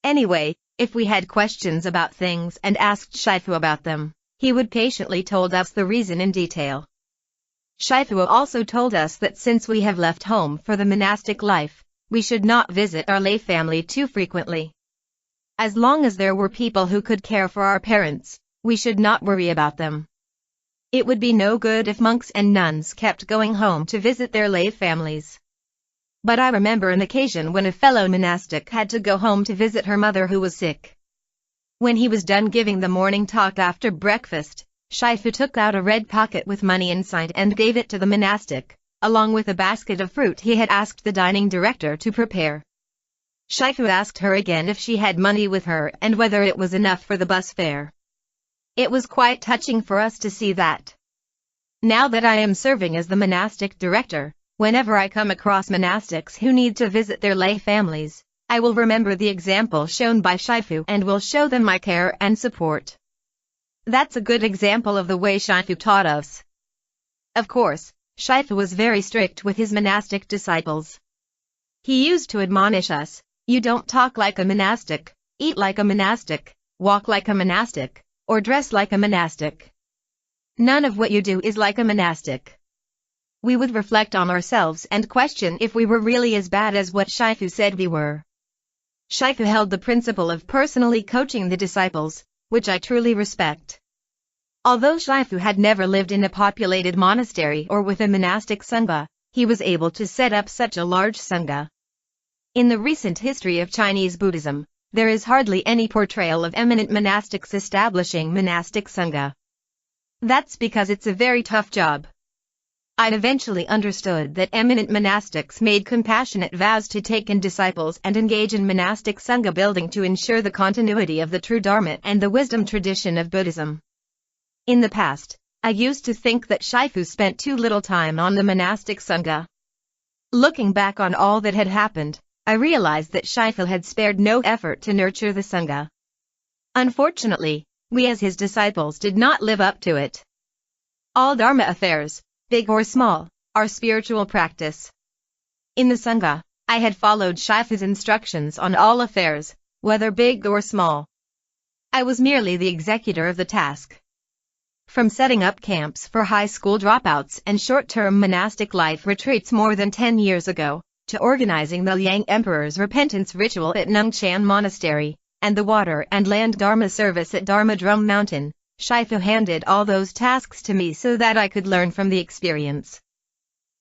Anyway, if we had questions about things and asked Shaifu about them, he would patiently told us the reason in detail. Shaifu also told us that since we have left home for the monastic life, we should not visit our lay family too frequently. As long as there were people who could care for our parents, we should not worry about them. It would be no good if monks and nuns kept going home to visit their lay families. But I remember an occasion when a fellow monastic had to go home to visit her mother who was sick. When he was done giving the morning talk after breakfast, Shifu took out a red pocket with money inside and gave it to the monastic, along with a basket of fruit he had asked the dining director to prepare. Shifu asked her again if she had money with her and whether it was enough for the bus fare. It was quite touching for us to see that. Now that I am serving as the monastic director, whenever I come across monastics who need to visit their lay families, I will remember the example shown by Shifu and will show them my care and support. That's a good example of the way Shifu taught us. Of course, Shifu was very strict with his monastic disciples. He used to admonish us, "You don't talk like a monastic, eat like a monastic, walk like a monastic, or dress like a monastic. None of what you do is like a monastic." We would reflect on ourselves and question if we were really as bad as what Shifu said we were. Shifu held the principle of personally coaching the disciples, which I truly respect. Although Shifu had never lived in a populated monastery or with a monastic sangha, he was able to set up such a large sangha. In the recent history of Chinese Buddhism, there is hardly any portrayal of eminent monastics establishing monastic sangha. That's because it's a very tough job. I eventually understood that eminent monastics made compassionate vows to take in disciples and engage in monastic sangha building to ensure the continuity of the true Dharma and the wisdom tradition of Buddhism. In the past, I used to think that Shifu spent too little time on the monastic sangha. Looking back on all that had happened, I realized that Shifu had spared no effort to nurture the sangha. Unfortunately, we as his disciples did not live up to it. All Dharma affairs, big or small, are spiritual practice. In the sangha, I had followed Shifu's instructions on all affairs, whether big or small. I was merely the executor of the task. From setting up camps for high school dropouts and short-term monastic life retreats more than 10 years ago, to organizing the Liang Emperor's repentance ritual at Nungchan Monastery, and the water and land Dharma service at Dharma Drum Mountain, Shifu handed all those tasks to me so that I could learn from the experience.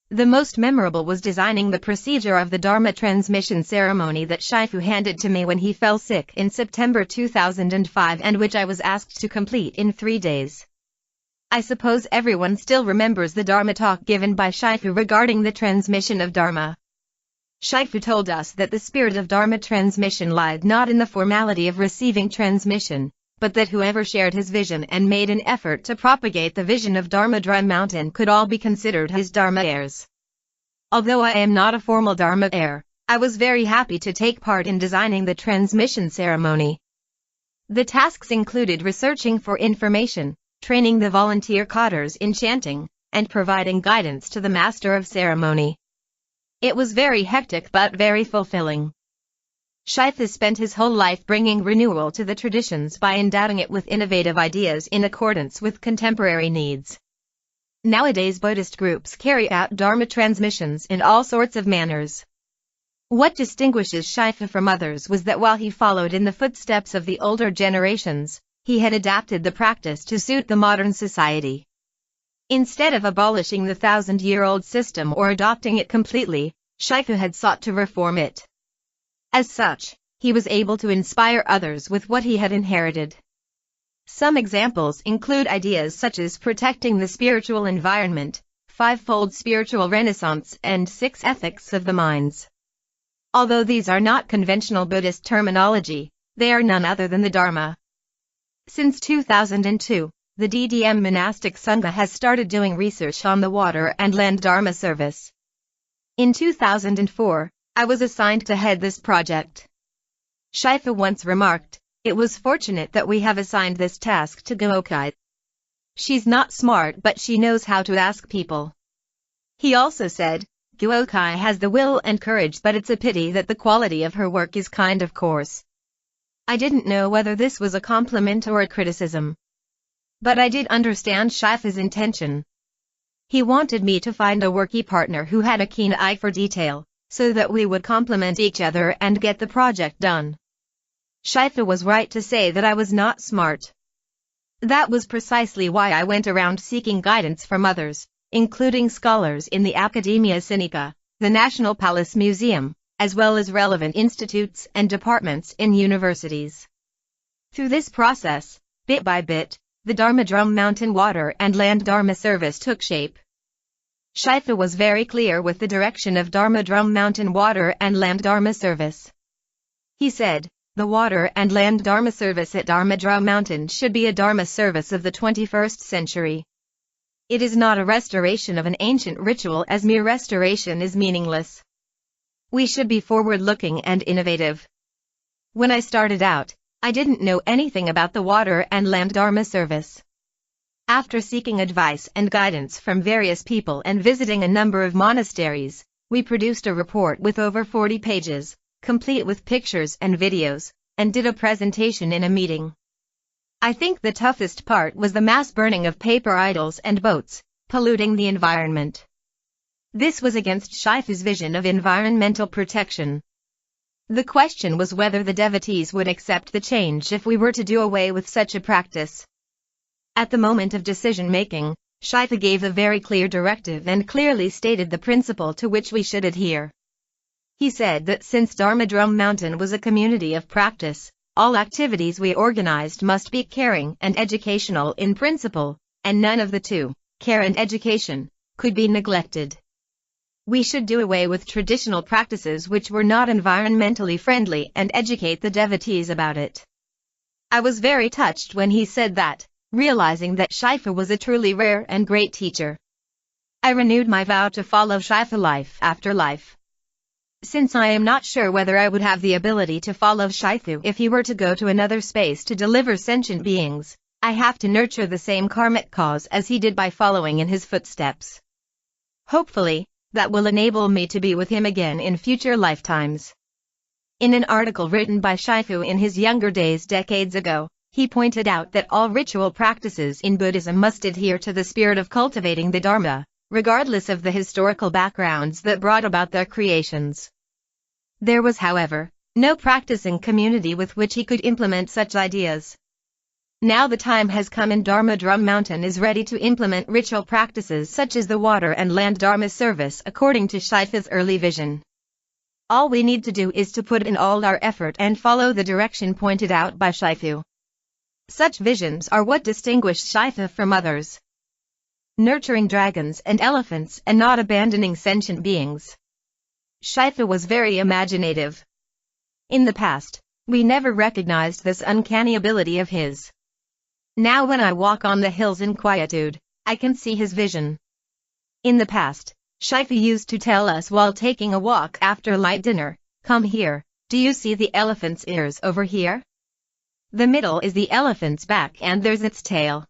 The most memorable was designing the procedure of the Dharma transmission ceremony that Shifu handed to me when he fell sick in September 2005 and which I was asked to complete in 3 days. I suppose everyone still remembers the Dharma talk given by Shifu regarding the transmission of Dharma. Shifu told us that the spirit of Dharma transmission lied not in the formality of receiving transmission, but that whoever shared his vision and made an effort to propagate the vision of Dharma Drum Mountain could all be considered his Dharma heirs. Although I am not a formal Dharma heir, I was very happy to take part in designing the transmission ceremony. The tasks included researching for information, training the volunteer cadres in chanting, and providing guidance to the master of ceremony. It was very hectic but very fulfilling. Shifu spent his whole life bringing renewal to the traditions by endowing it with innovative ideas in accordance with contemporary needs. Nowadays Buddhist groups carry out Dharma transmissions in all sorts of manners. What distinguishes Shifu from others was that while he followed in the footsteps of the older generations, he had adapted the practice to suit the modern society. Instead of abolishing the 1,000-year-old system or adopting it completely, Shifu had sought to reform it. As such, he was able to inspire others with what he had inherited. Some examples include ideas such as protecting the spiritual environment, five-fold spiritual renaissance, and 6 ethics of the minds. Although these are not conventional Buddhist terminology, they are none other than the Dharma. Since 2002, the DDM Monastic Sangha has started doing research on the water and land Dharma service. In 2004, I was assigned to head this project. Shifu once remarked, "It was fortunate that we have assigned this task to Guokai. She's not smart but she knows how to ask people." He also said, "Guokai has the will and courage but it's a pity that the quality of her work is kind of coarse." I didn't know whether this was a compliment or a criticism. But I did understand Shifu's intention. He wanted me to find a worky partner who had a keen eye for detail, so that we would complement each other and get the project done. Shifa was right to say that I was not smart. That was precisely why I went around seeking guidance from others, including scholars in the Academia Sinica, the National Palace Museum, as well as relevant institutes and departments in universities. Through this process, bit by bit, the Dharma Drum Mountain Water and Land Dharma Service took shape. Shifa was very clear with the direction of Dharma Drum Mountain Water and Land Dharma Service. He said, the Water and Land Dharma Service at Dharma Drum Mountain should be a Dharma service of the 21st century. It is not a restoration of an ancient ritual, as mere restoration is meaningless. We should be forward-looking and innovative. When I started out, I didn't know anything about the Water and Land Dharma Service. After seeking advice and guidance from various people and visiting a number of monasteries, we produced a report with over 40 pages, complete with pictures and videos, and did a presentation in a meeting. I think the toughest part was the mass burning of paper idols and boats, polluting the environment. This was against Shifa's vision of environmental protection. The question was whether the devotees would accept the change if we were to do away with such a practice. At the moment of decision-making, Shifa gave a very clear directive and clearly stated the principle to which we should adhere. He said that since Dharma Drum Mountain was a community of practice, all activities we organized must be caring and educational in principle, and none of the two, care and education, could be neglected. We should do away with traditional practices which were not environmentally friendly and educate the devotees about it. I was very touched when he said that, realizing that Shifa was a truly rare and great teacher. I renewed my vow to follow Shifa life after life. Since I am not sure whether I would have the ability to follow Shifu if he were to go to another space to deliver sentient beings, I have to nurture the same karmic cause as he did by following in his footsteps. Hopefully, that will enable me to be with him again in future lifetimes. In an article written by Shifu in his younger days decades ago, he pointed out that all ritual practices in Buddhism must adhere to the spirit of cultivating the Dharma, regardless of the historical backgrounds that brought about their creations. There was, however, no practicing community with which he could implement such ideas. Now the time has come and Dharma Drum Mountain is ready to implement ritual practices such as the Water and Land Dharma Service according to Shifa's early vision. All we need to do is to put in all our effort and follow the direction pointed out by Shifu. Such visions are what distinguish Shifa from others. Nurturing dragons and elephants and not abandoning sentient beings. Shifa was very imaginative. In the past, we never recognized this uncanny ability of his. Now when I walk on the hills in quietude, I can see his vision. In the past, Shifa used to tell us while taking a walk after light dinner, "Come here, do you see the elephant's ears over here? The middle is the elephant's back and there's its tail."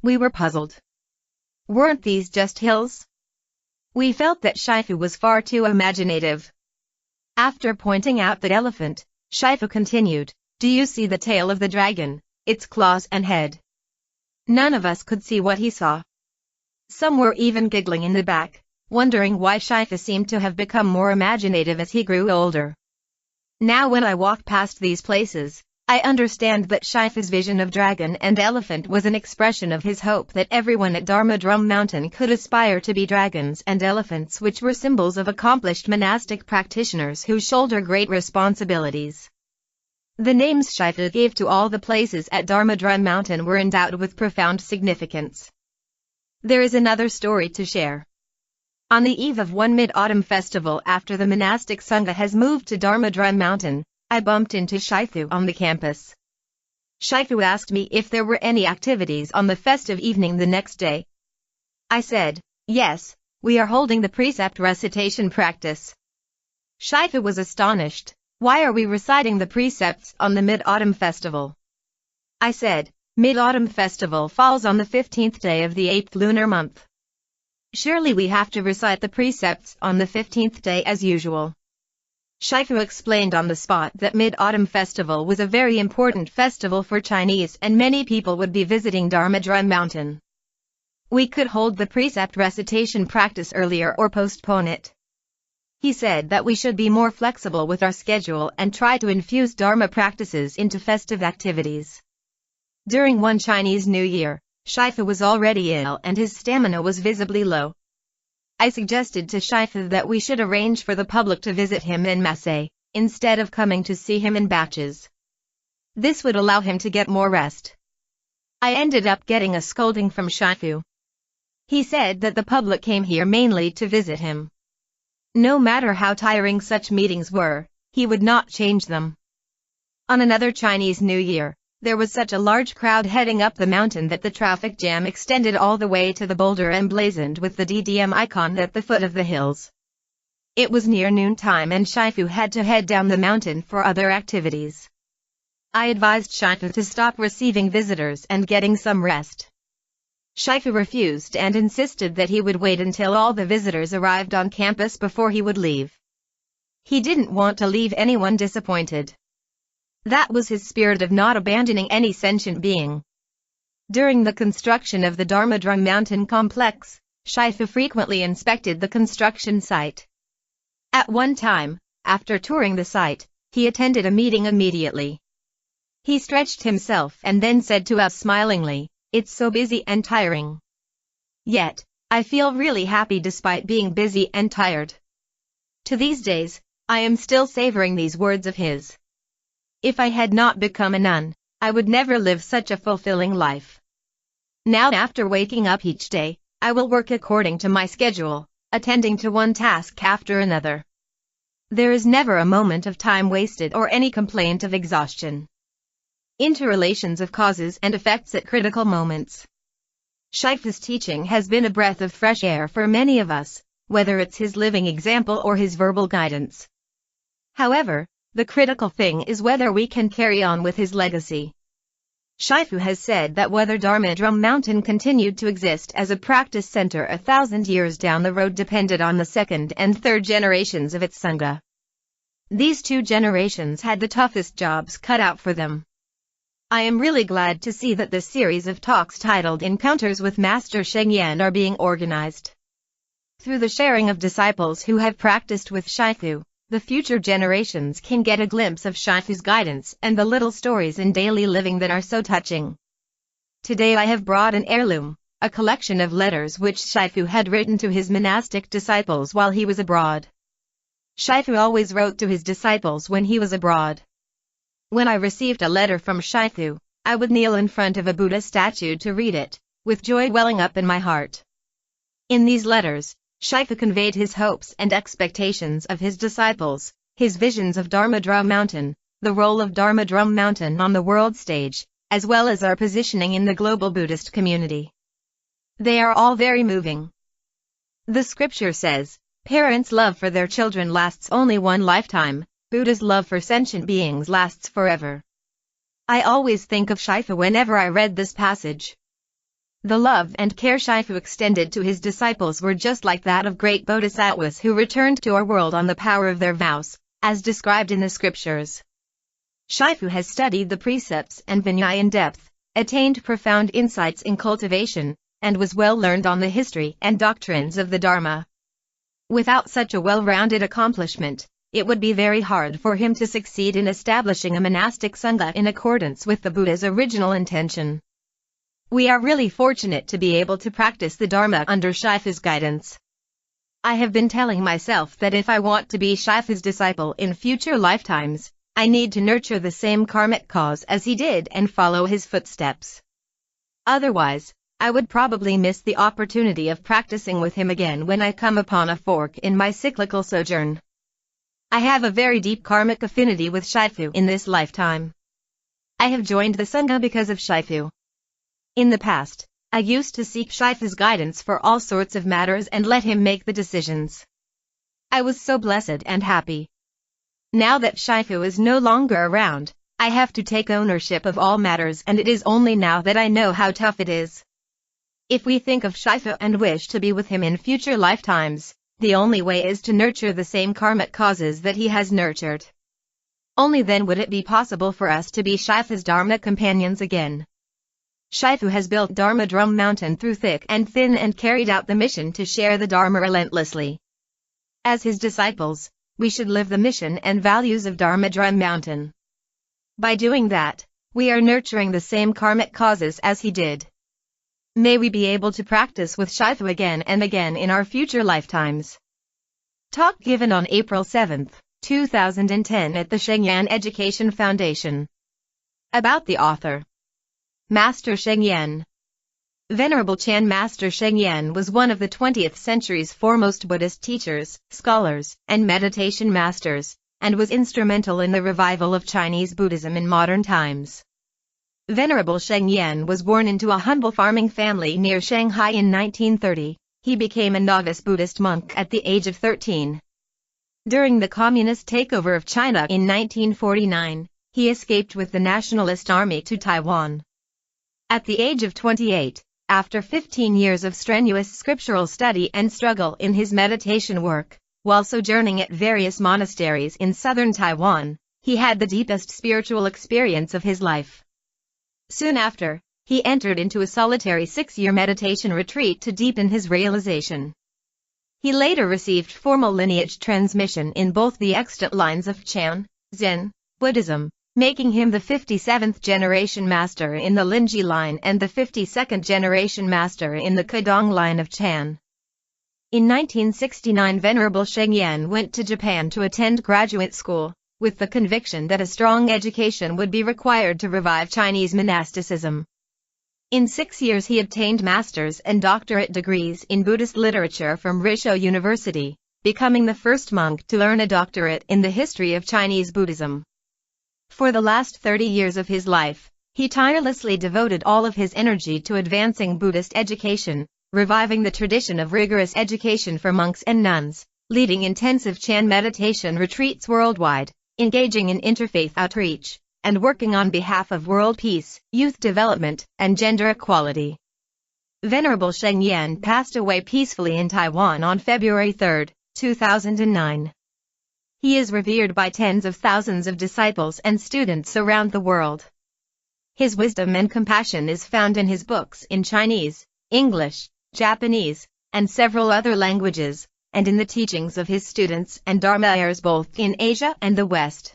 We were puzzled. Weren't these just hills? We felt that Shifa was far too imaginative. After pointing out the elephant, Shifa continued, "Do you see the tail of the dragon, its claws and head?" None of us could see what he saw. Some were even giggling in the back, wondering why Shifa seemed to have become more imaginative as he grew older. Now when I walk past these places, I understand that Shifa's vision of dragon and elephant was an expression of his hope that everyone at Dharma Drum Mountain could aspire to be dragons and elephants, which were symbols of accomplished monastic practitioners who shoulder great responsibilities. The names Shifa gave to all the places at Dharma Drum Mountain were endowed with profound significance. There is another story to share. On the eve of one Mid-Autumn festival after the monastic Sangha has moved to Dharma Drum Mountain, I bumped into Shifu on the campus. Shifu asked me if there were any activities on the festive evening the next day. I said, "Yes, we are holding the precept recitation practice." Shifu was astonished. "Why are we reciting the precepts on the Mid-Autumn festival?" I said, "Mid-Autumn festival falls on the 15th day of the 8th lunar month. Surely we have to recite the precepts on the 15th day as usual." Shifu explained on the spot that Mid-Autumn festival was a very important festival for Chinese and many people would be visiting Dharma Drum Mountain. We could hold the precept recitation practice earlier or postpone it. He said that we should be more flexible with our schedule and try to infuse Dharma practices into festive activities. During one Chinese New Year, Shifu was already ill and his stamina was visibly low. I suggested to Shifu that we should arrange for the public to visit him en masse, instead of coming to see him in batches. This would allow him to get more rest. I ended up getting a scolding from Shifu. He said that the public came here mainly to visit him. No matter how tiring such meetings were, he would not change them. On another Chinese New Year, there was such a large crowd heading up the mountain that the traffic jam extended all the way to the boulder emblazoned with the DDM icon at the foot of the hills. It was near noontime and Shifu had to head down the mountain for other activities. I advised Shifu to stop receiving visitors and getting some rest. Shifu refused and insisted that he would wait until all the visitors arrived on campus before he would leave. He didn't want to leave anyone disappointed. That was his spirit of not abandoning any sentient being. During the construction of the Dharma Drum Mountain complex, Shifu frequently inspected the construction site. At one time, after touring the site, he attended a meeting immediately. He stretched himself and then said to us smilingly, "It's so busy and tiring. Yet, I feel really happy despite being busy and tired." To these days, I am still savoring these words of his. If I had not become a nun, I would never live such a fulfilling life. Now after waking up each day, I will work according to my schedule, attending to one task after another. There is never a moment of time wasted or any complaint of exhaustion. Interrelations of causes and effects at critical moments. Shifu's teaching has been a breath of fresh air for many of us, whether it's his living example or his verbal guidance. However, the critical thing is whether we can carry on with his legacy. Shifu has said that whether Dharma Drum Mountain continued to exist as a practice center 1,000 years down the road depended on the second and third generations of its Sangha. These two generations had the toughest jobs cut out for them. I am really glad to see that this series of talks titled Encounters with Master Sheng are being organized. Through the sharing of disciples who have practiced with Shifu, the future generations can get a glimpse of Shifu's guidance and the little stories in daily living that are so touching. Today I have brought an heirloom, a collection of letters which Shifu had written to his monastic disciples while he was abroad. Shifu always wrote to his disciples when he was abroad. When I received a letter from Shifu, I would kneel in front of a Buddha statue to read it, with joy welling up in my heart. In these letters, Shifu conveyed his hopes and expectations of his disciples, his visions of Dharma Drum Mountain, the role of Dharma Drum Mountain on the world stage, as well as our positioning in the global Buddhist community. They are all very moving. The scripture says, "Parents' love for their children lasts only one lifetime, Buddha's love for sentient beings lasts forever." I always think of Shifu whenever I read this passage. The love and care Shifu extended to his disciples were just like that of great bodhisattvas who returned to our world on the power of their vows, as described in the scriptures. Shifu has studied the precepts and Vinaya in depth, attained profound insights in cultivation, and was well learned on the history and doctrines of the Dharma. Without such a well-rounded accomplishment, it would be very hard for him to succeed in establishing a monastic Sangha in accordance with the Buddha's original intention. We are really fortunate to be able to practice the Dharma under Shifu's guidance. I have been telling myself that if I want to be Shifu's disciple in future lifetimes, I need to nurture the same karmic cause as he did and follow his footsteps. Otherwise, I would probably miss the opportunity of practicing with him again when I come upon a fork in my cyclical sojourn. I have a very deep karmic affinity with Shifu in this lifetime. I have joined the Sangha because of Shifu. In the past, I used to seek Shifu's guidance for all sorts of matters and let him make the decisions. I was so blessed and happy. Now that Shifu is no longer around, I have to take ownership of all matters, and it is only now that I know how tough it is. If we think of Shifu and wish to be with him in future lifetimes, the only way is to nurture the same karmic causes that he has nurtured. Only then would it be possible for us to be Shifu's Dharma companions again. Shifu has built Dharma Drum Mountain through thick and thin and carried out the mission to share the Dharma relentlessly. As his disciples, we should live the mission and values of Dharma Drum Mountain. By doing that, we are nurturing the same karmic causes as he did. May we be able to practice with Shifu again and again in our future lifetimes. Talk given on April 7, 2010 at the Sheng Education Foundation. About the author. Master Sheng. Venerable Chan Master Sheng was one of the 20th century's foremost Buddhist teachers, scholars, and meditation masters, and was instrumental in the revival of Chinese Buddhism in modern times. Venerable Sheng was born into a humble farming family near Shanghai in 1930. He became a novice Buddhist monk at the age of 13. During the communist takeover of China in 1949, he escaped with the Nationalist Army to Taiwan. At the age of 28, after 15 years of strenuous scriptural study and struggle in his meditation work, while sojourning at various monasteries in southern Taiwan, he had the deepest spiritual experience of his life. Soon after, he entered into a solitary 6-year meditation retreat to deepen his realization. He later received formal lineage transmission in both the extant lines of Chan, Zen, Buddhism, making him the 57th generation master in the Linji line and the 52nd generation master in the Kedong line of Chan. In 1969, Venerable Sheng went to Japan to attend graduate school, with the conviction that a strong education would be required to revive Chinese monasticism. In 6 years he obtained master's and doctorate degrees in Buddhist literature from Risho University, becoming the first monk to earn a doctorate in the history of Chinese Buddhism. For the last 30 years of his life, he tirelessly devoted all of his energy to advancing Buddhist education, reviving the tradition of rigorous education for monks and nuns, leading intensive Chan meditation retreats worldwide, engaging in interfaith outreach, and working on behalf of world peace, youth development, and gender equality. Venerable Sheng passed away peacefully in Taiwan on February 3, 2009. He is revered by tens of thousands of disciples and students around the world. His wisdom and compassion is found in his books in Chinese, English, Japanese, and several other languages, and in the teachings of his students and Dharma heirs both in Asia and the West.